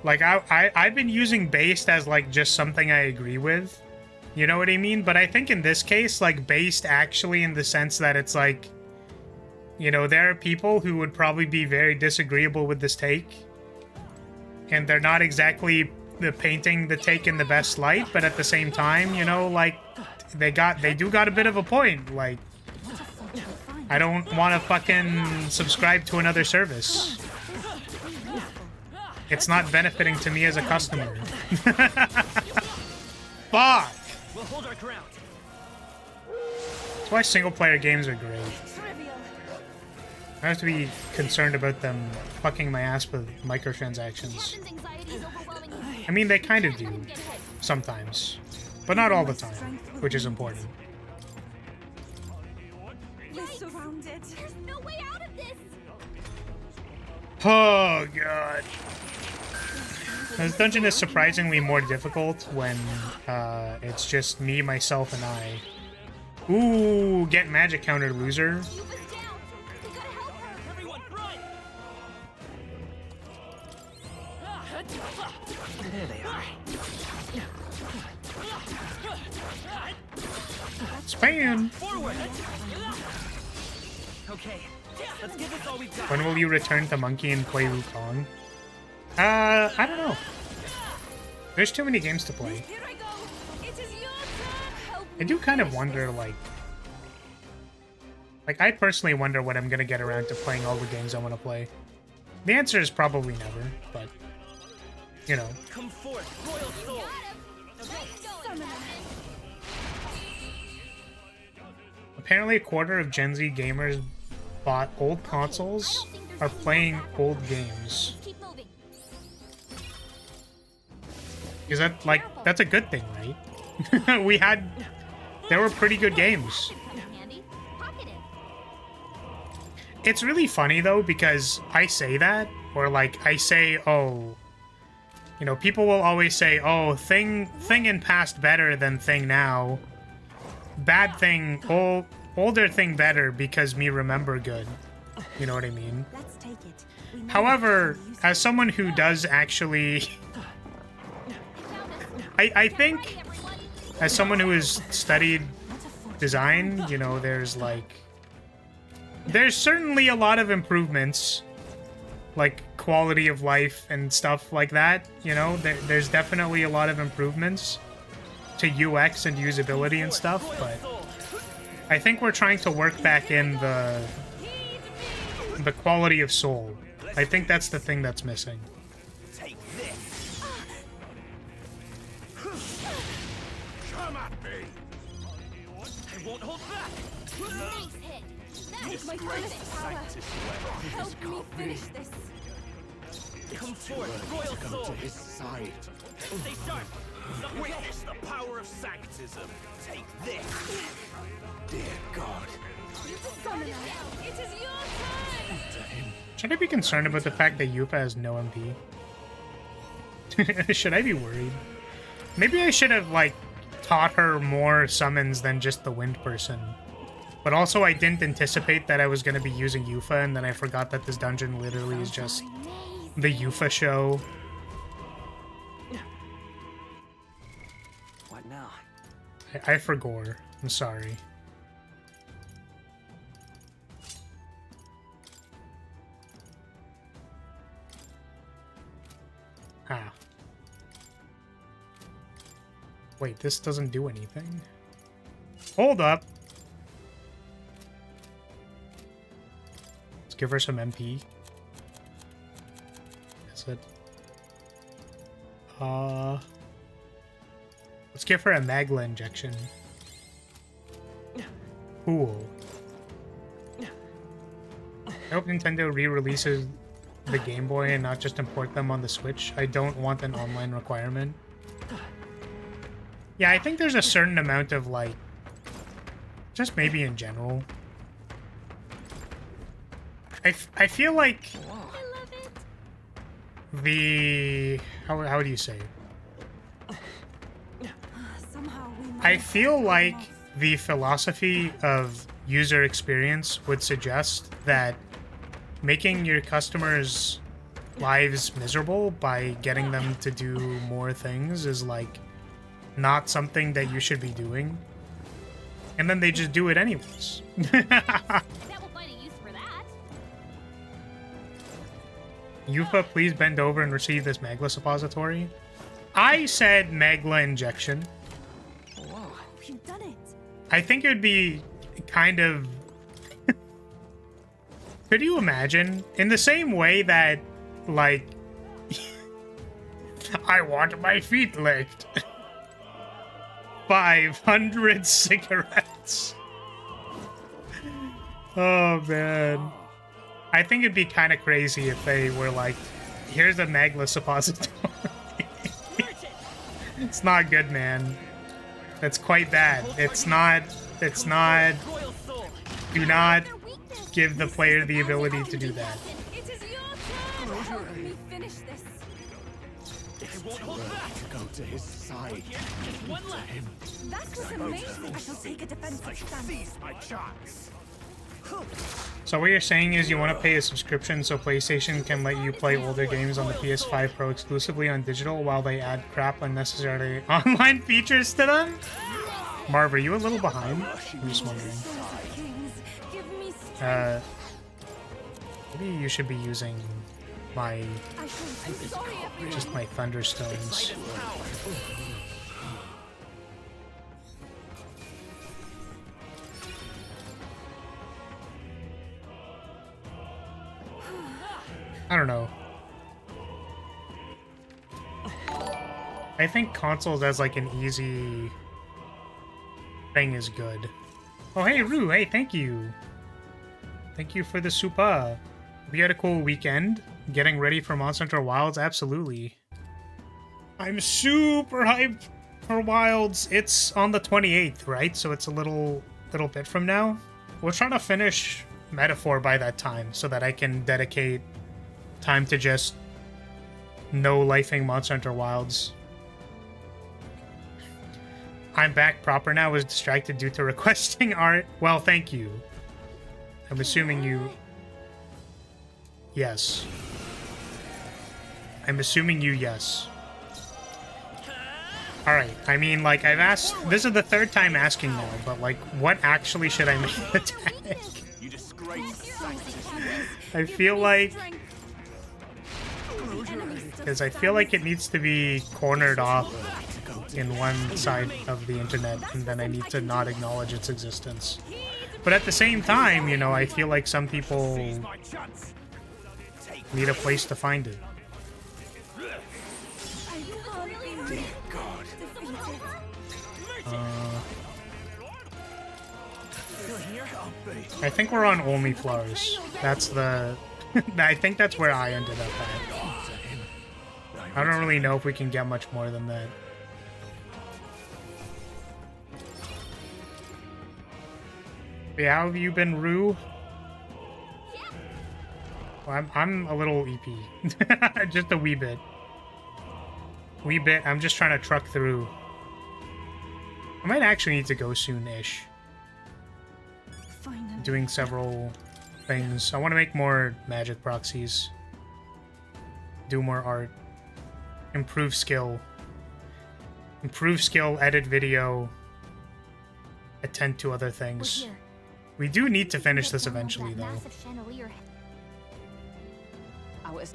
Like, I've been using based as, like, just something I agree with. You know what I mean? But I think in this case, like, based actually in the sense that it's, like... You know, there are people who would probably be very disagreeable with this take. And they're not exactly painting the take in the best light, but at the same time, you know, like, they do got a bit of a point. Like, I don't want to fucking subscribe to another service. It's not benefiting to me as a customer. Fuck! We'll hold our ground. That's why single-player games are great. I have to be concerned about them fucking my ass with microtransactions. I mean, they kind of do. Sometimes. But not all the time, which is important. We're surrounded. There's no way out of this. Oh, God. This dungeon is surprisingly more difficult when it's just me, myself, and I. Ooh, get magic counter, loser. There they are. Spam! Forward. Okay, let's give this all we've got. When will you return to Monkey and play Wukong? I don't know. There's too many games to play. Here I go. It is your turn. Help I do kind of wonder, like, I personally wonder when I'm gonna get around to playing all the games I want to play. The answer is probably never, but, you know. Come forth, royal soul. Apparently a quarter of Gen Z gamers bought old consoles are playing old games. Keep moving. Is that, like, that's a good thing, right? There were pretty good games. Handy. Pocket it. It's really funny, though, because I say that, or, like, I say, oh, you know, people will always say, oh, thing in past better than thing now. Bad thing, older thing better because me remember good. You know what I mean? Let's take it. However, as someone who does actually... I think, as someone who has studied design, you know, there's certainly a lot of improvements, like quality of life and stuff like that, you know, there's definitely a lot of improvements to UX and usability and stuff, but I think we're trying to work back in the quality of soul. I think that's the thing that's missing. Take this. Come at me. I won't hold back. Nice hit. That's my fullest power. Help me finish this. Come forth, royal soul. His side. Stay sharp. Witness the power of sanctism. Take this. Dear God. It is your turn! Should I be concerned about the fact that Yufa has no MP? Should I be worried? Maybe I should have, like, taught her more summons than just the wind person. But also I didn't anticipate that I was going to be using Yufa, and then I forgot that this dungeon literally is just the Yufa show. What now? I forgot. I'm sorry. Ah. Wait, this doesn't do anything. Hold up. Let's give her some MP. That's it. Let's give her a Magla injection. Cool. I hope Nintendo re-releases the Game Boy and not just import them on the Switch. I don't want an online requirement. Yeah, I think there's a certain amount of, like, just maybe in general. I feel like the... How do you say it? I feel like the philosophy of user experience would suggest that making your customers' lives miserable by getting them to do more things is, like, not something that you should be doing. And then they just do it anyways. That will find a use for that. Yufa, please bend over and receive this Magla suppository. I said Magla injection. Whoa, you've done it. I think it would be kind of... Could you imagine? In the same way that, like... I want my feet licked. 500 cigarettes. Oh, man. I think it'd be kind of crazy if they were like, here's a Magla suppository. It's not good, man. That's quite bad. It's not... Do not give the player the ability to do that. It is your turn! Help me finish this. It's too early to go to his side. One left. That was amazing. I shall take a defensive stance. Seize my chance. So what you're saying is you want to pay a subscription so PlayStation can let you play older games on the PS5 Pro exclusively on digital while they add crap unnecessary online features to them? Marv, are you a little behind? I'm just wondering. Give me strength. Maybe you should be using my... I'm sorry, everyone. just my Thunderstones. I don't know. I think consoles as like an easy thing is good. Oh, hey, Rue. Hey, thank you. Thank you for the super. We had a cool weekend. Getting ready for Monster Hunter Wilds? Absolutely. I'm super hyped for Wilds. It's on the 28th, right? So it's a little bit from now. We're trying to finish Metaphor by that time so that I can dedicate time to just no-lifing Monster Hunter Wilds. I'm back proper now. Was distracted due to requesting art. Well, thank you. I'm assuming you... Yes. I'm assuming you yes. Alright, I mean, like, I've asked... This is the third time asking now, but, like, what actually should I make the tag? You disgrace sanctity. I feel like... Because I feel like it needs to be cornered off in one side of the internet, and then I need to not acknowledge its existence. But at the same time, you know, I feel like some people need a place to find it. I think we're on Only Flowers. That's the... I think that's where I ended up at. I don't really know if we can get much more than that. Yeah, how have you been, Rue? Well, I'm a little EP. Just a wee bit. Wee bit. I'm just trying to truck through. I might actually need to go soon-ish. Doing several things. I want to make more magic proxies. Do more art. Improve skill. Improve skill, edit video. Attend to other things. We do need to finish this eventually, though. I was.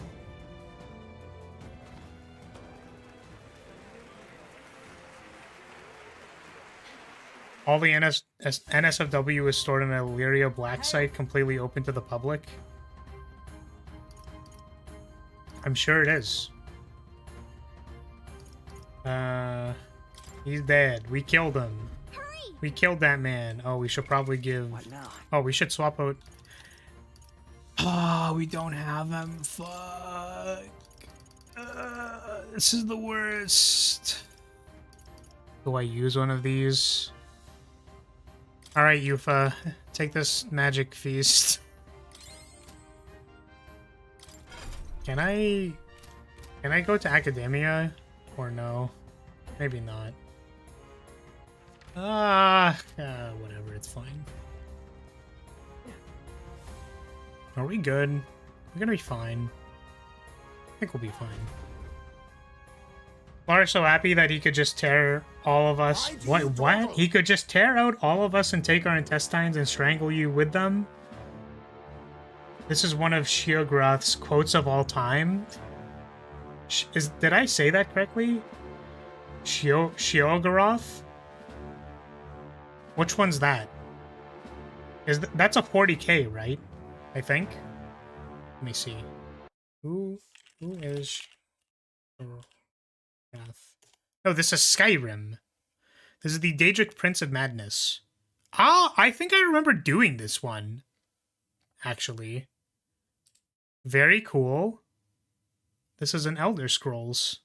All the NSFW is stored in a Lyria black site, completely open to the public. I'm sure it is. He's dead. We killed him. Hurry! We killed that man. Oh, we should probably give... What now? Oh, we should swap out... Oh, we don't have him. Fuck. This is the worst. Do I use one of these? Alright, Yufa. Take this magic feast. Can I go to academia? Or no? Maybe not. Whatever, it's fine. Are we good? We're gonna be fine. I think we'll be fine. Lara's so happy that he could just tear all of us. What? He could just tear out all of us and take our intestines and strangle you with them? This is one of Sheogorath's quotes of all time. Did I say that correctly? Sheogorath? Which one's that? That's a 40k, right? I think. Let me see. Who is Sheogorath? No, this is Skyrim. This is the Daedric Prince of Madness. Ah, I think I remember doing this one. Actually. Very cool. This is an Elder Scrolls.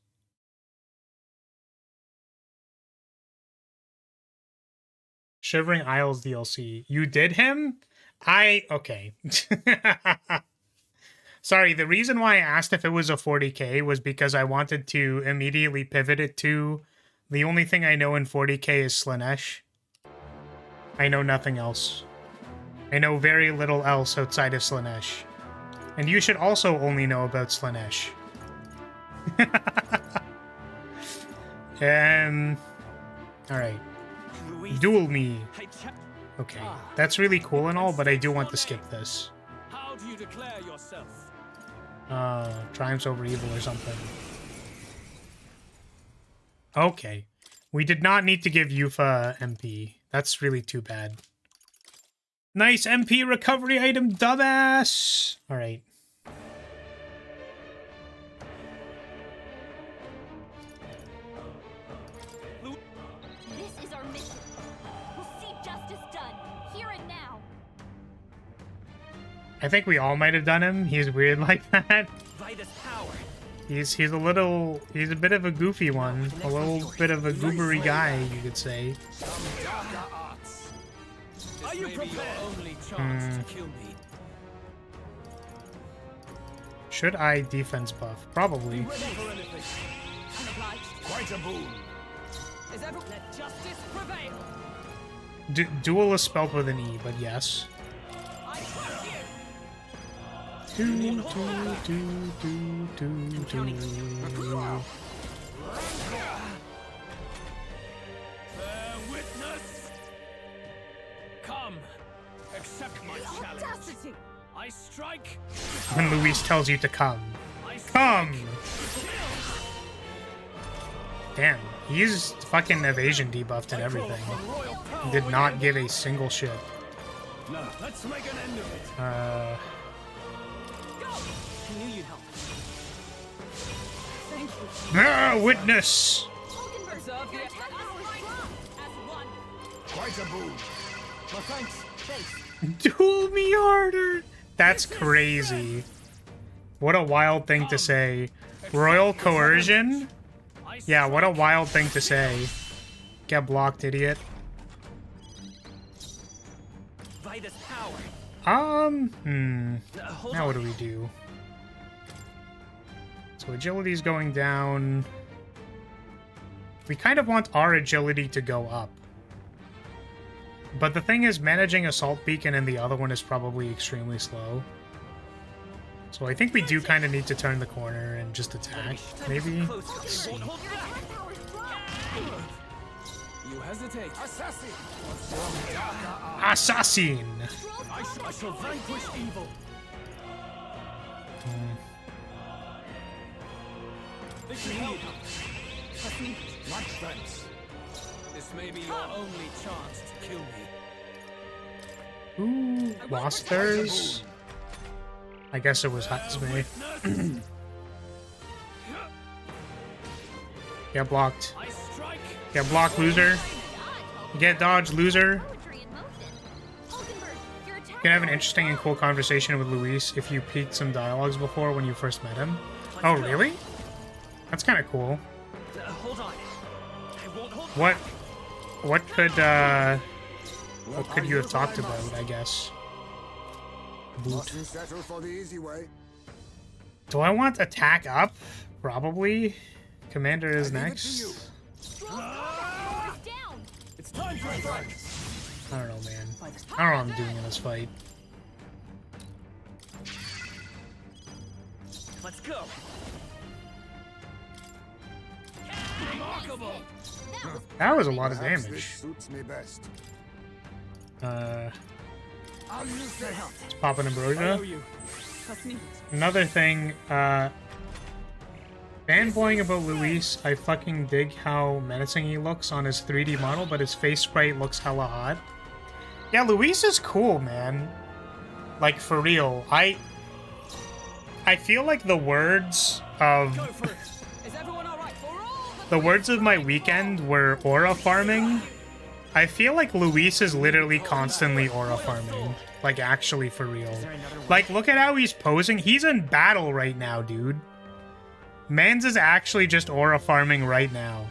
Shivering Isles DLC. You did him? Okay. Sorry, the reason why I asked if it was a 40k was because I wanted to immediately pivot it to the only thing I know in 40k is Slaanesh. I know nothing else. I know very little else outside of Slaanesh. And you should also only know about Slaanesh. Alright. Duel me. Okay, that's really cool and all, but I do want to skip this. How do you declare yourself? Triumphs over evil or something. Okay. We did not need to give Yufa MP. That's really too bad. Nice MP recovery item, dumbass! Alright. This is our mission. We'll see justice done, here and now. I think we all might have done him. He's weird like that. Vitus power. He's a bit of a goofy one. A little bit of a goobery guy, you could say. Are you prepared? Only chance to kill me. Should I defense buff? Probably. Ready for anything. Quite a boon. Is everyone let justice prevail? Duel is spelled with an E, but yes. I trust you. Bear witness. Come, accept my challenge. Audacity. I strike. When Luis tells you to come. I strike. Come! Damn, he's fucking evasion debuffed and everything. Did not give a single shit. No, let's make an end of it. I knew you'd help. Thank you. Witness! Observe the attack as one. Quite a boon. My thanks. Duel me harder! That's crazy. What a wild thing to say. Royal coercion? Yeah, what a wild thing to say. Get blocked, idiot. Now what do we do? So agility's going down. We kind of want our agility to go up. But the thing is, managing Assault Beacon and the other one is probably extremely slow. So I think we do kind of need to turn the corner and just attack, maybe? Let's see. You hesitate. Assassin! Assassin! I shall vanquish evil. This should help. Much thanks. This may be your only chance to kill me. Ooh, Wasters. I guess it was Hatsme. Get blocked. I strike. Get blocked, loser. Get dodged, loser. You can have an interesting and cool conversation with Luis if you peeked some dialogues before when you first met him. Oh, really? That's kind of cool. Hold on. I won't hold. What could you have talked about, I guess? Boot. Do I want attack up? Probably. Commander is next. It's time for attack. I don't know, man. I don't know what I'm doing in this fight. Let's go. Remarkable. That was a lot of damage. Suits me best. Let's I'll use the help. pop an ambrosia. You. Another thing, fanboying about Luis, I fucking dig how menacing he looks on his 3D model, but his face sprite looks hella hot. Yeah, Luis is cool, man. Like, for real. I feel like the words of... Is everyone all right? For all The words of my weekend were aura farming. I feel like Luis is literally constantly aura farming. Like, actually, for real. Like, look at how he's posing. He's in battle right now, dude. Mans is actually just aura farming right now.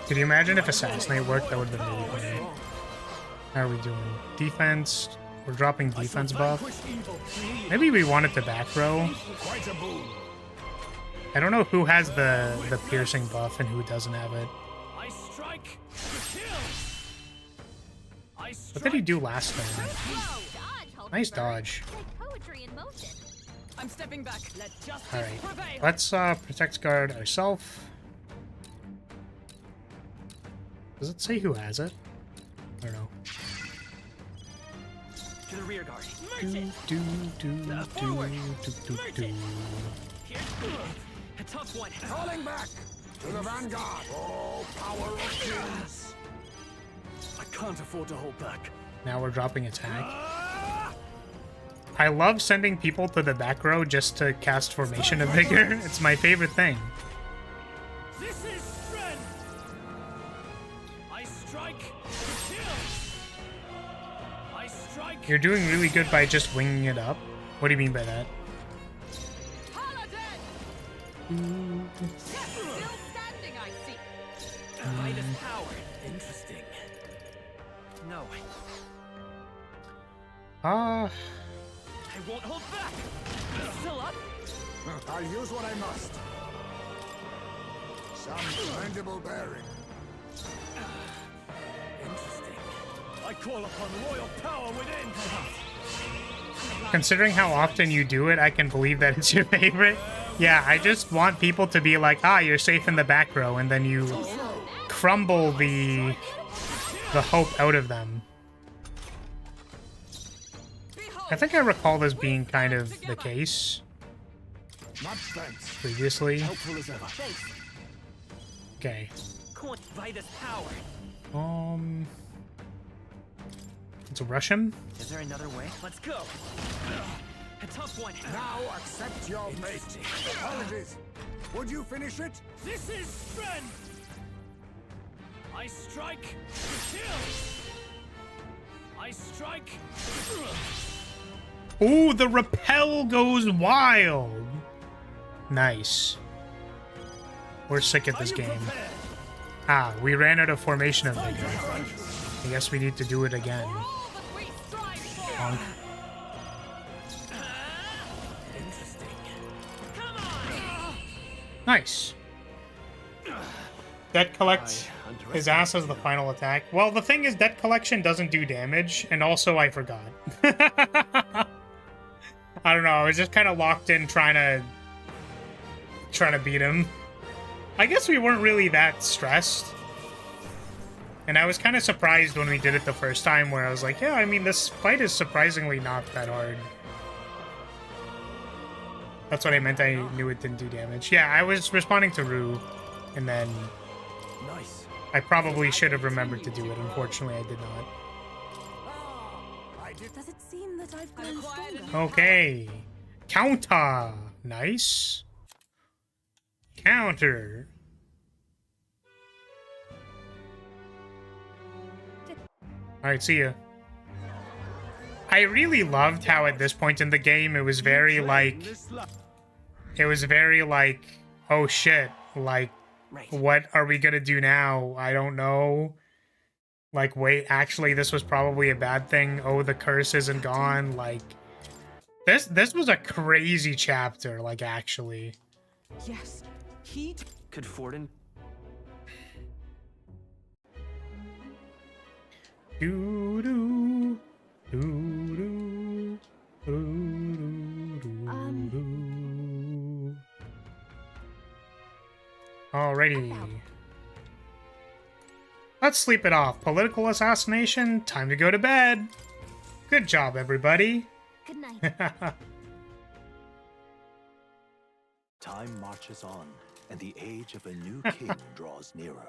Could you imagine if Assassinate worked? That would have been really funny. How are we doing? Defense. We're dropping defense buff. Maybe we want it to back row. I don't know who has the piercing buff and who doesn't have it. What did he do last time? Nice dodge. I'm stepping back. Let justice Alright. prevail. Let's protect guard ourselves. Does it say who has it? I don't know. To the rear guard. Forward. Here. A tough one. Falling back to the vanguard. Oh, power of kings. I can't afford to hold back. Now we're dropping attack. I love sending people to the back row just to cast Formation of Vigor. It's my favorite thing. This is strength. I strike to kill. I strike. You're doing really good by just winging it up. What do you mean by that? Still standing, I see. Fight is power. Interesting. No. Ah. I won't hold back. Still up. I'll use what I must. Some mandible bearing. Interesting. I call upon royal power within. Considering how often you do it, I can believe that it's your favorite. Yeah, I just want people to be like, ah, you're safe in the back row, and then you crumble the hope out of them. I think I recall this being kind of the case previously. Okay. Fight is power. Let's rush him. Is there another way? Let's go. A tough one. Now accept your fate. Apologies. Would you finish it? This is strength. I strike to kill. I strike. Ooh, the repel goes wild. Nice. We're sick at this game. Ah, we ran out of formation of vigor. I guess we need to do it again. Honk. Nice. Debt collect his ass as the final attack. Well, the thing is, debt collection doesn't do damage, and also I forgot. I don't know. I was just kind of locked in trying to beat him. I guess we weren't really that stressed. And I was kind of surprised when we did it the first time, where I was like, yeah, I mean, this fight is surprisingly not that hard. That's what I meant. I knew it didn't do damage. Yeah, I was responding to Rue, and then I probably should have remembered to do it. Unfortunately, I did not. Does it seem that I've grown stronger? Okay. Counter. Nice. Counter. Alright, see ya. I really loved how at this point in the game it was very like... It was very like, oh shit, like, what are we gonna do now? I don't know. Like, wait, actually this was probably a bad thing. Oh, the curse isn't gone. Like, this was a crazy chapter, like, actually. Yes, he could Forden. Do do do do do do. Alrighty. Let's sleep it off. Political assassination. Time to go to bed. Good job, everybody. Good night. Time marches on, and the age of a new king draws nearer.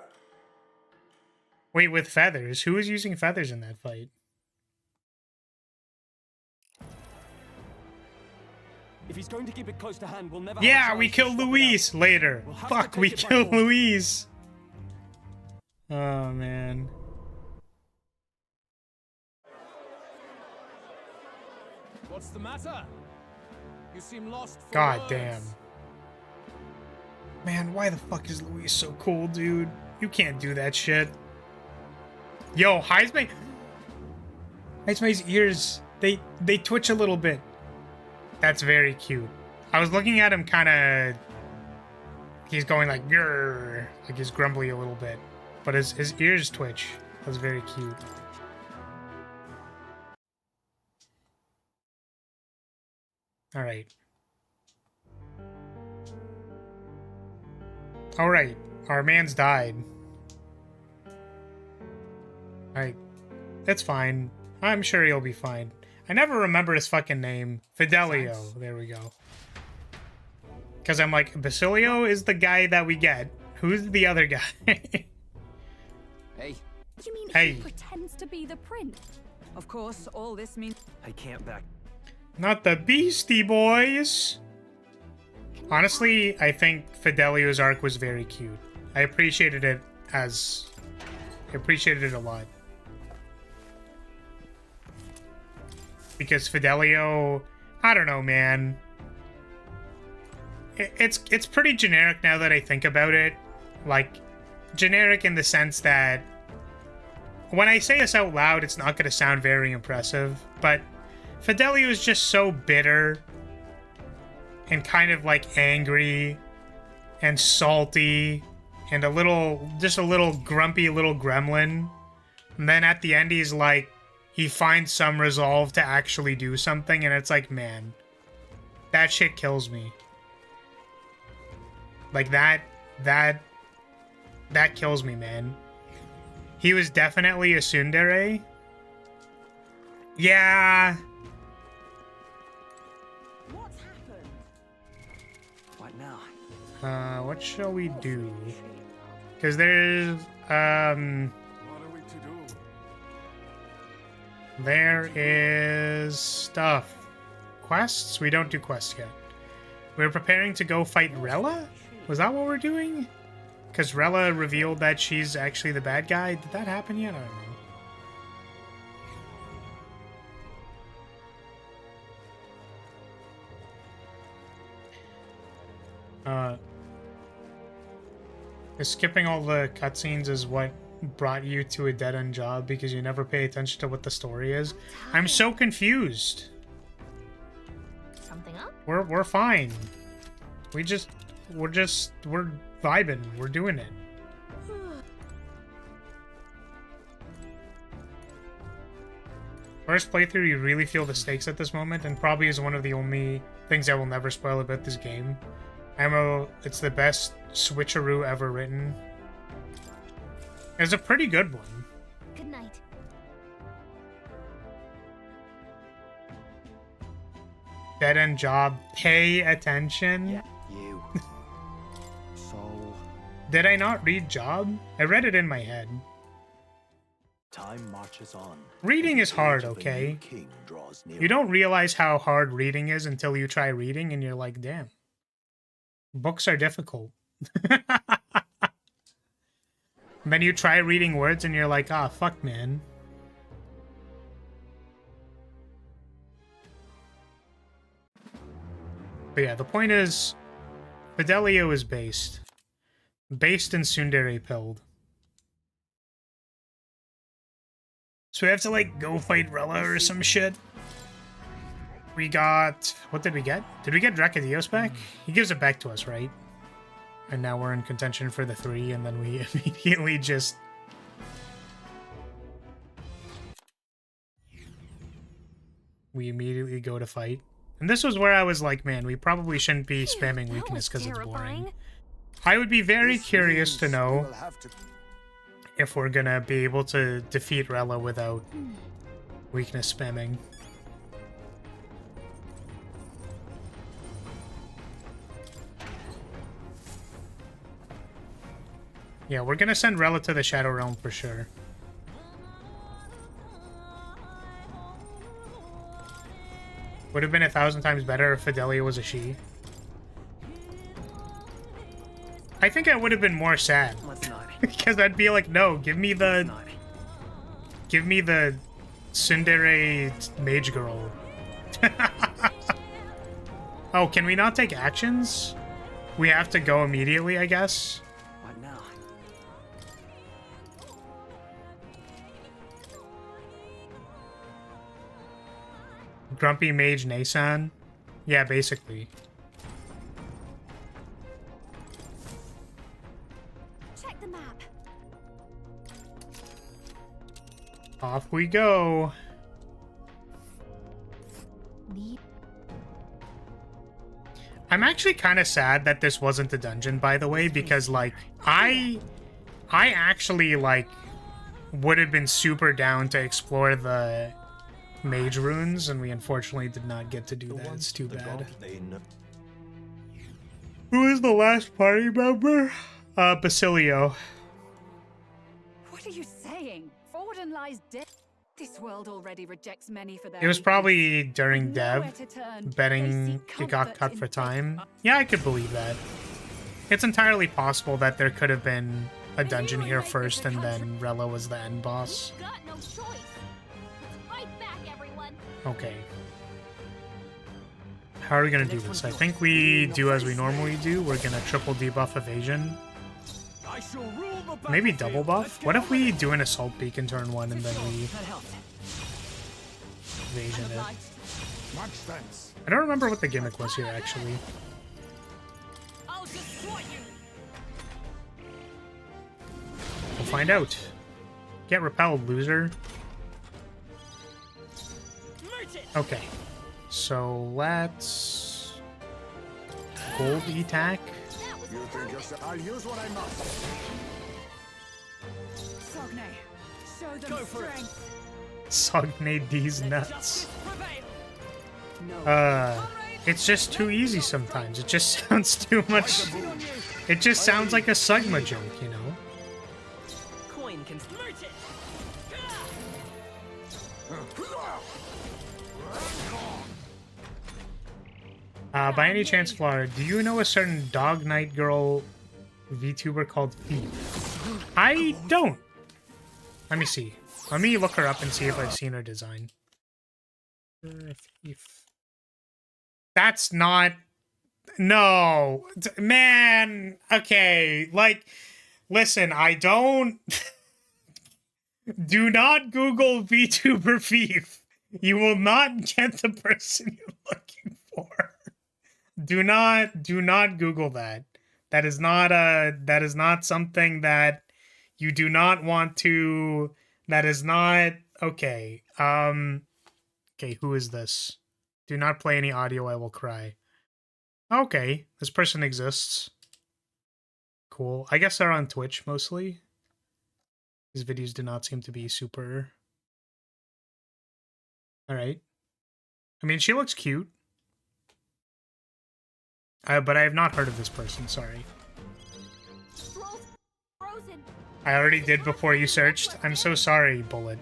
Wait, with feathers? Who was using feathers in that fight? If he's going to keep it close to hand, we'll never. Yeah, we killed Luis later. Fuck, we killed Luis. Oh man. What's the matter? You seem lost for God words. damn. Man, why the fuck is Luis so cool, dude? You can't do that shit. Yo, Heisman. Heisman's ears, they twitch a little bit. That's very cute. I was looking at him kind of... He's going like, grrr, like he's grumbly a little bit. But his ears twitch. That's very cute. Alright. Alright. Our man's died. Alright. That's fine. I'm sure he'll be fine. I never remember his fucking name. Fidelio. There we go. Because I'm like, Basilio is the guy that we get. Who's the other guy? Hey. You mean Hey. he pretends to be the prince? Of course, all this means I can't back. Not the Beastie Boys. Honestly, I think Fidelio's arc was very cute. I appreciated it as... I appreciated it a lot. Because Fidelio... I don't know, man. It's pretty generic now that I think about it. Like, generic in the sense that... When I say this out loud, it's not going to sound very impressive. But Fidelio is just so bitter. And kind of like angry. And salty. And just a little grumpy little gremlin. And then at the end he's like... He finds some resolve to actually do something. And it's like, man. That shit kills me. Like that kills me, man. He was definitely a tsundere. Yeah. what's happened? What now? What shall we do? Because there's, What are we to do? there is stuff. Quests? We don't do quests yet. We're preparing to go fight Rella? Was that what we're doing? Because Rella revealed that she's actually the bad guy. Did that happen yet? I don't know. Skipping all the cutscenes is what brought you to a dead-end job because you never pay attention to what the story is. I'm so confused. Something up? We're fine. We're vibing. We're doing it. First playthrough, you really feel the stakes at this moment, and probably is one of the only things I will never spoil about this game. It's the best switcheroo ever written. It's a pretty good one. Good night. Dead end job. Pay attention. Yeah, you. So. Did I not read job? I read it in my head. Time marches on. Reading is hard, okay? You don't realize how hard reading is until you try reading and you're like, damn. Books are difficult. Then you try reading words and you're like, ah, fuck, man. But yeah, the point is, Fidelio is based in Tsundere Pilled. So we have to, like, go fight Rella or some shit. We got... What did we get? Did we get Dracadios back? He gives it back to us, right? And now we're in contention for the 3, and then we immediately just... We immediately go to fight. And this was where I was like, man, we probably shouldn't be spamming weakness because it's boring. I would be very curious to know if we're gonna be able to defeat Rella without weakness spamming. Yeah, we're gonna send Rella to the Shadow Realm for sure. Would have been 1,000 times better if Fidelia was a she. I think I would have been more sad. Let's not. Because I'd be like, no, give me the Tsundere mage girl. Oh, can we not take actions? We have to go immediately, I guess. What now? Grumpy Mage Nasan? Yeah, basically. Check the map. Off we go. I'm actually kind of sad that this wasn't a dungeon, by the way, because, like, I actually, like, would have been super down to explore the mage runes, and we unfortunately did not get to do that. It's too bad. Who is the last party member? Basilio. What are you saying? Forden lies dead. This world already rejects many for their It was weakness. probably during Nowhere dev, to turn. betting They it seek got comfort cut in for fate. time. Yeah, I could believe that. It's entirely possible that there could have been a dungeon here first and then Rella was the end boss. We've got no choice. Let's fight back, everyone. Okay. How are we gonna do this? I think we do as we normally do. We're gonna triple debuff evasion. I shall rule the Maybe battlefield. double buff? Let's get what if on we with it. do an assault peak in turn 1 and then we That helped. evasion it? Much thanks. I don't remember what the gimmick was here actually. I'll destroy you. We'll find out. Get repelled, loser. Merge it. Okay. So let's gold attack. That was You think perfect. yourself? I'll use what I must. Sogne, show them Go for it. strength. Sogne these Let nuts. justice prevail. No. It's just too easy sometimes. It just sounds too much. It just sounds like a Sigma joke, you know? Coin can. Merge it. By any chance, Flora, do you know a certain Dog Knight girl VTuber called Thief? I don't. Let me see. Let me look her up and see if I've seen her design. Thief. That's not... No. Man. Okay. Like, Listen, I don't... Do not Google VTuber thief. You will not get the person you're looking for. Do not Google that. That is not something that you do not want to. That is not okay. Okay, who is this? Do not play any audio, I will cry. Okay, this person exists. Cool. I guess they're on Twitch mostly. These videos do not seem to be super... Alright. I mean, she looks cute. But I have not heard of this person, sorry. I already did before you searched. I'm so sorry, Bullet.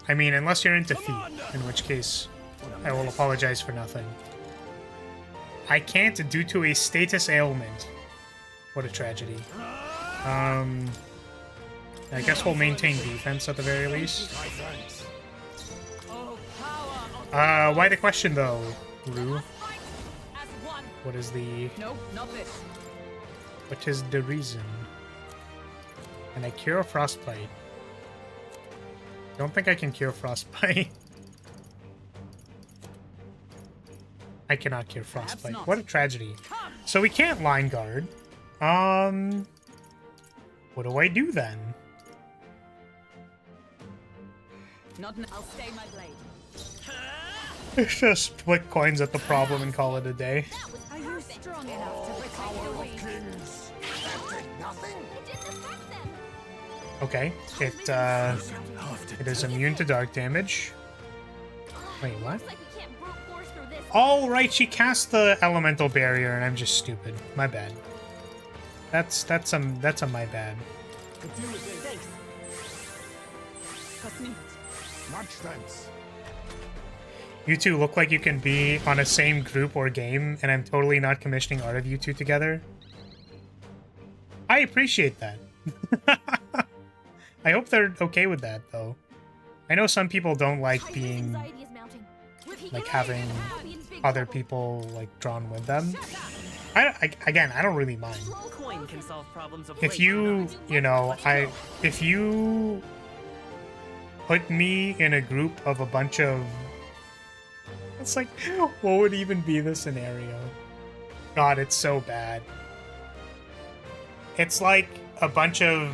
I mean, unless you're into feet, in which case I will apologize for nothing. I can't due to a status ailment. What a tragedy. I guess we'll maintain defense at the very least. Why the question though, Rue? What is the... No, not this. What is the reason? Can I cure frostbite? Don't think I can cure frostbite. I cannot cure frostbite. What a tragedy. So we can't line guard. What do I do then? I'll stay my blade. Let's just flick coins at the problem and call it a day. Are you strong enough to protect the weak? Okay, it is immune to dark damage. Wait, what? Oh, right, she cast the elemental barrier, and I'm just stupid. My bad. That's a my bad. Much thanks. You two look like you can be on a same group or game, and I'm totally not commissioning art of you two together. I appreciate that. I hope they're okay with that, though. I know some people don't like being... like, having other people, like, drawn with them. Again, I don't really mind. If you, you know, if you put me in a group of a bunch of... It's like, what would even be the scenario? God, it's so bad. It's like a bunch of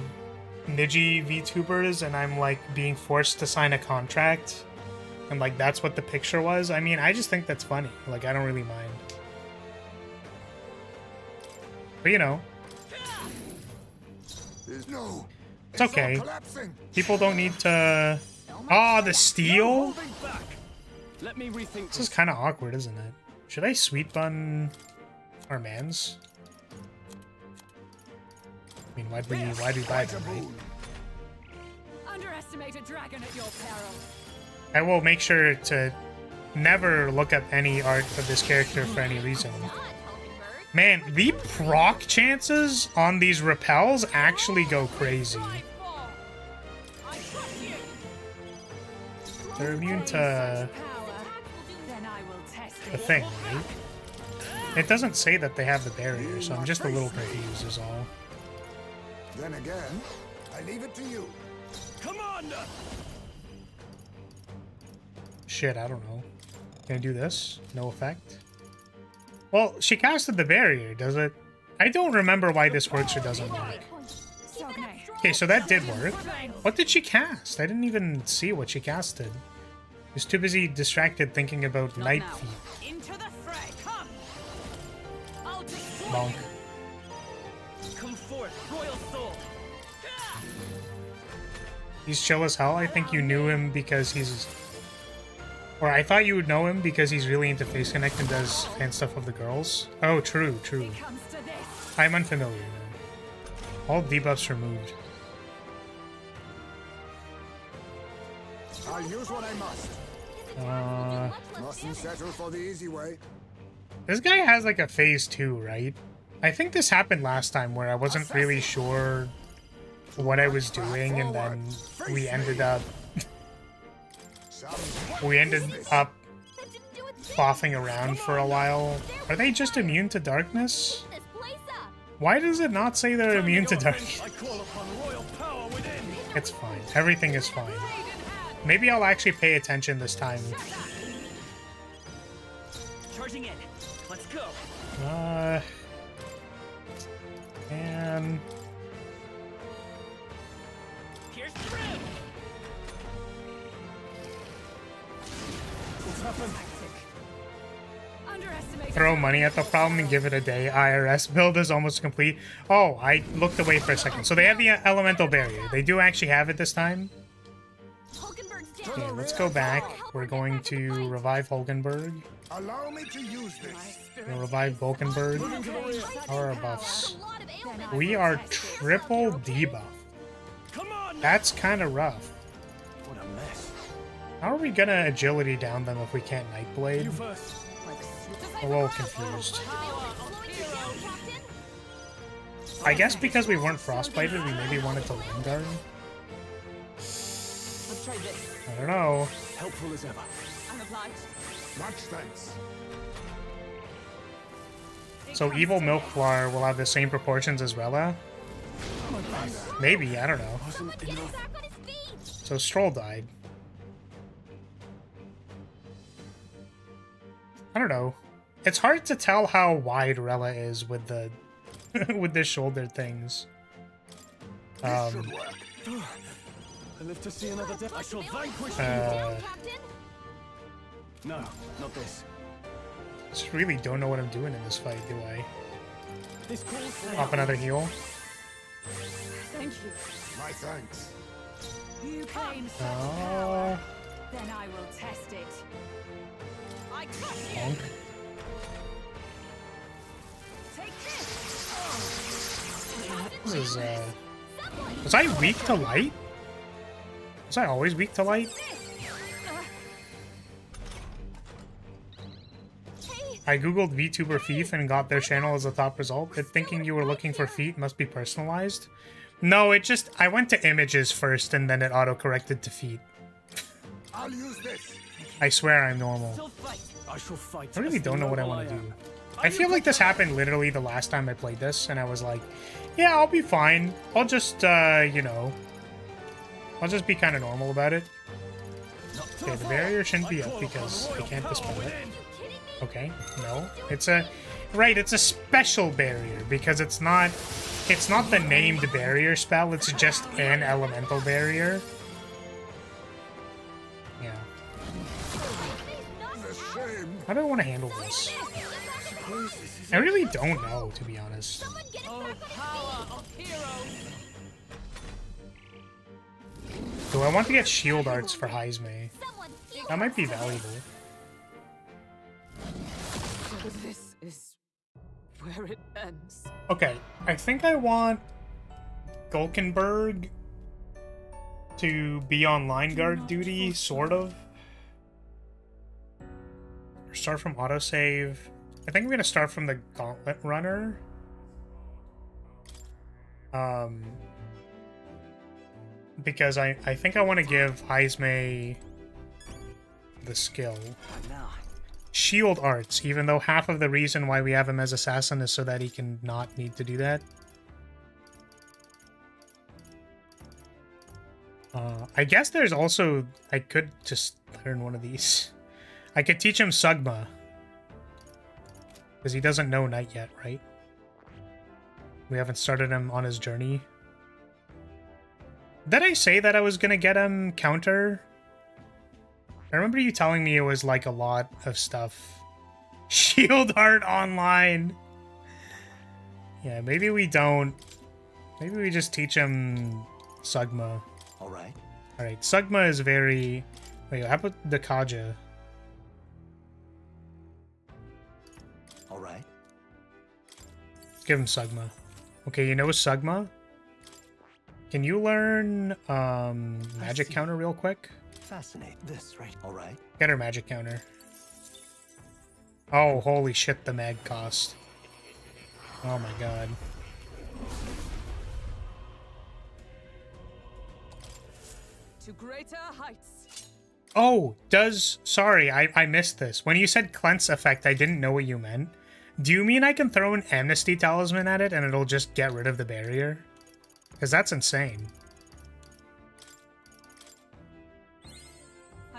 Niji VTubers and I'm like being forced to sign a contract. And like, that's what the picture was. I mean, I just think that's funny. Like, I don't really mind. But you know. It's okay. People don't need to... Oh, the steel? Let me rethink. This is kind of awkward, isn't it? Should I sweet bun our mans? I mean, why'd we buy them, right? Underestimate a dragon at your peril. I will make sure to never look up any art of this character for any reason. Man, the proc chances on these repels actually go crazy. They're immune to the thing, right? It doesn't say that they have the barrier, so I'm just a little confused is all. Then again, I leave it to you. Commander! Shit, I don't know. Can I do this? No effect? Well, she casted the barrier, does it? I don't remember why this works or doesn't work. Okay, so that did work. What did she cast? I didn't even see what she casted. I was too busy distracted thinking about night feet. Into the fray. Come. I'll destroy Bonk. you. Come forth, royal soul. He's chill as hell. I think you knew him because he's... Or I thought you would know him because he's really into Face Connect and does fan stuff with the girls. Oh, true, true. I'm unfamiliar now. All debuffs removed. I'll use what I must. Mustn't settle for the easy way. This guy has like a phase 2, right? I think this happened last time where I wasn't really sure what I was doing and then we ended up boffing around for a while. Are they just immune to darkness? Why does it not say they're immune to darkness? It's fine. Everything is fine. Maybe I'll actually pay attention this time. Charging in. Let's go. And Here's through. What's happened? Underestimated. throw money at the problem and give it a day. IRS build is almost complete. Oh, I looked away for a second. So they have the elemental barrier. They do actually have it this time. Okay, let's go back. We're going to revive Hulkenberg. Allow me to use this. We'll revive Vulcanberg. How are our buffs? We are triple debuff. Come on. That's kind of rough. What a mess. How are we gonna agility down them if we can't Nightblade? You first. I'm a little confused. I guess because we weren't frostbited, we maybe wanted to Vanguard. Let's try this. I don't know. Helpful as ever. I'm obliged. Much thanks. So Evil Milkflower will have the same proportions as Rella? Maybe, I don't know. Wasn't enough. So Stroll died. I don't know. It's hard to tell how wide Rella is with the with the shoulder things. This should work. I live to see another day. I shall vanquish No, not this. Just really don't know what I'm doing in this fight, do I? This calls for Pop another heal. Thank you. My thanks. You claim such Oh. power. Then I will test it. I crush you. Bonk. Take this. This is, was I weak to light? Was I always weak to light? I googled VTuber Thief and got their channel as a top result. It thinking you were looking for feet must be personalized. No, it just... I went to images first and then it auto-corrected to feet. I'll use this. I swear I'm normal. Still fight. I shall fight. I really don't know what I want to do. I feel like this happened literally the last time I played this, and I was like, yeah, I'll be fine. I'll just, you know... I'll just be kind of normal about it. Okay, the barrier shouldn't be up because I can't dispel it. Okay, no. It's a... Right, it's a special barrier because it's not the named barrier spell, it's just an elemental barrier. Yeah. It's a shame. How do I want to handle this? I really don't know, to be honest. Oh, power of heroes. Do I want to get shield arts for Heisme? That might be valuable. This is where it ends. Okay, I think I want Gulkenberg to be on line guard duty, sort of. Or start from autosave. I think I'm gonna start from the Gauntlet Runner. Because I think I want to give Heisme the skill. Shield arts, even though half of the reason why we have him as assassin is so that he can not need to do that. I guess there's also... I could just learn one of these. I could teach him Sugma. Because he doesn't know Knight yet, right? We haven't started him on his journey. Did I say that I was gonna get him counter? I remember you telling me it was like a lot of stuff. Shield art online! Yeah, maybe we don't. Maybe we just teach him Sugma. Alright. Alright, Sugma is very... Wait, how about the Kaja? Alright. Give him Sugma. Okay, you know Sugma? Can you learn magic counter real quick? Fascinate. This, right? Alright. Get her magic counter. Oh, holy shit, the mag cost. Oh my god. To greater heights. Oh, sorry, I missed this. When you said cleanse effect, I didn't know what you meant. Do you mean I can throw an Amnesty Talisman at it and it'll just get rid of the barrier? Because that's insane.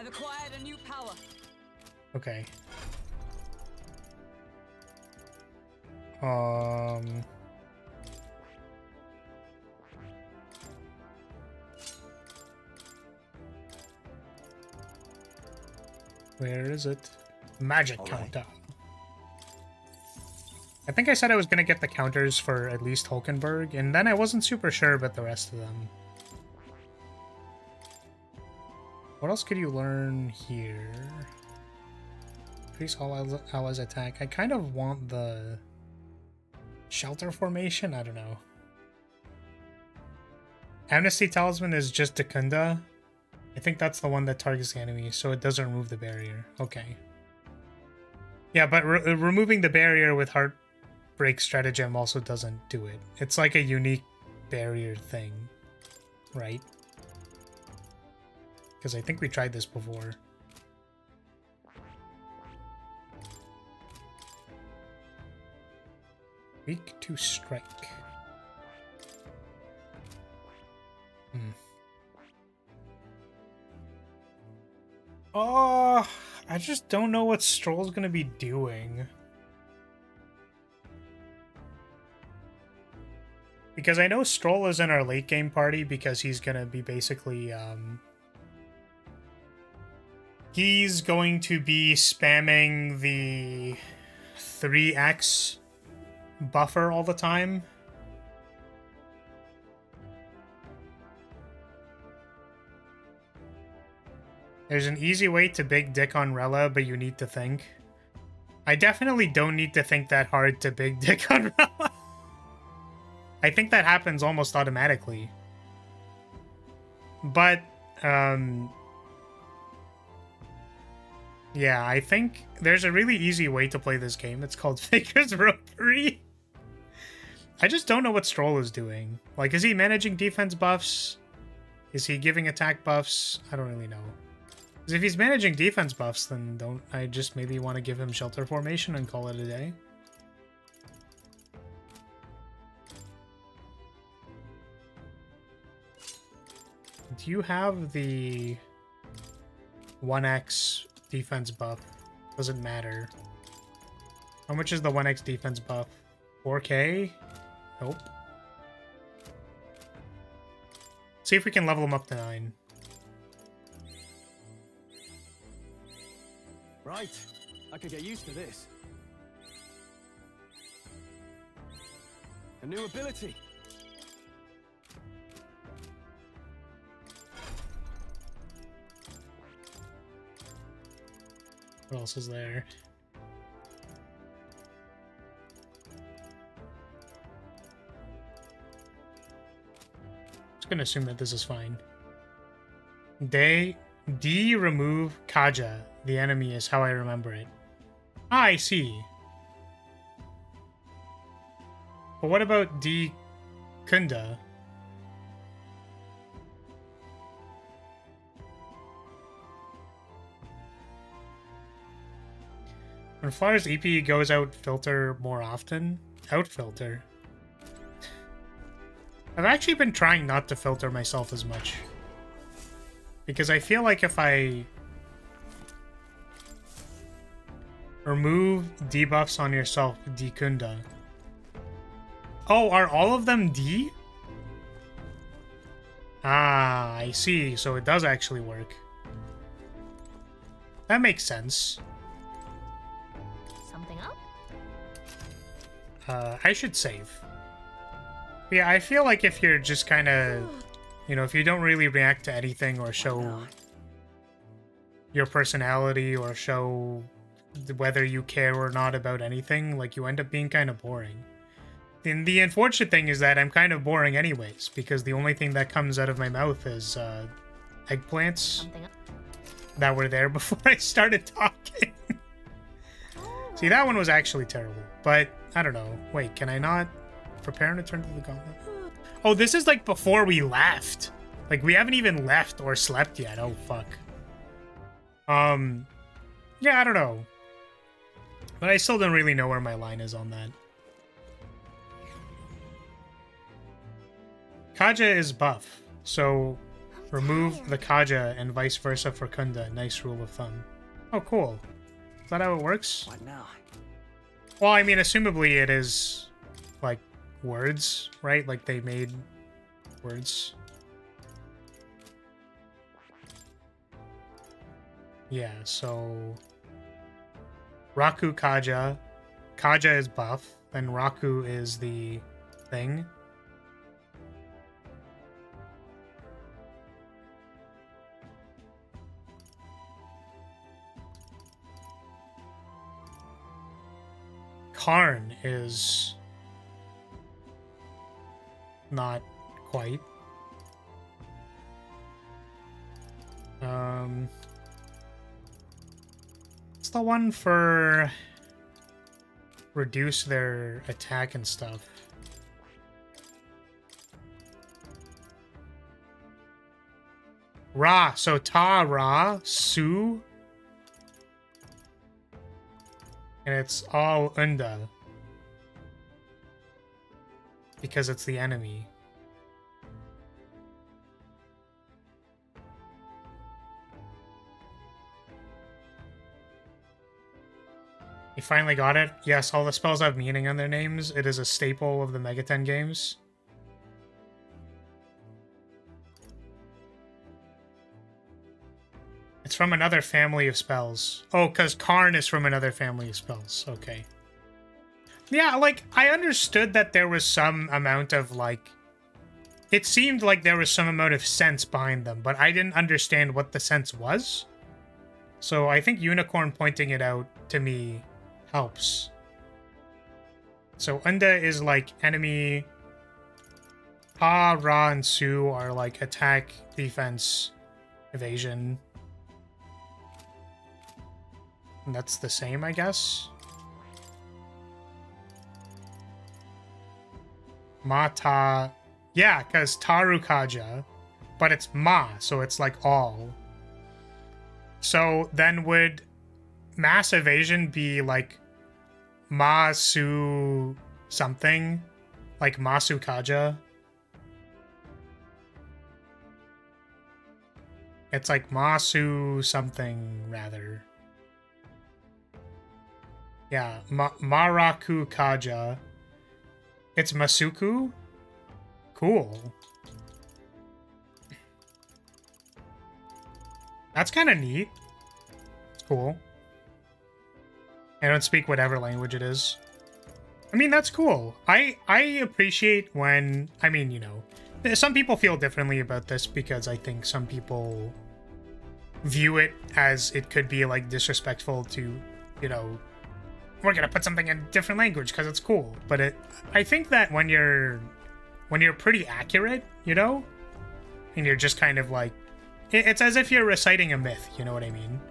I've acquired a new power. Okay. Where is it? Magic countdown. I think I said I was gonna get the counters for at least Hulkenberg, and then I wasn't super sure about the rest of them. What else could you learn here? Increase all allies attack. I kind of want the shelter formation. I don't know. Amnesty Talisman is just Dekunda. I think that's the one that targets the enemy, so it doesn't remove the barrier. Okay. Yeah, but removing the barrier with Heartbreak Stratagem also doesn't do it. It's like a unique barrier thing, right? Because I think we tried this before. Weak to strike. Oh, I just don't know what Stroll's gonna be doing. Because I know Stroll is in our late game party because he's gonna be basically, he's going to be spamming the 3x buffer all the time. There's an easy way to big dick on Rella, but you need to think. I definitely don't need to think that hard to big dick on Rella. I think that happens almost automatically. But, yeah, I think there's a really easy way to play this game. It's called Faker's Ropery. I just don't know what Stroll is doing. Like, is he managing defense buffs? Is he giving attack buffs? I don't really know. Because if he's managing defense buffs, then don't I just maybe want to give him shelter formation and call it a day? Do you have the 1x defense buff? Doesn't matter. How much is the 1x defense buff? 4k? Nope. See if we can level him up to 9. Right, I could get used to this. A new ability. What else is there? Just gonna assume that this is fine. D remove Kaja. The enemy is how I remember it. Ah, I see. But what about D Kunda? When Flyer's EP goes out filter more often? Out filter. I've actually been trying not to filter myself as much. Because I feel like if I remove debuffs on yourself, Dekunda. Oh, are all of them D? Ah, I see. So it does actually work. That makes sense. Something up? I should save. Yeah, I feel like if you're just kind of, you know, if you don't really react to anything or show your personality or show whether you care or not about anything, like, you end up being kind of boring. And the unfortunate thing is that I'm kind of boring anyways, because the only thing that comes out of my mouth is eggplants that were there before I started talking. See, that one was actually terrible, but I don't know. Wait, can I not prepare and return to the gauntlet? Oh, this is like before we left. Like, we haven't even left or slept yet. Oh, fuck. Yeah, I don't know. But I still don't really know where my line is on that. Kaja is buff, so Remove the Kaja and vice versa for Kunda. Nice rule of thumb. Oh, cool. Is that how it works? What now? Well, I mean, assumably it is, like, words, right? Like, they made words. Yeah, so... Raku Kaja. Kaja is buff, then Raku is the thing. Karn is not quite. It's the one for reduce their attack and stuff. Ra, so Ta Ra, Su. And it's all Unda. Because it's the enemy. You finally got it? Yes, all the spells have meaning on their names. It is a staple of the Megaten games. It's from another family of spells. Oh, because Karn is from another family of spells. Okay. Yeah, like, I understood that there was some amount of, like... It seemed like there was some amount of sense behind them, but I didn't understand what the sense was. So I think Unicorn pointing it out to me helps. So Unda is, like, enemy... Pa, Ra, and Su are, like, attack, defense, evasion... And that's the same, I guess. Mata. Yeah, because Taru Kaja. But it's Ma, so it's like all. So then would mass evasion be like Masu something? Like Masu Kaja? It's like Masu something, rather. Yeah, Maraku Kaja. It's Masuku? Cool. That's kind of neat. It's cool. I don't speak whatever language it is. I mean, that's cool. I appreciate when... I mean, you know, some people feel differently about this because I think some people view it as it could be, like, disrespectful to, you know... We're gonna put something in a different language because it's cool. But I think that when you're pretty accurate, you know, and you're just kind of like, it's as if you're reciting a myth, you know what I mean?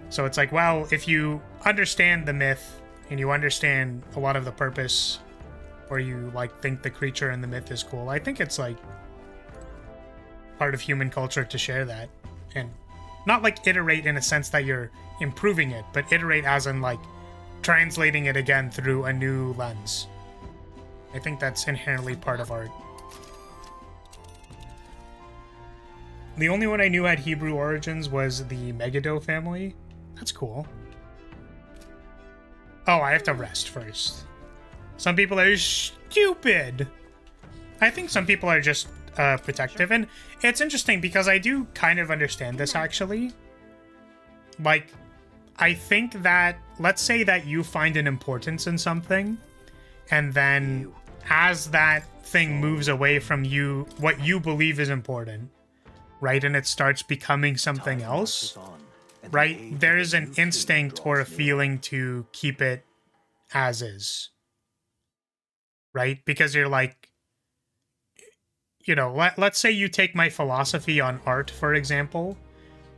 So it's like, well, if you understand the myth and you understand a lot of the purpose, or you like think the creature in the myth is cool, I think it's like part of human culture to share that. And not like iterate in a sense that you're improving it, but iterate as in like translating it again through a new lens. I think that's inherently part of art. The only one I knew had Hebrew origins was the Megiddo family. That's cool. Oh, I have to rest first. Some people are stupid. I think some people are just protective, and it's interesting because I do kind of understand this actually. Like, I think that, let's say that you find an importance in something, and then as that thing moves away from you, what you believe is important, right, and it starts becoming something else, right, there is an instinct or a feeling to keep it as is, right, because you're like, you know, let's say you take my philosophy on art, for example,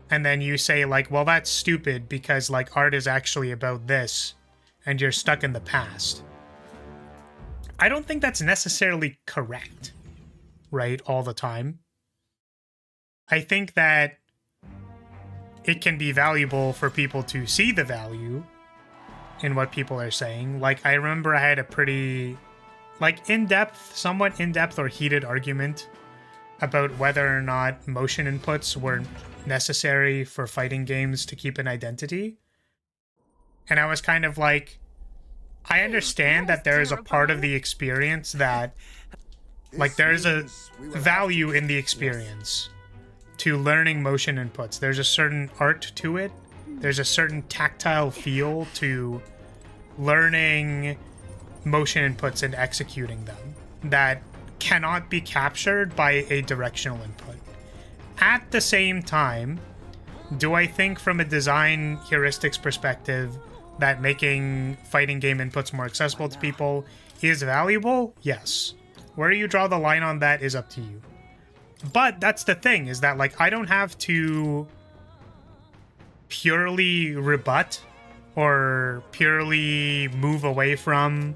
and then you say, like, well, that's stupid because, like, art is actually about this, and you're stuck in the past. I don't think that's necessarily correct, right, all the time. I think that it can be valuable for people to see the value in what people are saying. Like, I remember I had a pretty... like, in-depth, somewhat in-depth or heated argument about whether or not motion inputs were necessary for fighting games to keep an identity. And I was kind of like, I understand that there is a part of the experience that, like, there is a value in the experience to learning motion inputs. There's a certain art to it. There's a certain tactile feel to learning motion inputs and executing them that cannot be captured by a directional input. At the same time, do I think from a design heuristics perspective that making fighting game inputs more accessible to people is valuable? Yes. Where you draw the line on that is up to you. But that's the thing, is that, like, I don't have to purely rebut or purely move away from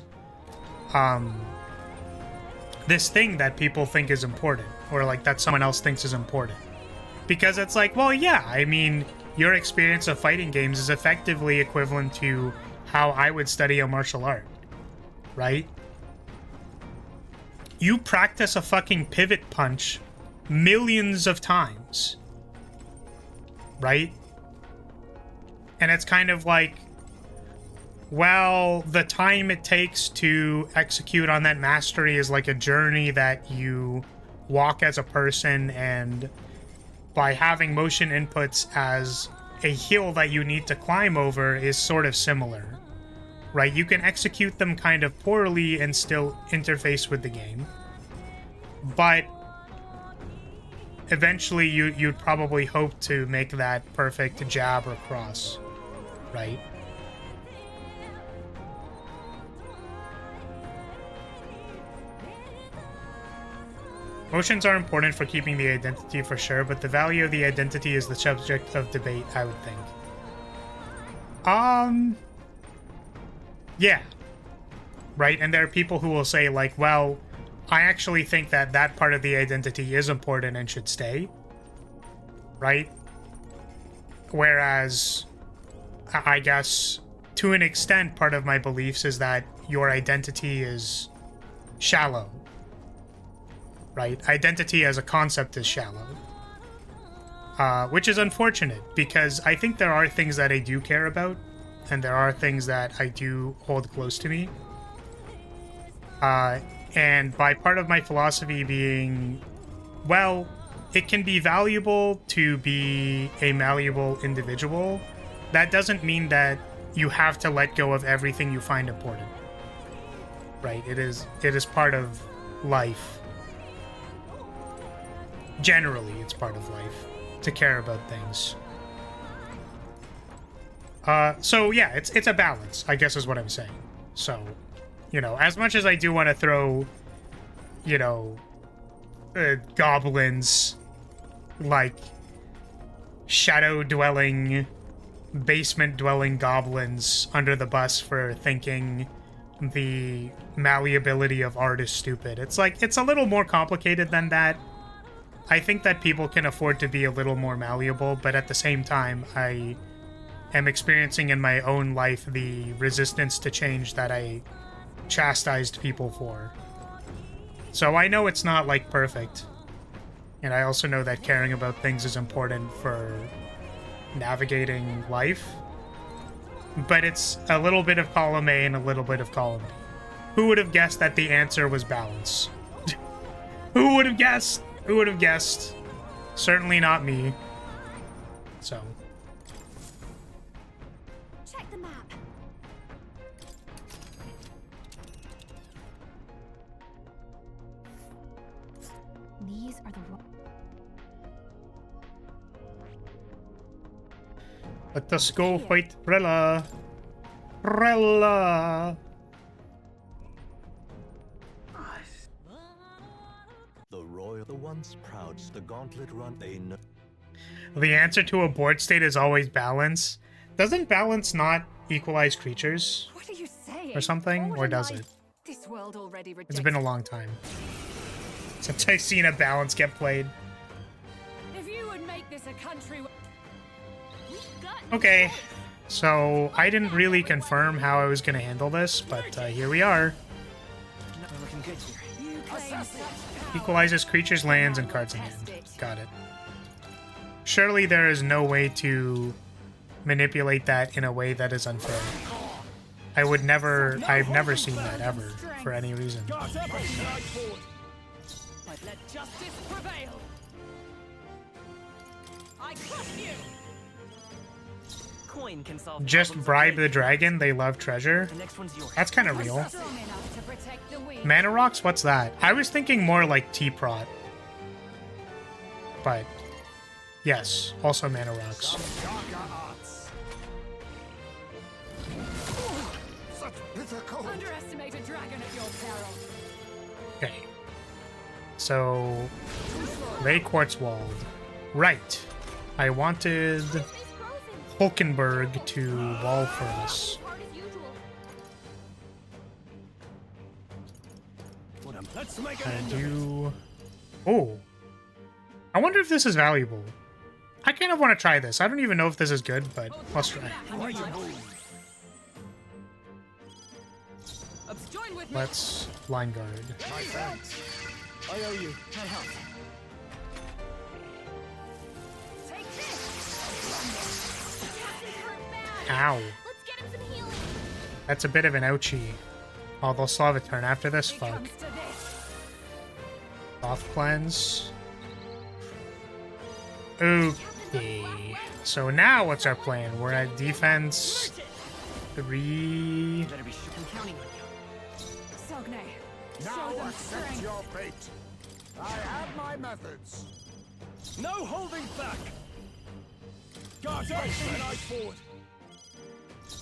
this thing that people think is important, or like that someone else thinks is important. Because it's like, well, yeah, I mean, your experience of fighting games is effectively equivalent to how I would study a martial art, right? You practice a fucking pivot punch millions of times, right? And it's kind of like, well, the time it takes to execute on that mastery is like a journey that you walk as a person, and by having motion inputs as a hill that you need to climb over is sort of similar, right? You can execute them kind of poorly and still interface with the game, but eventually you'd probably hope to make that perfect jab or cross, right? Motions are important for keeping the identity for sure, but the value of the identity is the subject of debate, I would think. Yeah. Right, and there are people who will say, like, well, I actually think that that part of the identity is important and should stay. Right? Whereas, I guess, to an extent, part of my beliefs is that your identity is shallow. Right? Identity as a concept is shallow. Which is unfortunate, because I think there are things that I do care about, and there are things that I do hold close to me. And by part of my philosophy being, well, it can be valuable to be a malleable individual, that doesn't mean that you have to let go of everything you find important. Right? It is part of life. Generally, it's part of life to care about things. So yeah, it's a balance, I guess is what I'm saying. So, you know, as much as I do want to throw, you know, goblins, like shadow-dwelling, basement-dwelling goblins under the bus for thinking the malleability of art is stupid. It's like, it's a little more complicated than that. I think that people can afford to be a little more malleable, but at the same time, I am experiencing in my own life the resistance to change that I chastised people for. So I know it's not, like, perfect. And I also know that caring about things is important for navigating life. But it's a little bit of column A and a little bit of column B. Who would have guessed that the answer was balance? Who would have guessed? Who would have guessed? Certainly not me. So. Check the map. These are the Let us go fight Rella. Rella. The once proud the gauntlet run The answer to a board state is always balance. Doesn't balance not equalize creatures? What are you saying? Or something? Or does it? This world already rejects. It's been a long time since I've seen a balance get played. If you would make this a country. Okay, so I didn't really confirm how I was going to handle this, but here we are. Not looking good here. A Equalizes creatures, lands, and cards in hand. Got it. Surely there is no way to manipulate that in a way that is unfair. I've never seen that ever, for any reason. But let justice prevail. I crush you. Coin can solve Just problems bribe already. the dragon, they love treasure. The next one's yours. That's kind of real. Strong enough to protect the weak. Mana rocks? What's that? I was thinking more like T-Prot. But, yes, also mana rocks. Such bitter cold. Underestimate a dragon at your peril. Okay. So, Ray Quartzwald. Right. I wanted Hulkenberg to wall for us. Hard as usual. Let's make I do... Oh. I wonder if this is valuable. I kind of want to try this. I don't even know if this is good, but let's try. Join with me. Let's line guard. My thanks. I owe you. That helps. Take this. Captain's hurt bad. Ow. Let's get him some healing. That's a bit of an ouchie. Oh, they'll still have a turn after this? It Fuck. comes to this. Off cleanse. Okay. So now what's our plan? We're at defense 3. You better be sure I'm counting on you. Sogne. Now Show them accept strength. your fate. I have my methods. No holding back. Guard up and I forward.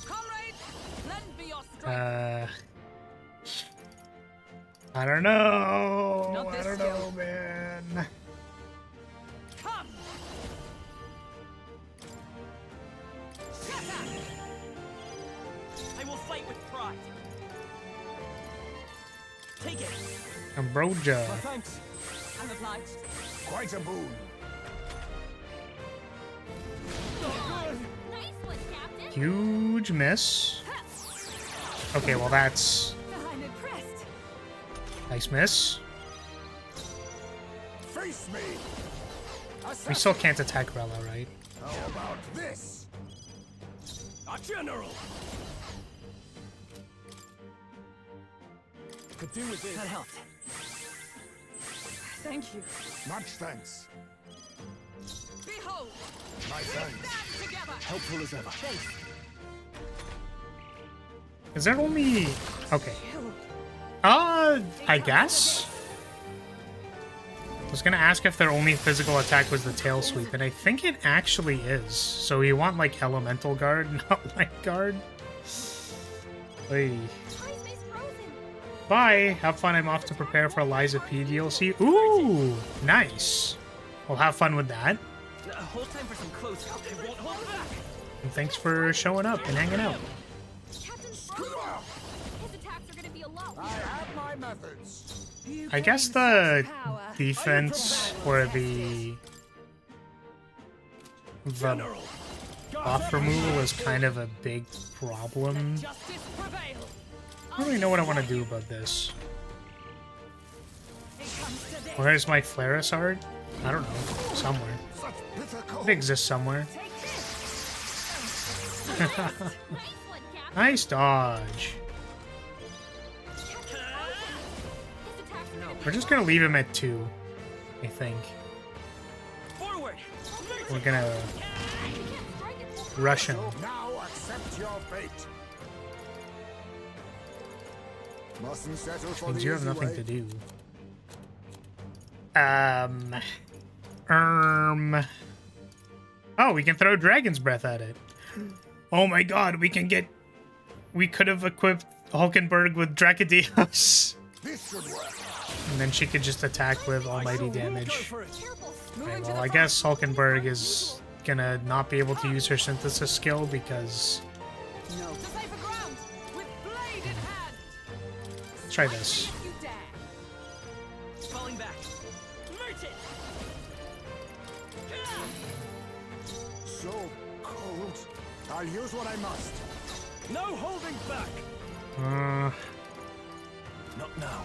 Comrades, lend me your strength. I don't know. Not I this don't know, skill. man. Come. I will fight with pride. Take it. Ambrosia. Thanks. I'm obliged. Quite a boon. Nice one, Captain. Huge miss. Okay, well that's I'm impressed. nice miss. Face me. We still can't attack Rella, right? How about this? A general. Could do with That this. helped. Thank you. Much thanks. Behold. My thanks. Stand together. Helpful as ever. Is there only... Okay. I guess? I was gonna ask if their only physical attack was the tail sweep, and I think it actually is. So you want, like, elemental guard, not light guard? Hey. Ice Mace frozen. Bye! Have fun, I'm off to prepare for Eliza P DLC. Ooh! Nice! Well, have fun with that. Hold time for some close. I won't hold back. And thanks for showing up and hanging out. Captain's frozen. His attacks are gonna be a lot I weaker. have my methods. You I guess bring the such power. defense or the buff removal is kind of a big problem. Justice prevail. I don't really know what I want to do about this. It comes to this. Where's my Flaris art? I don't know. Somewhere. Such bitter It cold. exists somewhere. Take this. Nice one, Captain. Nice dodge. His attacks are gonna be We're just gonna leave him at 2, I think. Forward. We're gonna We can't strike it full rush him. Now accept your fate. Mustn't settle for Means the you have easy nothing way. to do. Oh, we can throw Dragon's Breath at it. Oh my god, we could have equipped Hulkenberg with Dracodios. This should work. And then she could just attack with almighty damage. For it. careful. Okay, well, I guess Hulkenberg is gonna not be able to use her synthesis skill because... No. To safer ground. With blade in hand. Let's try this. If you dare. Falling back. Merchant. So cold. I'll use what I must. No holding back. Uh, Not now.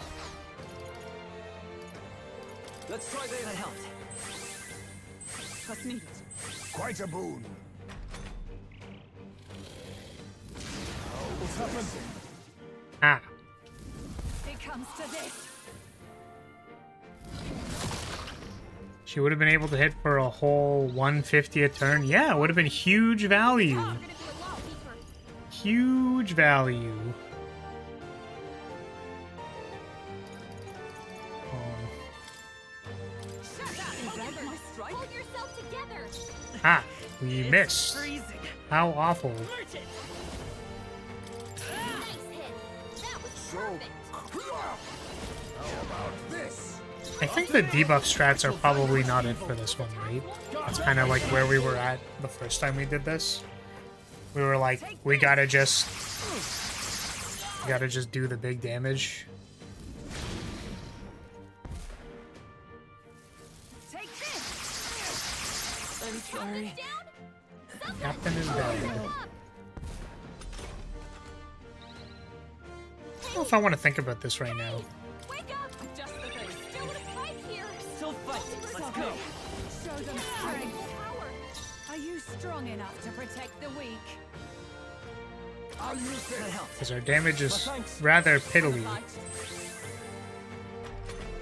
Let's try this. That helped. That's needed. Quite a boon. What's happened? Ah. It comes to this. She would have been able to hit for a whole 150 a turn. Yeah, it would have been huge value. You're gonna do a lot deeper. Huge value. Shut up! My strike? Hold yourself together. Ah, we missed. Freezing. How awful. Nice hit. That was perfect. How about this? I think the debuff strats are probably not it for this one, right? That's kind of like where we were at the first time we did this. We were like, we gotta just do the big damage. Take this. I'm sorry. Captain is dead. I don't know if I want to think about this right now. Wake up! Just the thing. Still in a fight here. Still fight. Let's go. Show them strength. Power. Are you strong enough to protect the weak? I'll use That this. helped. Because our damage is rather piddly.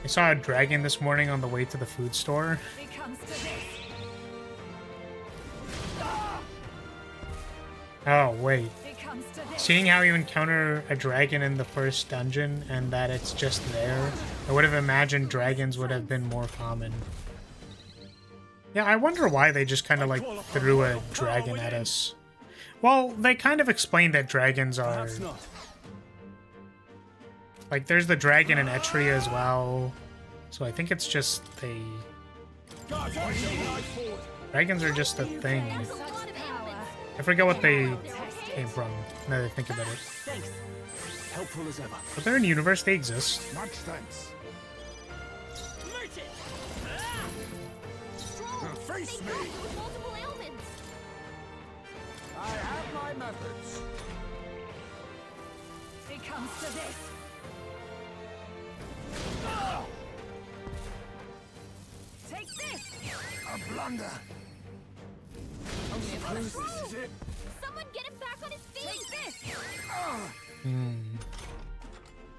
I saw a dragon this morning on the way to the food store. It comes to this. Oh, wait. It comes to this. Seeing how you encounter a dragon in the first dungeon and that it's just there, I would have imagined dragons would have been more common. Yeah, I wonder why they just kind of like threw a dragon at us. Well, they kind of explained that dragons are... Perhaps not. Like, there's the dragon in Etria as well. So I think it's just they... Dragons are just a thing. There's a lot of ailments. I forget what they came from, now that I think about it. Thanks. Helpful as ever. But they're in universe, they exist. Much thanks. Strong. Face They me. got you with multiple ailments. I have my methods. It comes to this. Take this. A blunder. Someone get him back on his feet. Take this.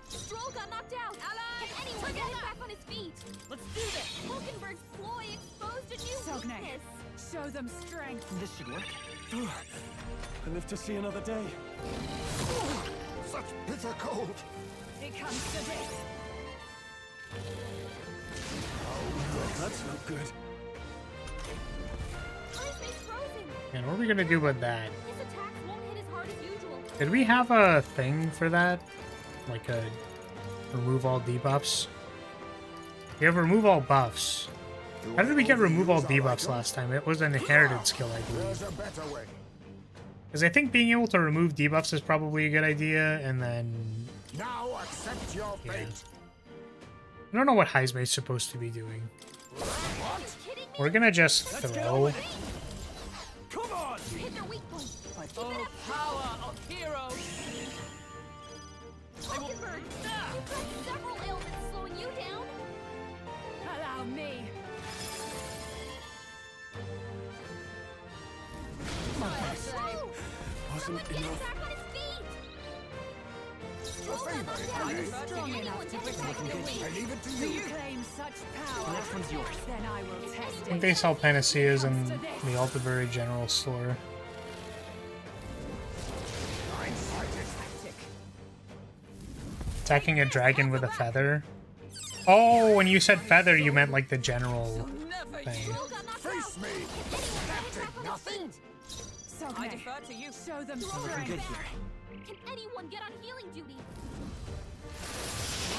Stroll got knocked out. Can anyone get him back on his feet? Let's do this. Hulkenberg's ploy exposed a new Sogne, weakness. show them strength. This should work. I live to see another day. Such bitter cold. It comes to this. That's not good. Ice frozen. And what are we gonna do with that? His attacks won't hit as hard as usual. Did we have a thing for that? Like a remove all debuffs? We have remove all buffs. How did we get remove all debuffs last time? It was an inherited skill, I believe. There's a better way. Because I think being able to remove debuffs is probably a good idea, and then... Now accept your Yeah. fate. I don't know what Heismei's supposed to be doing. Are you kidding me? We're gonna just throw. Come on! You hit their weak point. Oh, power of heroes. Hulkenberg, you've got several ailments slowing you down. Allow me. Someone Wasn't get him enough. back on his feet. Stroll got knocked out. Are you Can strong anyone enough to get him protect back on the their weak? feet? I leave it to Do you. you claim such power? The next one's yours. Then I will test I it. think they sell panaceas in the Altabury General Store. Attacking a dragon with a feather? Oh, when you said feather, you meant like the general Never thing. Stroll got knocked out. Face me. Can anyone get him back on his Nothing. feet? I Sogne, defer to you. show them Stroll Looking good strength. here. Can anyone get on healing duty?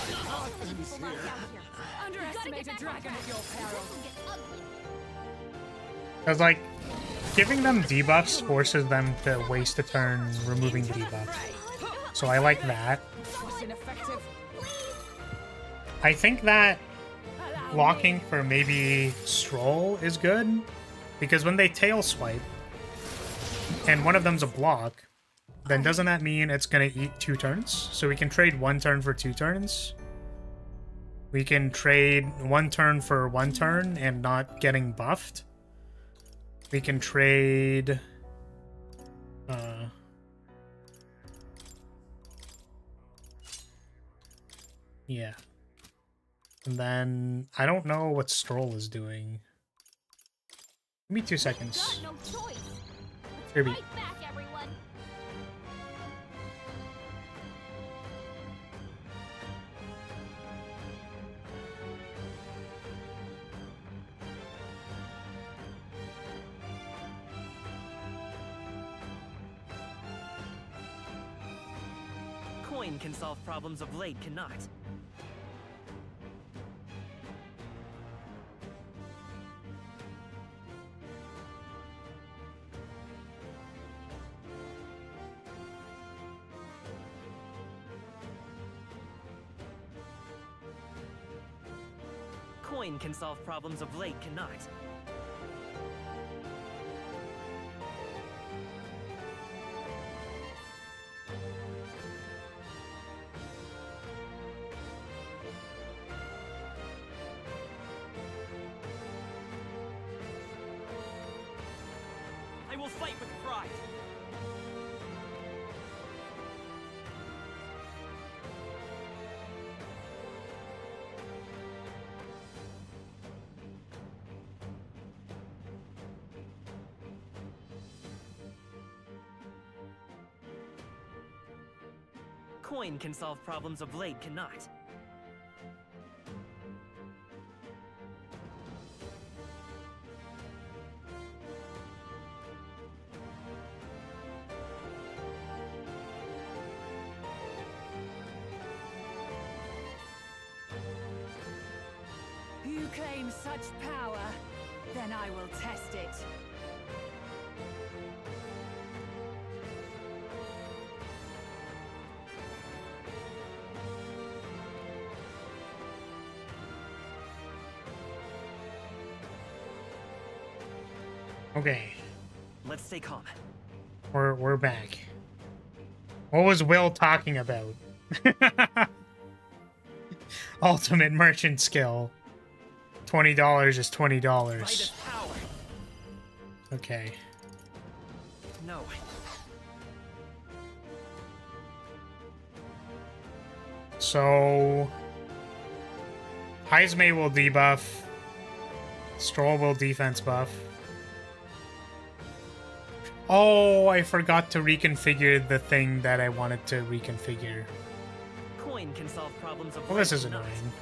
So many people knocked out here. Underestimate a back on dragon track. at your This peril. will get ugly. Because, like, giving them debuffs forces them to waste a turn removing the debuff. So I like that. Was ineffective. I think that Allow blocking for maybe Stroll is good. Because when they tail swipe, and one of them's a block, then doesn't that mean it's going to eat 2 turns? So we can trade 1 turn for 2 turns? We can trade 1 turn for 1 turn and not getting buffed. We can trade... yeah. And then I don't know what Stroll is doing. Give me 2 seconds. Got no choice. Let's Kirby. fight back, everyone. Coin can solve problems of late cannot. Coin can solve problems of late cannot. I will fight with pride. Coin can solve problems of late cannot. You claim such power, then I will test it. Okay, Let's stay calm. we're back. What was Will talking about? Ultimate merchant skill. $20 is Fight $20. as power. Okay. No. So Heismay will debuff. Stroll will defense buff. Oh, I forgot to reconfigure the thing that I wanted to reconfigure. Coin can solve problems of Well, late this is cannot. annoying.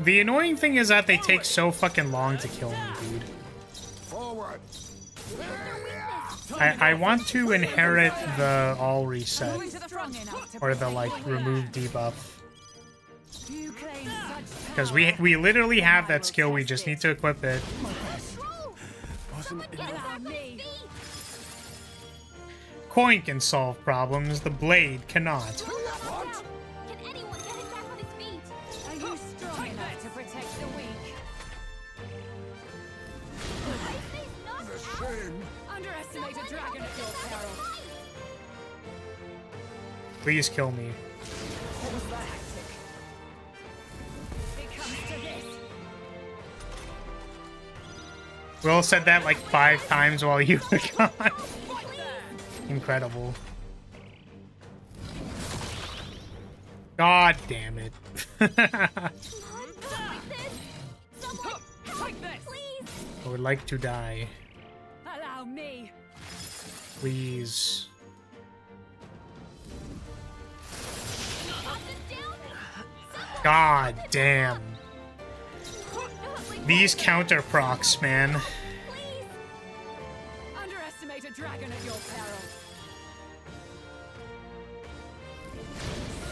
The annoying thing is that they take so fucking long to kill me, dude. Forward. I want to inherit the all reset. Strong enough to Or the, protect like, what we remove have. debuff. You claim such Because power, we literally have I that will skill, we test just it. need to equip it. Someone get him back on his me. feet. Coin can solve problems, the blade cannot. What? Can anyone get him back on his feet? Are you strong enough to protect the weak? He's knocked out. Shame. Underestimate a Someone dragon help at your him back peril. on his feet. Please kill me. What was that? It comes to this. Will said that like 5 times while you were gone. Incredible. God damn it. I would like to die. Allow me. Please. God damn. These counter procs, man. Underestimate a dragon at your peril.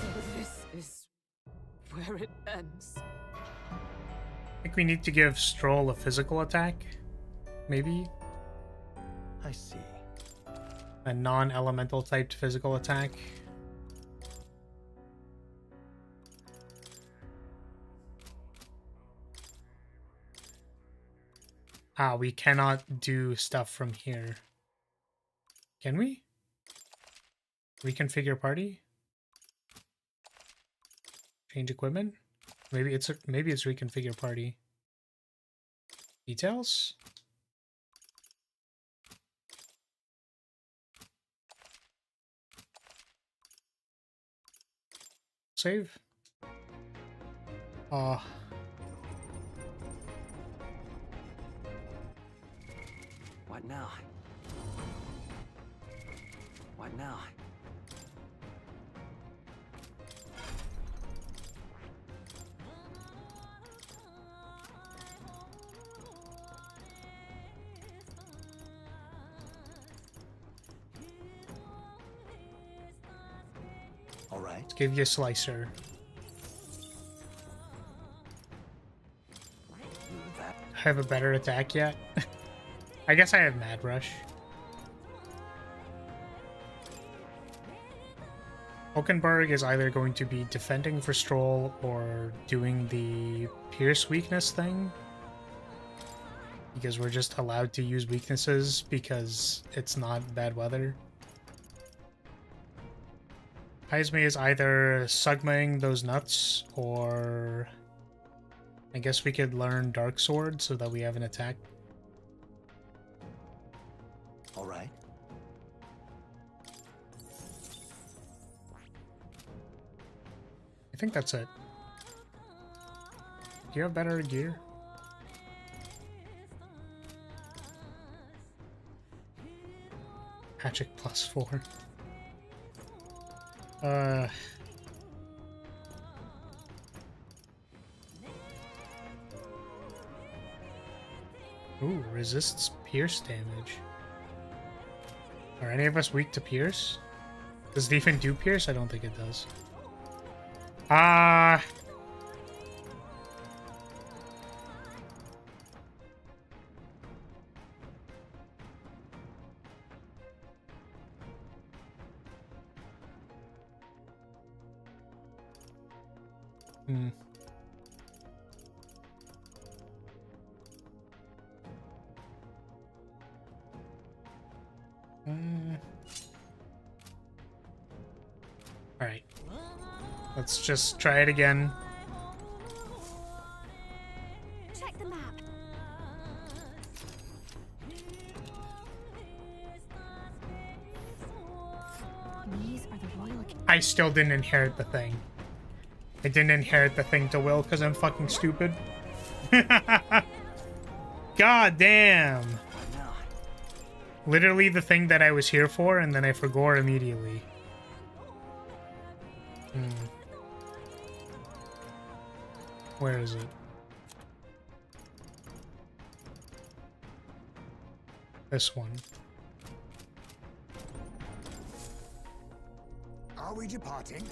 So this is where it ends. I think we need to give Stroll a physical attack. Maybe? I see. A non-elemental typed physical attack. Ah, we cannot do stuff from here. Can we? Reconfigure party. Change equipment. Maybe it's reconfigure party. Details. Save. What now? What now? All right. Let's give you a slicer. I have a better attack yet? I guess I have Mad Rush. Hulkenberg is either going to be defending for Stroll or doing the Pierce weakness thing. Because we're just allowed to use weaknesses because it's not bad weather. Heisme is either Sugmaing those nuts or I guess we could learn Dark Sword so that we have an attack. All right. I think that's it. Do you have better gear? Magic +4. Ooh, resists pierce damage. Are any of us weak to pierce? Does it even do pierce? I don't think it does. Alright. Let's just try it again. Check the map. These are the royal. I still didn't inherit the thing. I didn't inherit the thing to will because I'm fucking stupid. God damn. Literally the thing that I was here for, and then I forgot immediately. Where is it? This one. Are we departing?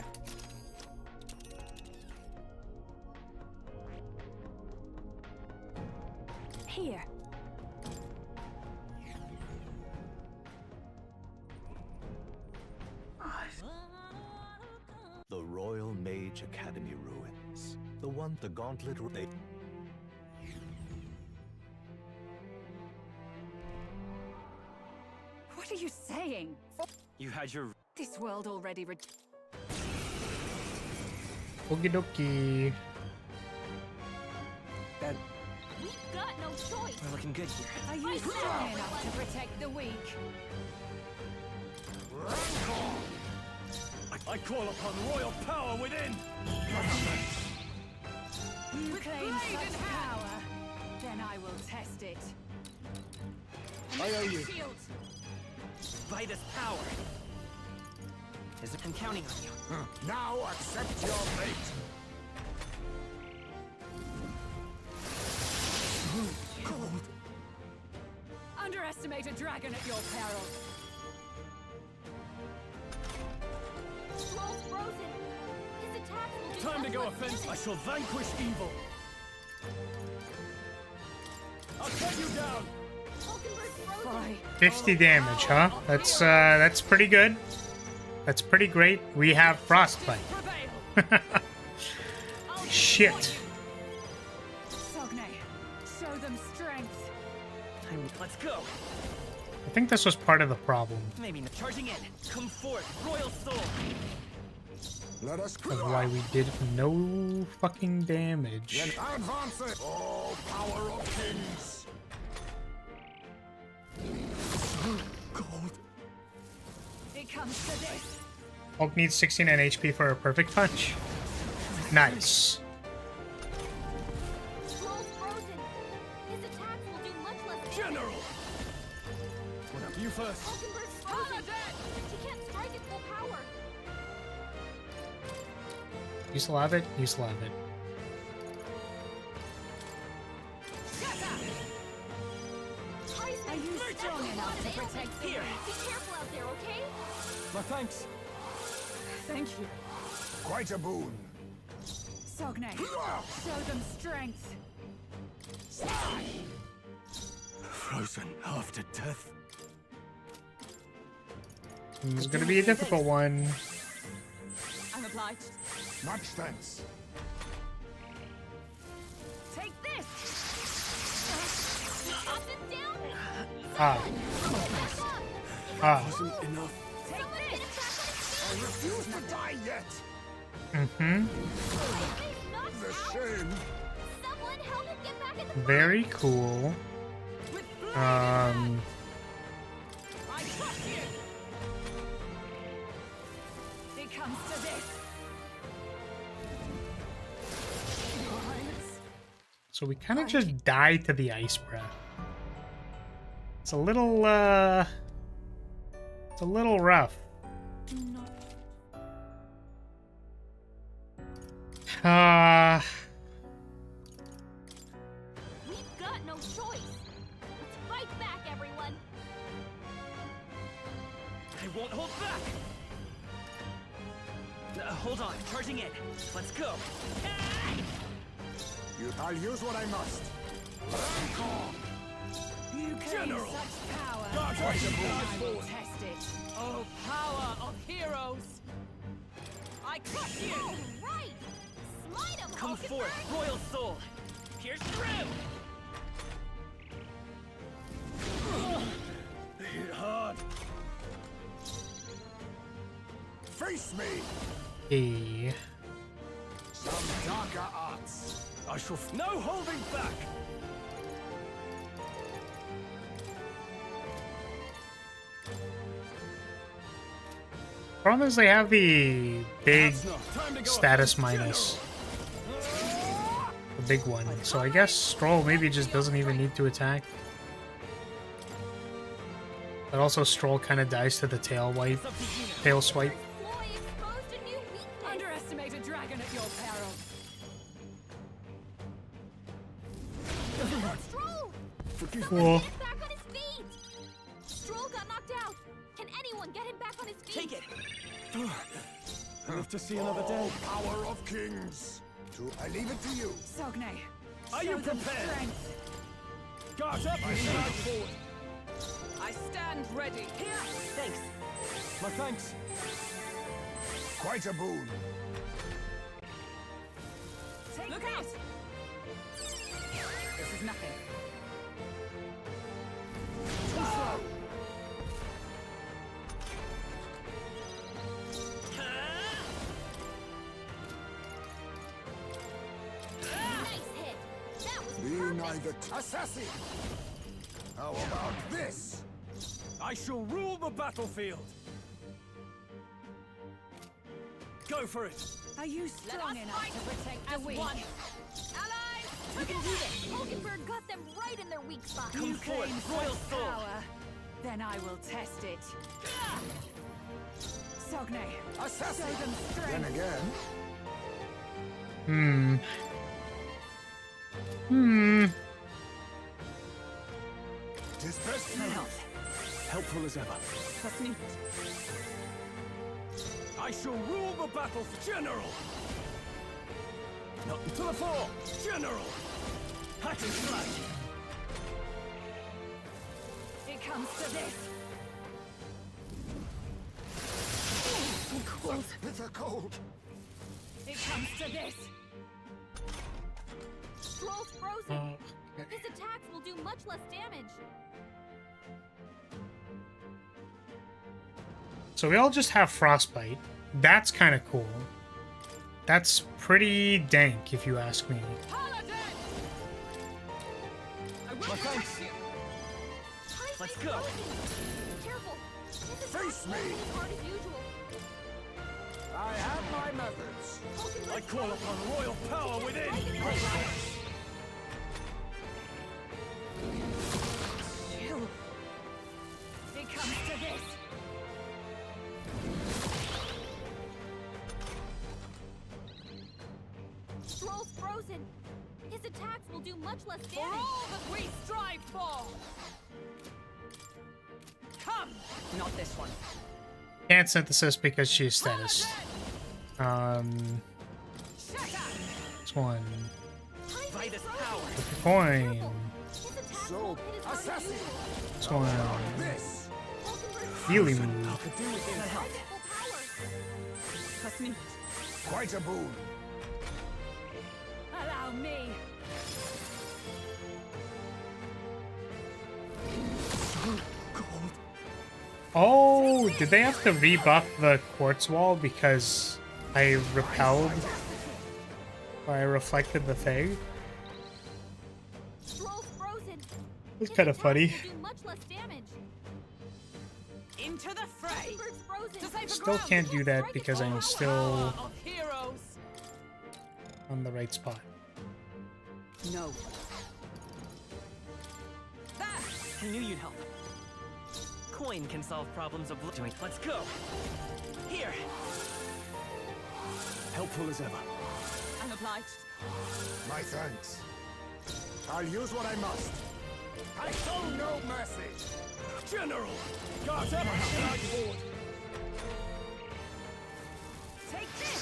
Here. The Royal Mage Academy ruins. The one the gauntlet they. What are you saying? You had your. This world already Okie dokie. That. We've got no choice. We're looking good here. Are you strong enough to protect the weak? I call upon royal power within! You claim such power, then I will test it. I owe you. Shields. By this power. I'm counting on you. Now accept your fate! Cold. Underestimate a dragon at your peril. Stroll's frozen. His attacks will do Time to go less offense. I damage. shall vanquish evil. I'll cut you down. Hulkenberg's frozen. Fly. 50 damage, huh? That's pretty good. That's pretty great. We have frostbite. Prevail. Shit. Sogne, show them strength. Let's go. I think this was part of the problem Maybe not. Charging in. Come forth, Royal Soul. Let us of why we did no fucking damage. advance it. Oh, power of kings. Gold. It comes to this. Hulk needs 69 HP for a perfect punch. Nice. Troll's frozen. His attacks will do much less damage. General. Whatever you first. Hulkenberg's frozen. He can't strike at full power. You still have it? You still have it. Are you strong enough to protect Here. Be careful out there, okay? My thanks. Thank you. Quite a boon. Sogne, show them strength. Frozen after death. It's gonna be a difficult one. I'm obliged. Much thanks. Take this. Up and down. Ah. Back up. Ah. Wasn't enough. Someone get him back on his I feet. refuse to die yet. Mm-hmm. He's knocked The out. shame. Someone help him get back in the fight. Very cool. With blood in hand. I trust you. It comes to this. So we kind of just die to the ice breath. It's a little rough. We've got no choice. Let's fight back, everyone. I won't hold back. Hold on. Charging in. Let's go. I'll use what I must. You claim such power. God, I will test it. Oh, power of heroes. I crush you. All right. Smite him, Come Hulkenberg. forth, Royal Soul. Pierce through. Hit hard. Face me. Hey. Some darker arts. I shall. No holding back. Problem is they have the big Time to go. status minus. The big one. So I guess Stroll maybe just doesn't even need to attack. But also Stroll kind of dies to the tail wipe. Tail swipe. Ploy exposed a new weakness. Underestimate a dragon at your peril. Stroll. Cool. Get back on his feet. Stroll got knocked out. Can anyone get him back on his feet? Take it. Live to see another day. Power of kings. I leave it to you. Sogne, Are show you them prepared? strength. Guard up and stride forward. I stand ready. Here. Thanks. My thanks. Quite a boon. Take Look this. out. This is nothing. Nice hit. That was Be perfect. neither assassin. How about this? I shall rule the battlefield. Go for it. Are you Let strong us enough fight to protect the as weak? one. Allies, We can do this. Hulkenberg got them right in their weak spot. You Come forth, claim Royal such Soul. power. Then I will test it. Sogne, show Assassin. them Then strength. again. Tis best My you. health. Helpful as ever. trust me. I shall rule the battle, General. Not to the fore, General. Hack and slash. It comes to this. Cold. Bitter cold. It comes to this. Stroll's frozen. His attacks will do much less damage. So we all just have frostbite. That's kind of cool. That's pretty dank, if you ask me. Paladin! I will protect you. Let's go. Careful. This is Face not me. as hard as usual. I have my methods. I call upon royal power within. Chill. It comes to this. Troll's frozen. His attacks will do much less For damage. all that we strive for. Come. Not this one. Can't synthesis because she's status. This one. Vitus power. Coin. His attacks So, won't hit as hard as assassin. usual. This one. This. Healy move. Full power. Trust me. Quite a boon. Allow me. Oh, did they have to rebuff the quartz wall because I repelled? Or I reflected the thing? Troll's frozen. It's His kind of attacks funny. will do much less damage. Into the fray. Hockenberg's frozen. To safer Still ground. can't do that because I'm still Power of heroes. on the right spot. No. There. I knew you'd help. Coin can solve problems of doing. Let's go. Here. Helpful as ever. I'm obliged. My thanks. I'll use what I must. I show no mercy. General. Guard up. Strike forward. Take this.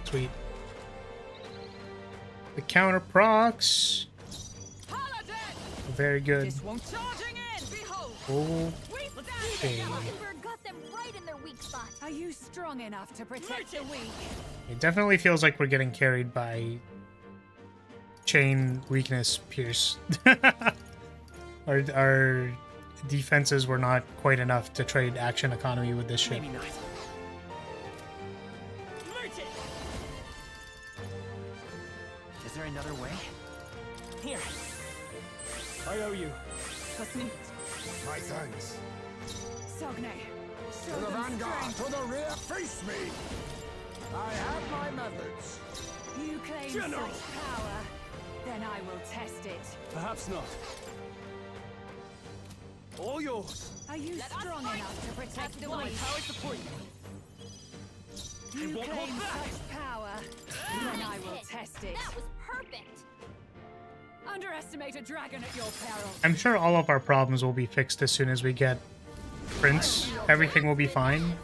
Sweet. The counter procs. Paladin. Very good. This won't. Charging in. Behold. Oh, We okay. Hockenberg got them right in their weak spot. Are you strong enough to protect the weak? It definitely feels like we're getting carried by chain weakness pierce. Our defenses were not quite enough to trade action economy with this shit. Maybe not. Merchant. Is there another way? Here. I owe you. Trust me. My thanks. Sogne. To Show the them vanguard, strength. to the rear, face me. I have my methods. You claim General. such power, then I will test it. Perhaps not. All yours. Are you Let us strong fight. enough to protect the Will my weak? power support you? You won't claim hold back. such power, then I will test it. That was perfect. Underestimate a dragon at your peril. I'm sure all of our problems will be fixed as soon as we get Prince. Everything will be fine.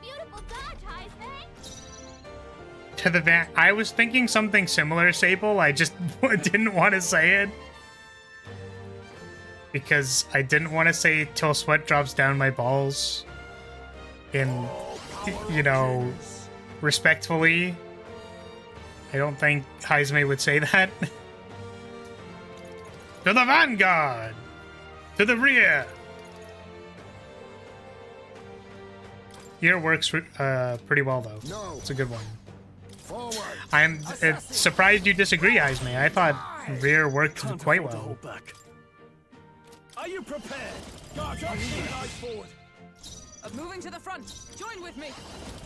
Beautiful dodge, Heisman. To the van, I was thinking something similar, Sable. I just didn't want to say it because I didn't want to say till sweat drops down my balls. In, you know, respectfully, I don't think Heisman would say that. To the vanguard! To the rear! Here works pretty well, though. No. It's a good one. Forward. I'm surprised you disagree, Heisman. I thought rear worked quite well. Hold back. Are you prepared? Guard up. Keep eyes forward. Moving to the front. Join with me.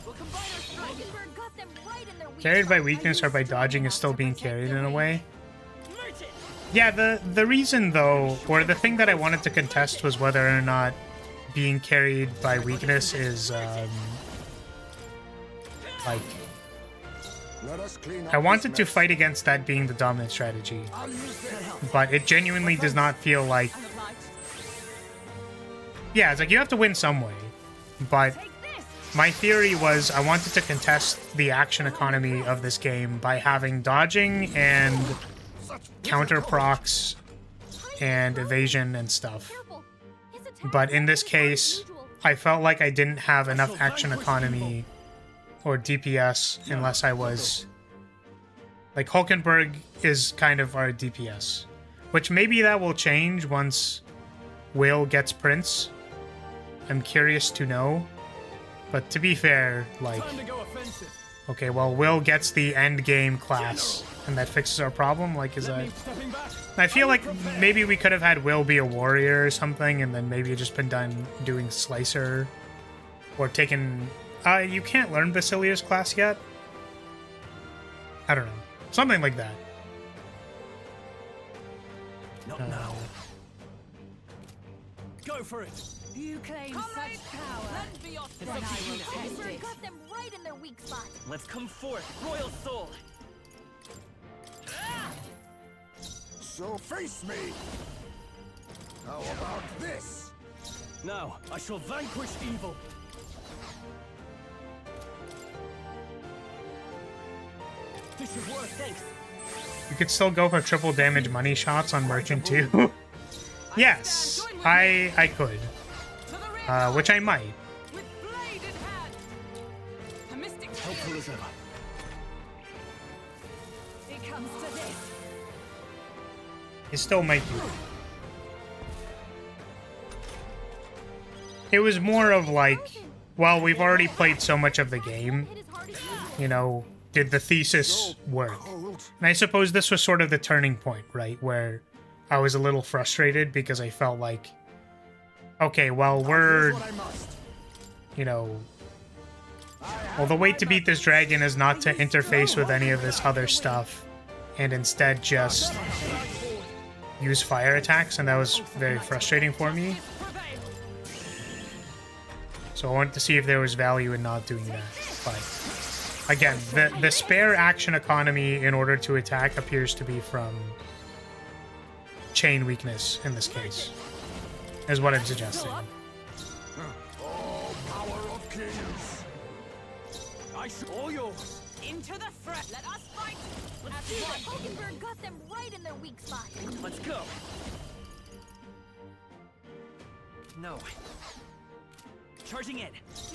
We'll combine our strength. Hockenberg got them right in their weak Carried by spot. weakness or by dodging is still being carried in a way. Merchant. Yeah, the reason, though, or the thing that I wanted to contest was whether or not being carried by weakness is, like... Let us clean up I wanted this to mess. fight against that being the dominant strategy, I'll use this. but it genuinely does not feel like... I'm obliged. Yeah, it's like you have to win some way, but Take this. my theory was I wanted to contest the action economy of this game by having dodging and counter procs and evasion and stuff. Careful. His attacks But in won't this hit as hard as case, usual. I felt like I didn't have enough action economy or DPS unless I was... Like, Hulkenberg is kind of our DPS. Which maybe that will change once Will gets Prince. I'm curious to know. But to be fair, like... Time to go offensive. Okay, well, Will gets the end game class, and that fixes our problem? Like, is that... Stepping back. I feel like maybe we could have had Will be a warrior or something, and then maybe just been done doing Slicer. Or taken... you can't learn Basilia's class yet? I don't know. Something like that. Not now. Go for it. You claim such power. Lend me your Then I will test Hokinsberg it. got them right in their weak spot. Let's come forth, Royal Soul. So face me. How about this? Now, I shall vanquish evil. This should work. Thanks. You could still go for triple damage money shots on Merchant too. Yes, I could. To the rear. Which I might. With blade in hand. A mystic Helpful as ever. It comes to this. It still might do. It was more of like, well, we've already played so much of the game, Hit as hard as you. you know, did the thesis work? And I suppose this was sort of the turning point, right? Where I was a little frustrated because I felt like, okay, well, we're, What I must. you know, well, the way to beat this dragon is not to interface with any of this other stuff and instead just use fire attacks, and that was very frustrating for me. So I wanted to see if there was value in not doing that. But again, the spare action economy in order to attack appears to be from chain weakness in this case, is what I'm suggesting. Oh, power of kings. I should all yours. Into the front. Let us fight. Let's do it. Hokinsberg got them right in their weak spot. Let's go. No. Charging in.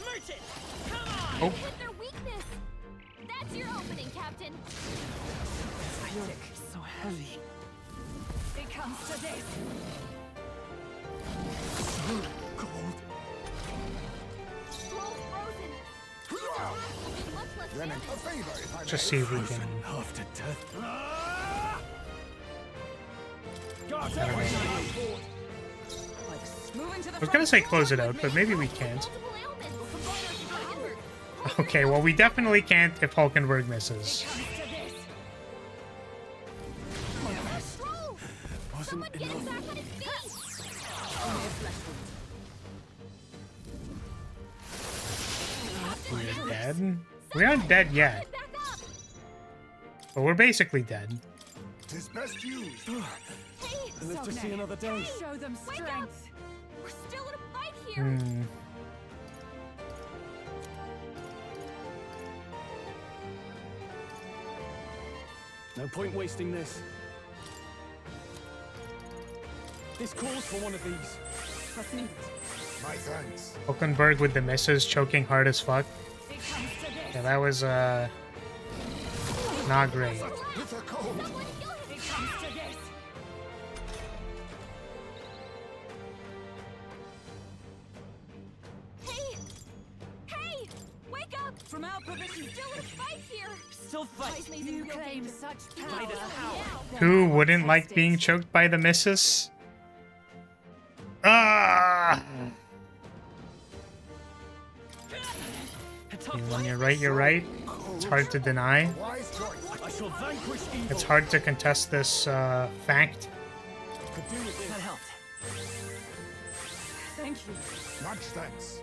Merchant! Come on! Oh, With their weakness. That's your opening, Captain. Psionic, so heavy. It comes to this. Scroll frozen. Will be much less Then a damage. favor if I just may. see if we can. After death. Guards I don't know. forward. Moving to the I was gonna say close it out, but maybe we can't. Multiple ailments. Combine our Hokinsberg. Okay, well, we definitely can't if Hulkenberg misses. comes to this. Scroll. Someone get him back on his feet. We're dead? We aren't dead yet, Back up. but we're basically dead. Tis best used. Hey, Live to see another day. Show them wake up. strength. We're still in a fight here. Hmm. No point wasting this. This calls for one of these. That's neat. My thanks. Hulkenberg with the misses, choking hard as fuck. It comes to this. Yeah, that was, not great. With a cold. Someone kill him. It comes to this. Hey. Hey. Wake up. From our position. Still in a fight here. Still fight. Heisman's in You real claim danger. such By this power. power. Yeah. Who wouldn't like being choked by the misses? Ah! A tough When life. you're right, you're right. It's hard to deny. Wise choice. I shall vanquish evil. It's hard to contest this fact. Could do with this. That helped. Thank you. Much thanks.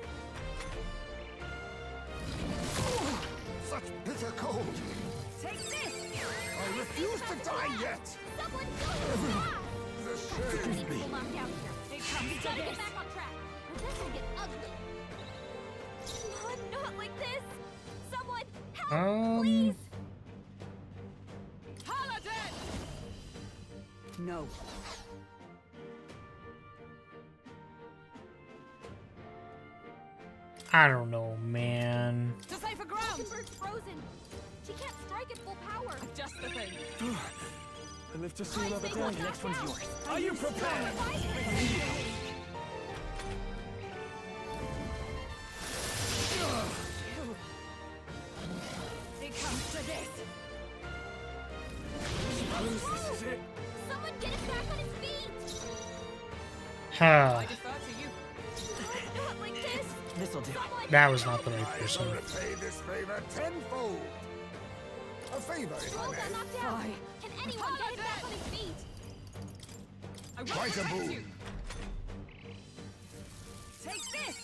Such bitter cold. Take this. I refuse to die yet. Someone kill him. Yeah. The Too shame. many people knocked out here. It comes We to gotta this. get back on track. Or this will get ugly. Not like this. Someone help, please. Paladin! No. I don't know, man. To safer ground! Hokinsberg's frozen. She can't strike at full power. Just the thing. I live to see another day. The next one's yours. Are you prepared? It comes to this. This is it. Someone get him back on his feet! Huh. I defer to you. Not like this! This'll do. That was not the right I person. shall repay this favor tenfold. A favor, if I Stroll may. got knocked out! Fine. Can anyone get him back on his feet? I will Quite a protect boon. you. Take this.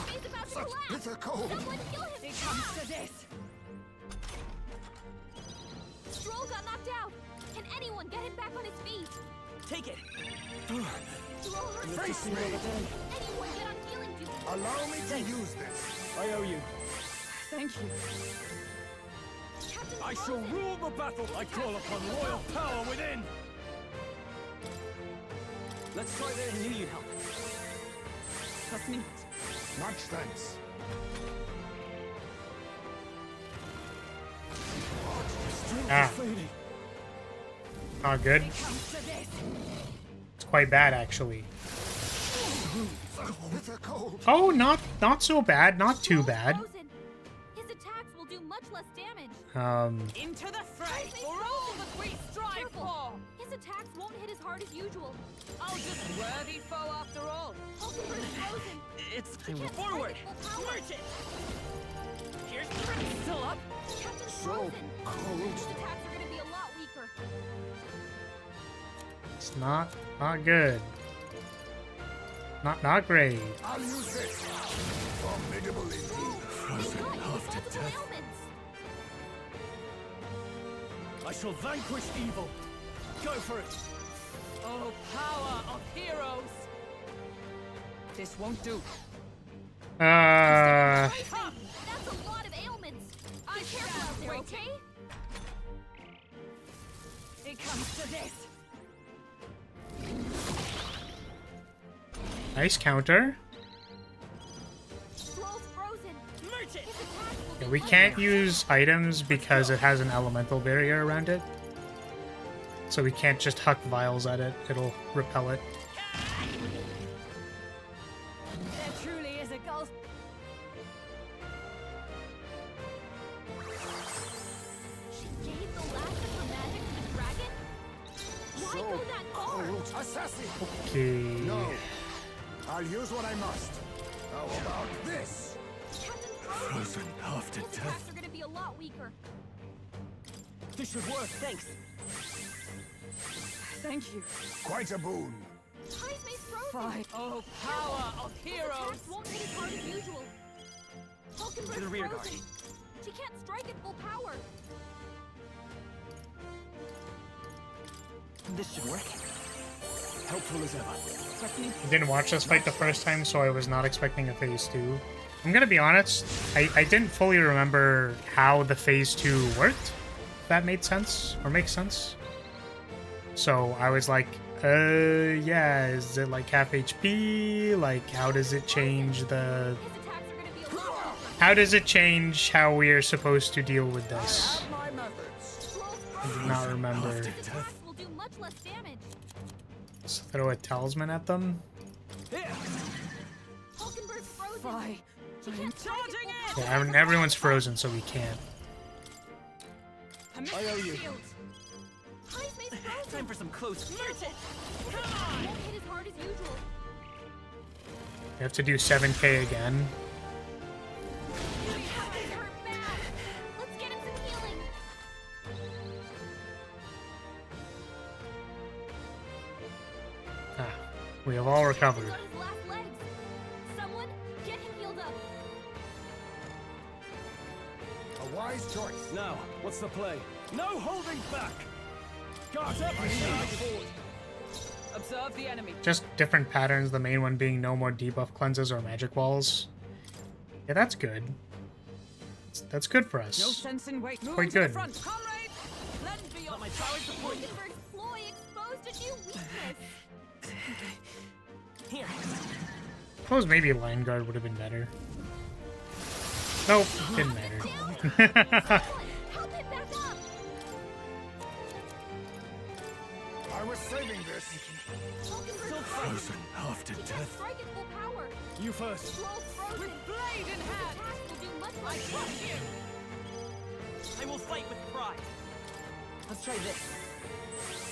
He's about to Such collapse! bitter cold. Someone kill him! It comes to this. Stroll got knocked out! Can anyone get him back on his feet? Take it. Stroll hurt Face himself. me. Anyone get on healing duty? Allow me to use this. I owe you. Thank you. Captain I shall Frozen. rule the battle. I call upon royal power within. Let's try this. I knew you'd help. Trust me. Much thanks. Ah, Fading. not good. It comes to this. It's quite bad, actually. Bitter cold. Oh, not so bad. Not too Stroll's bad. frozen. His attacks will do much less damage. Into the fray. Face For all that we strive Careful. for. His attacks won't hit as hard as usual. I'll just worthy foe after all. Hulkenberg is frozen. It's He can't forward. strike at full power. Merge it. Here's the Still up. Captain's So frozen. cold. His attacks are gonna be a lot weaker. It's not good. Not great. I'll use this. Formidable indeed. He's got multiple ailments. I shall vanquish evil. Go for it. Oh, power of heroes. This won't do. Uh, Come. That's a lot of ailments. Be careful out there, okay? It comes to this. nice counter. Stroll's frozen. Merge it. His attacks will Yeah, be we much can't less use items because it has an elemental barrier around it. So we can't just huck vials at it. It'll repel it. There truly is a gulf. She gave the last of her magic to the dragon? Why So go that far? cold. Assassin. Okay. No. I'll use what I must. How about this? Captain Frozen. after His attacks are gonna be a lot weaker. This should work. Thanks. Thank you. Quite a boon. Heismay's frozen. Fine. Oh, power of His heroes. attacks won't hit as hard as usual. Hulkenberg's To the rear guard. frozen. She can't strike at full power. This should work. Helpful as ever. Trust me. I didn't watch this fight the first time, so I was not expecting a phase 2. I'm gonna be honest, I didn't fully remember how the phase 2 worked. If that made sense, or makes sense. So I was like, yeah, is it like half HP? Like, how does it change the... His attacks are gonna be a lot weaker. How does it change how we are supposed to deal with this? Have my methods. Stroll's I frozen. do not remember. His attacks will do much less damage. Let's throw a talisman at them. Here. Hulkenberg's frozen. Fine. She can't strike at Charging full in. Yeah, I mean, everyone's frozen, so we can't. Permission I owe you. shield. Heismay's frozen. Time for some close. Merge it. His attacks won't hit as hard as usual. We have to do 7k again. His attacks hurt bad. Let's get him some healing. Ah, we have all recovered. He's on his last legs. Someone get him healed up. A wise choice. Now, what's the play? No holding back. Guard up and charge forward. Observe the enemy. Just different patterns, the main one being no more debuff cleanses or magic walls. Yeah, that's good. That's good for No us. sense in wait. Move Quite to good. the front. Comrades, lend me your My power support. Hulkenberg's ploy exposed a new weakness. Here. Suppose maybe Line Guard would have been better. Nope, didn't matter. Someone help him back up. I was saving this. Frozen after She can't death. strike at full power. You first. Scroll's frozen. With blade in hand. Attacks will do much I less trust damage. you. I will fight with pride. Let's try this.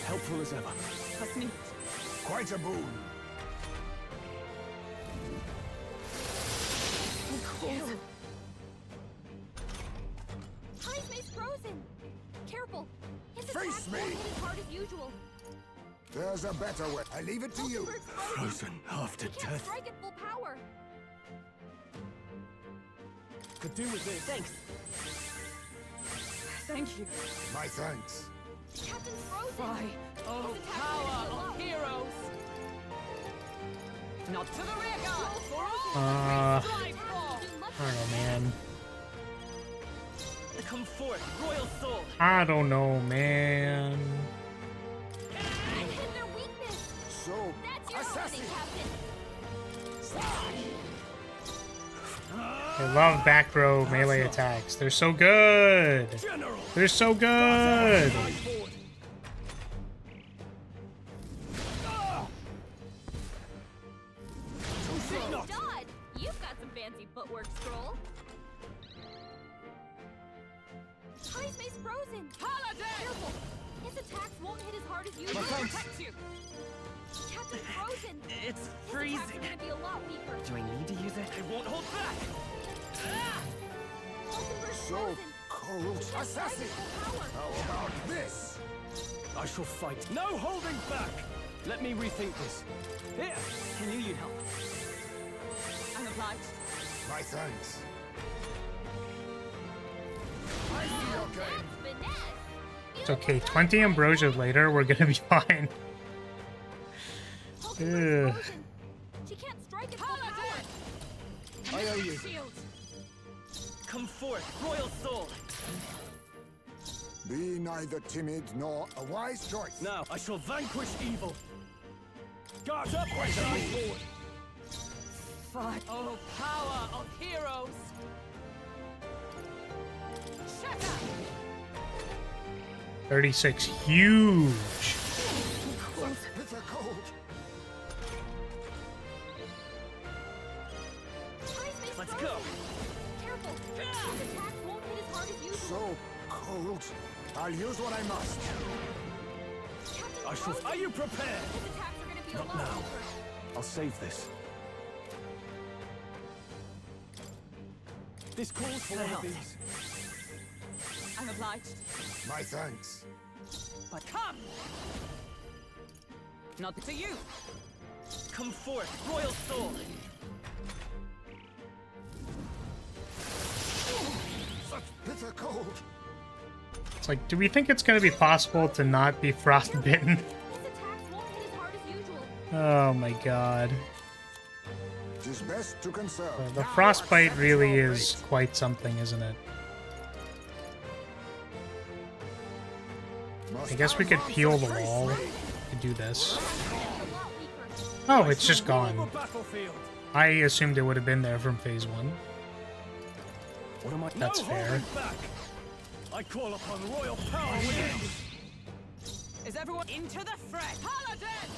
Helpful as ever. Let's meet. Quite a boon. High's mace frozen. Careful. His Face attacks me. won't hit as hard as usual. There's a better way. I leave it to you. Hulkenberg's frozen. Frozen after He can't death. strike at full power. Could do with this. Thanks. Thank you. My thanks. Captain's frozen. Bye. Oh, His attacks power are gonna of be low. heroes. Not to the rear guard. For all Uh, strive for. Do much I don't know, man. Come forth, royal soul. I don't know, man. and hit their weakness. So, That's your assassin. opening, Captain. I love back row melee attacks. They're so good. General. They're so good. Strive forward. Nice dodge. You've got some fancy footwork, Scroll. High's mace frozen. Paladin. Careful. His attacks won't hit as hard as usual. Protect you. Captain's frozen. It's His attacks freezing. are gonna be a lot weaker. Do I need to use it? I won't hold back. Hulkenberg's so frozen. cold. Strike Assassin. at full power. How about this? I shall fight. No holding back. Let me rethink this. Here. I knew you'd help. I'm obliged. My thanks. I see your game. That's finesse. It's okay. 20 ambrosia later, we're gonna be fine. Hulkenberg's Ugh. frozen. She can't strike at full power. I owe you. Shield. Come forth, royal soul. Be neither timid nor a wise choice. Now I shall vanquish evil. Guard up, I strive forward. Fuck. Oh, power of heroes. Shatter. 36, huge. Bitter cold. High's mace Let's frozen. go. Careful. His attacks won't hit as hard as usual. So cold. I'll use what I must. Captain's I shall. frozen. Are you prepared? His attacks are gonna be a Not lot now. weaker. I'll save this. This calls for one of these. I'm obliged. My thanks. But come! Not to you! Come forth, royal soul. Such bitter cold. It's like, do we think it's gonna be possible to not be frostbitten? His attacks won't hit as hard as usual. Oh my god. It is best to conserve. The Now frostbite accept really your is fate. quite something, isn't it? Must I guess we could advance peel and the face wall. me. To do this. A lot weaker. Oh, it's just The gone. battlefield. I assumed it would have been there from phase 1. What am I? That's no fair. holding back. I call upon royal power within. Is everyone into the fray? Paladin.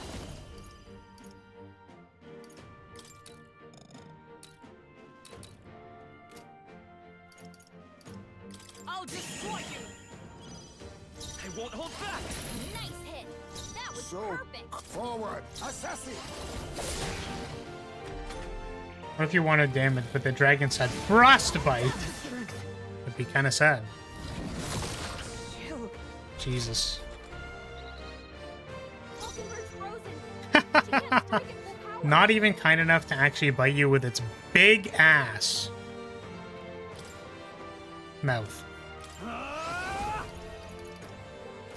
I'll destroy you. I won't hold back. Nice hit. That was So perfect. forward. Assassin. What if you wanted damage, but the dragon said frostbite? Would be kind of sad. Jesus. Hulkenberg's frozen. She can't strike at full power. Not even kind enough to actually bite you with its big ass mouth.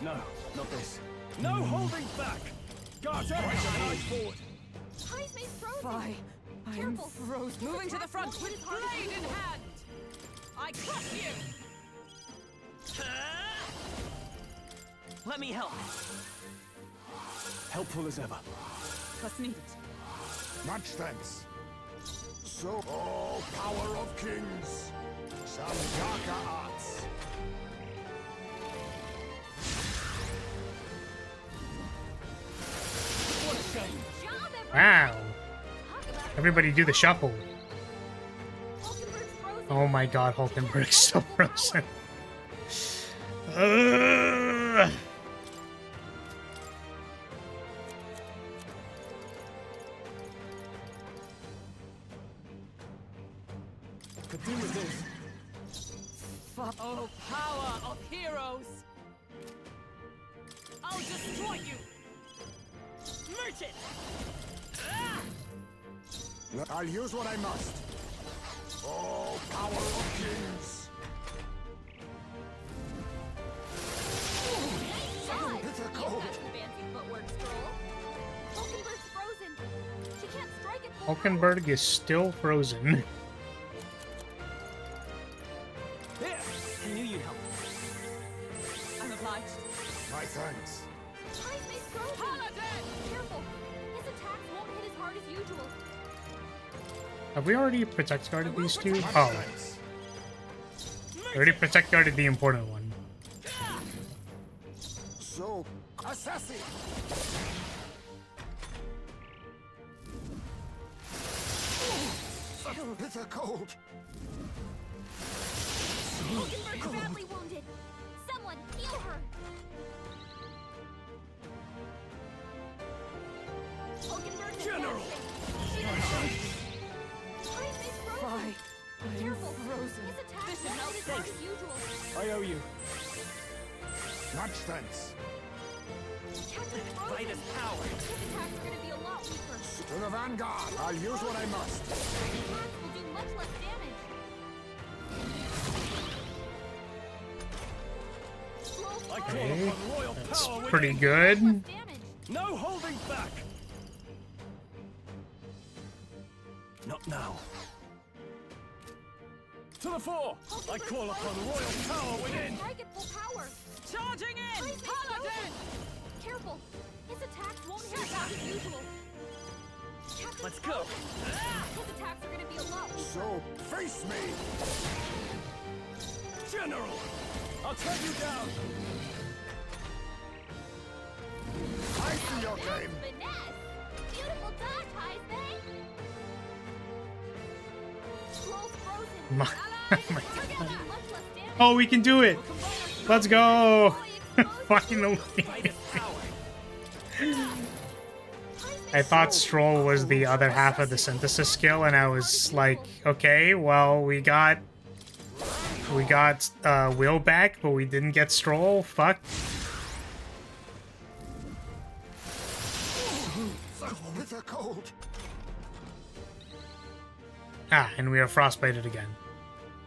No, not this. No holding back. Guard up. Strive forward. High's mace frozen. Fie. I am Careful. frozen. Moving to the attacks front won't with hit as hard as blade in usual. hand. I crush you. Let me help. Helpful as ever. Must need it. Much thanks. So, oh, power of kings. Some darker arts. Wow. Talk about Everybody do the shuffle. Hulkenberg's frozen. Oh my god, Hulkenberg's so frozen. Ugh. Could do with this. Oh, power of heroes! I'll destroy you! Merchant! I'll use what I must. Oh, power of kings! Bitter You cold. got some fancy footwork, Stroll. Hulkenberg's frozen. She can't strike at full power. Hulkenberg is still frozen. Here! I knew you'd help. I'm obliged. My thanks. Ice Mace frozen. Paladin! Careful. His attacks won't hit as hard as usual. Have we already protect guarded these two? My Oh, thanks. we already protect guarded the important one. So, assassin! Such bitter cold! Hulkenberg's badly wounded. Someone heal her. Hulkenberg is General! dancing. She doesn't know. Ice Mace frozen. Why? I'm Careful. frozen. His attacks This is won't no hit as hard thanks. as usual. I owe you. Much thanks. Captain Fight frozen. is power. His attacks are gonna be a lot weaker. To the vanguard! I'll use what I must. His attacks will do much less damage. Slow I frozen. call Okay, upon royal that's power pretty within. good. Less damage. No holding back! Not now. To the fore! I call upon royal power within! Strike at full power. Charging in! Ice Mace Paladin! frozen. Careful. His attacks won't hit as hard as usual. Captain Let's go. His attacks are gonna be a lot weaker. So, face me! General! I'll turn you down! I see your That's game! finesse. Beautiful dodge, Heisman. Scroll's frozen. My- Allies, my together. Much less damage. Oh, we can do it! Let's go! Finally! Fight is power. I thought Stroll was the other half of the synthesis skill, and I was like, okay, well, we got Will back, but we didn't get Stroll. Fuck. Such bitter cold! Ah, and we are frostbited again.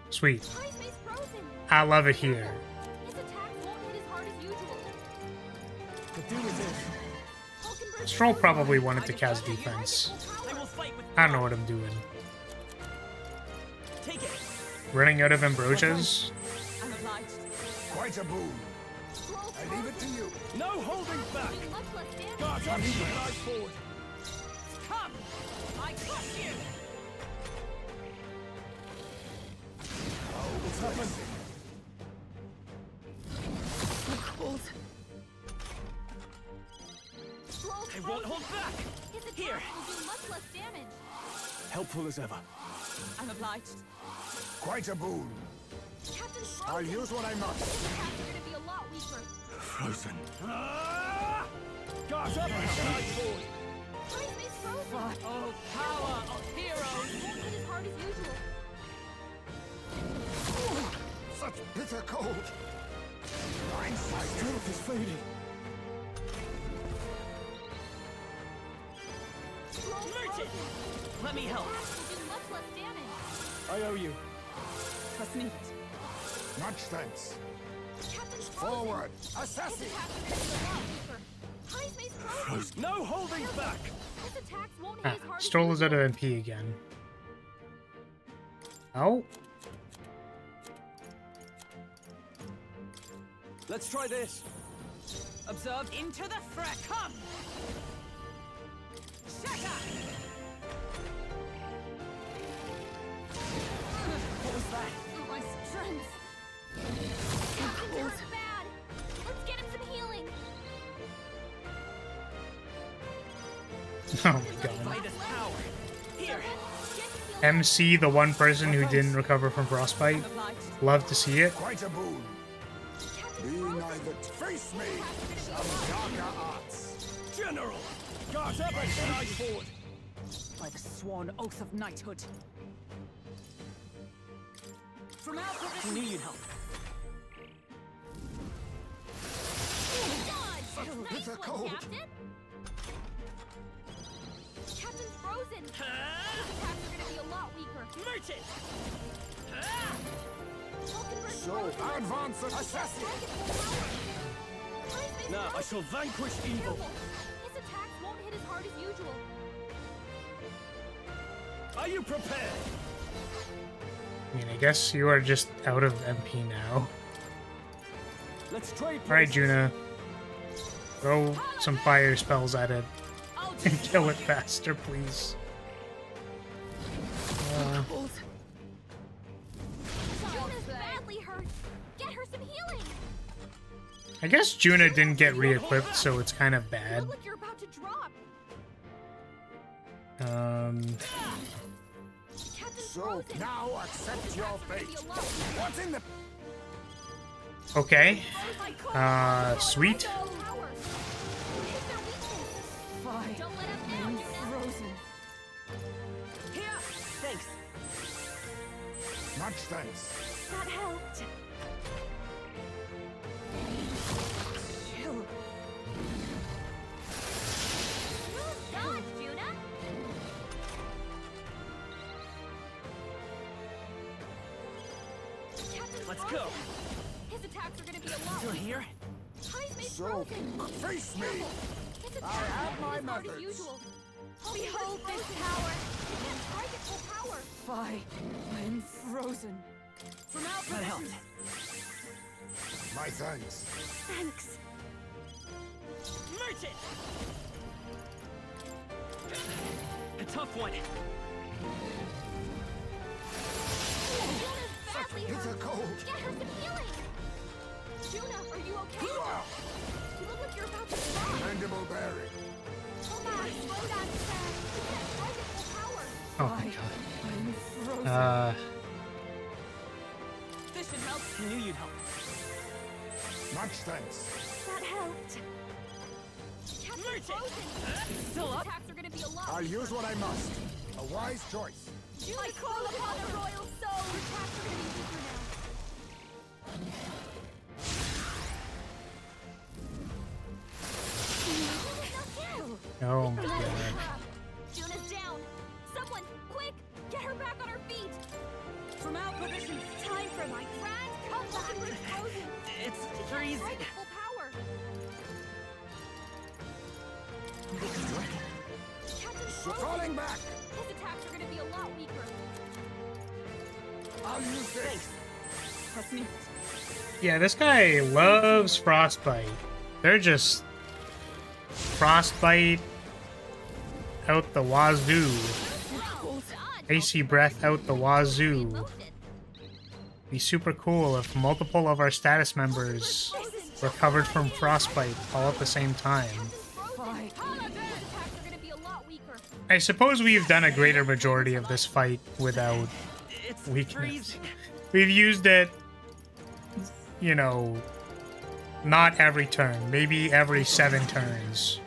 Sweet. Ice Mace frozen. I love it here. His attacks won't hit as hard as usual. Could do with this. Hulkenberg's Stroll frozen. probably wanted to cast defense. I will fight with I don't know what I'm doing. Take it. Running out of Ambrosias? I'm obliged. Quite a boon. Scroll's I leave it to you. No holding back! do much less damage. Guard up and glide forward! Come! I crush you! What's happened? Cold. Scroll's I won't frozen. hold back. His attacks Here. will do much less damage. Helpful as ever. I'm obliged. Quite a boon. Captain I'll frozen. use what I must. His attacks are gonna be a lot weaker. Frozen. Guard up and glide forward! Ice Mace frozen. Oh, power of heroes! Won't hit as hard as usual. Such bitter cold! Blindsided. Strength is fading. Scroll's Merchant! frozen. Let me help. Attacks will do much less damage. I owe you. Trust me. Much thanks. Captain frozen. Forward! His Assassin! attacks are gonna be a lot weaker. Ice Mace frozen. No holding back! His attacks won't hit Ah, as hard as Stroll is out usual. of MP again. Oh? Let's try this. Observe into the threat. Come! Shatter! What was that? My strength. Captain's hurt bad. Let's get him some healing. Oh my god. MC, the one person who didn't recover from frostbite. Love to see it. Quite a boon. Be neither face me. Some darker arts. General! Guard up and side forward! By the sworn oath of knighthood. From our position, you'd help. Nice one, cold. Captain. Captain's frozen. His attacks are gonna be a lot weaker. Merchant! Vulcan's So, frozen. advance and assassin. Now I shall vanquish evil. His attacks won't hit as hard as usual. Are you prepared? I mean, I guess you are just out of MP now. Let's trade. Alright, Juna. Throw some fire spells at it and kill it faster, please. Juna's badly hurt. Get her some healing. I guess Juna didn't get re-equipped, so it's kind of bad. Look like you're about to drop. Captain's So, frozen. now accept your fate. Be a lot weaker. What's in the... Okay. Sweet. Power. Hit their weakness. Fire. Don't let up now, Juna. Frozen. Here! Thanks. Much thanks. That helped. Chill. Dodge, Juna. Captain's Let's frozen. go. His attacks are gonna be a lot Still weaker. here? Heisen's So, frozen. face me. His attacks have my won't hit as hard as methods. usual. Behold Vulcan's this frozen. power. He can't strike at full power. Fire. When frozen. From our That position. helped. My thanks. Thanks. Merchant! A tough one. Juna's badly It's a hurt. cold. Get her some healing. Juna, are you okay? Ah, You look like you're about to drop. Mandible bearing. Come on, slow down, Sam. You can't strike at full power. Oh my god. When frozen. This should help. I knew you'd help. Much thanks. That helped. Captain's frozen. Still up? Attacks are gonna be a lot. I'll use what I must. A wise choice. I call upon a royal soul. Your attacks are gonna be weaker now. Oh my god. Juna's down. Someone, quick, get her back on her feet. From our position. Time for my grand comeback. Vulcan's frozen. It's She can't freezing. strike at full power. Captain's So frozen. falling back. His attacks are gonna be a lot weaker. I'll use this. Thanks. Trust me. Yeah, this guy loves frostbite. They're just frostbite out the wazoo. AC breath out the wazoo. Be super cool if multiple of our status members recovered from frostbite all at the same time. Fire. His attacks are gonna be a lot weaker. I suppose we've done a greater majority of this fight without It's weakness. freezing. We've used it, you know, not every turn, maybe every 7 turns.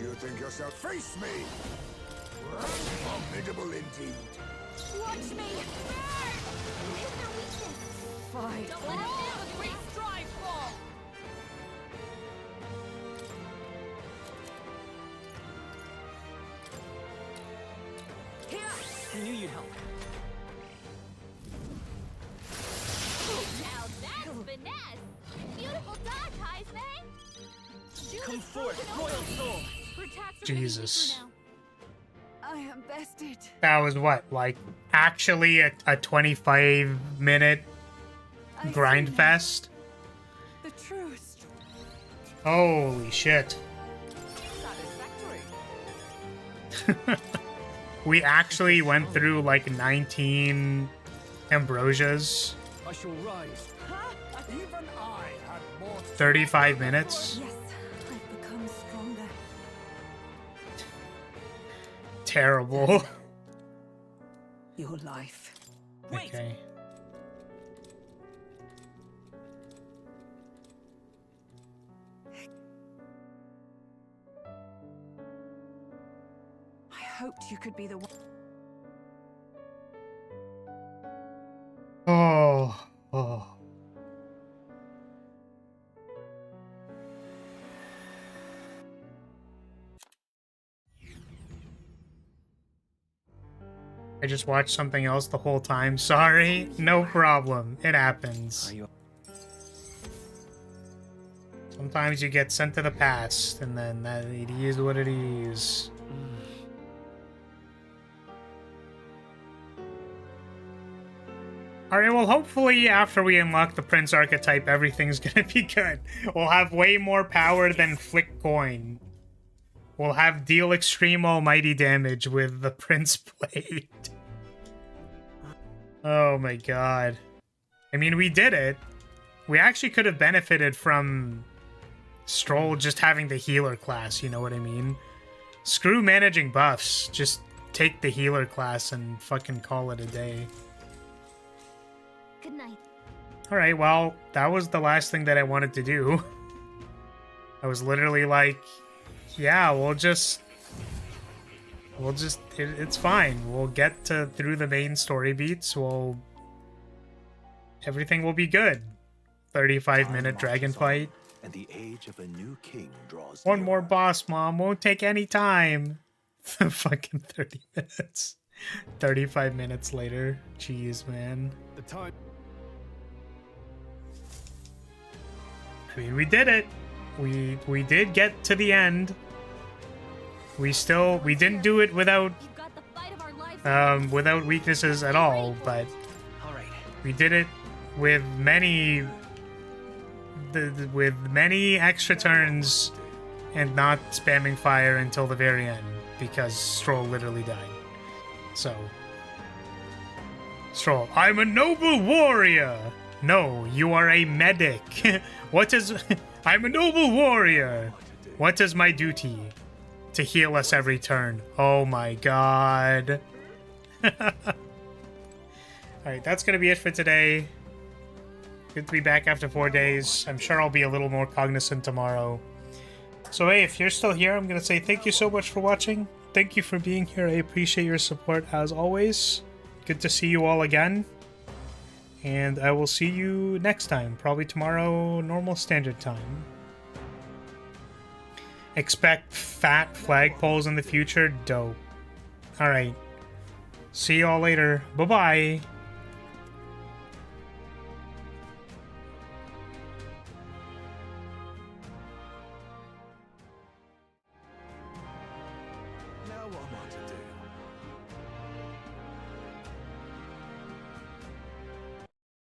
You think yourself face me? Formidable indeed. Watch me. Burn! Hit their weakness. Fire. Don't let him down. The great strive fall. Here! I knew you'd help. Now that's finesse. Beautiful dodge, Heisman. Come forth, royal soul. Her attacks are Jesus. gonna be weaker I am bested. That was what, like, actually a 25-minute I grind see now. fest? The truest. Holy shit. Satisfactory. We actually went through like 19 Ambrosias, I shall rise. Even I had more 35 minutes. Yes, I've become stronger. terrible. Your life. Okay. I hoped you could be the one. Oh. I just watched something else the whole time. Sorry. No problem. It happens. Sometimes you get sent to the past, and then that it is what it is. Alright, well, hopefully after we unlock the Prince archetype, everything's gonna be good. We'll have way more power than Flick Coin. We'll have deal extreme almighty damage with the Prince Blade. Oh my god. I mean, we did it. We actually could have benefited from Stroll just having the healer class, you know what I mean? Screw managing buffs. Just take the healer class and fucking call it a day. Good night. Alright, well, that was the last thing that I wanted to do. I was literally like, yeah, it's fine. We'll get through the main story beats. Everything will be good. 35-minute dragon fight. And the age of a new king draws One nearer. more boss, Mom. Won't take any time. Fucking 30 minutes. 35 minutes later. Jeez, man. The time. I mean, we did it. We did get to the end. We didn't do it without You've got the fight of our lives. without weaknesses at all, but Alright. we did it with many with many extra turns and not spamming fire until the very end because Stroll literally died. So Stroll, I'm a noble warrior. No, you are a medic. I'm a noble warrior. What is my duty? To heal us every turn. Oh my god. Alright, that's gonna be it for today. Good to be back after 4 days. I'm sure I'll be a little more cognizant tomorrow. So hey, if you're still here, I'm gonna say thank you so much for watching. Thank you for being here. I appreciate your support as always. Good to see you all again. And I will see you next time. Probably tomorrow, normal standard time. Expect fat flagpoles in the future? Dope. Alright. See y'all later. Bye-bye.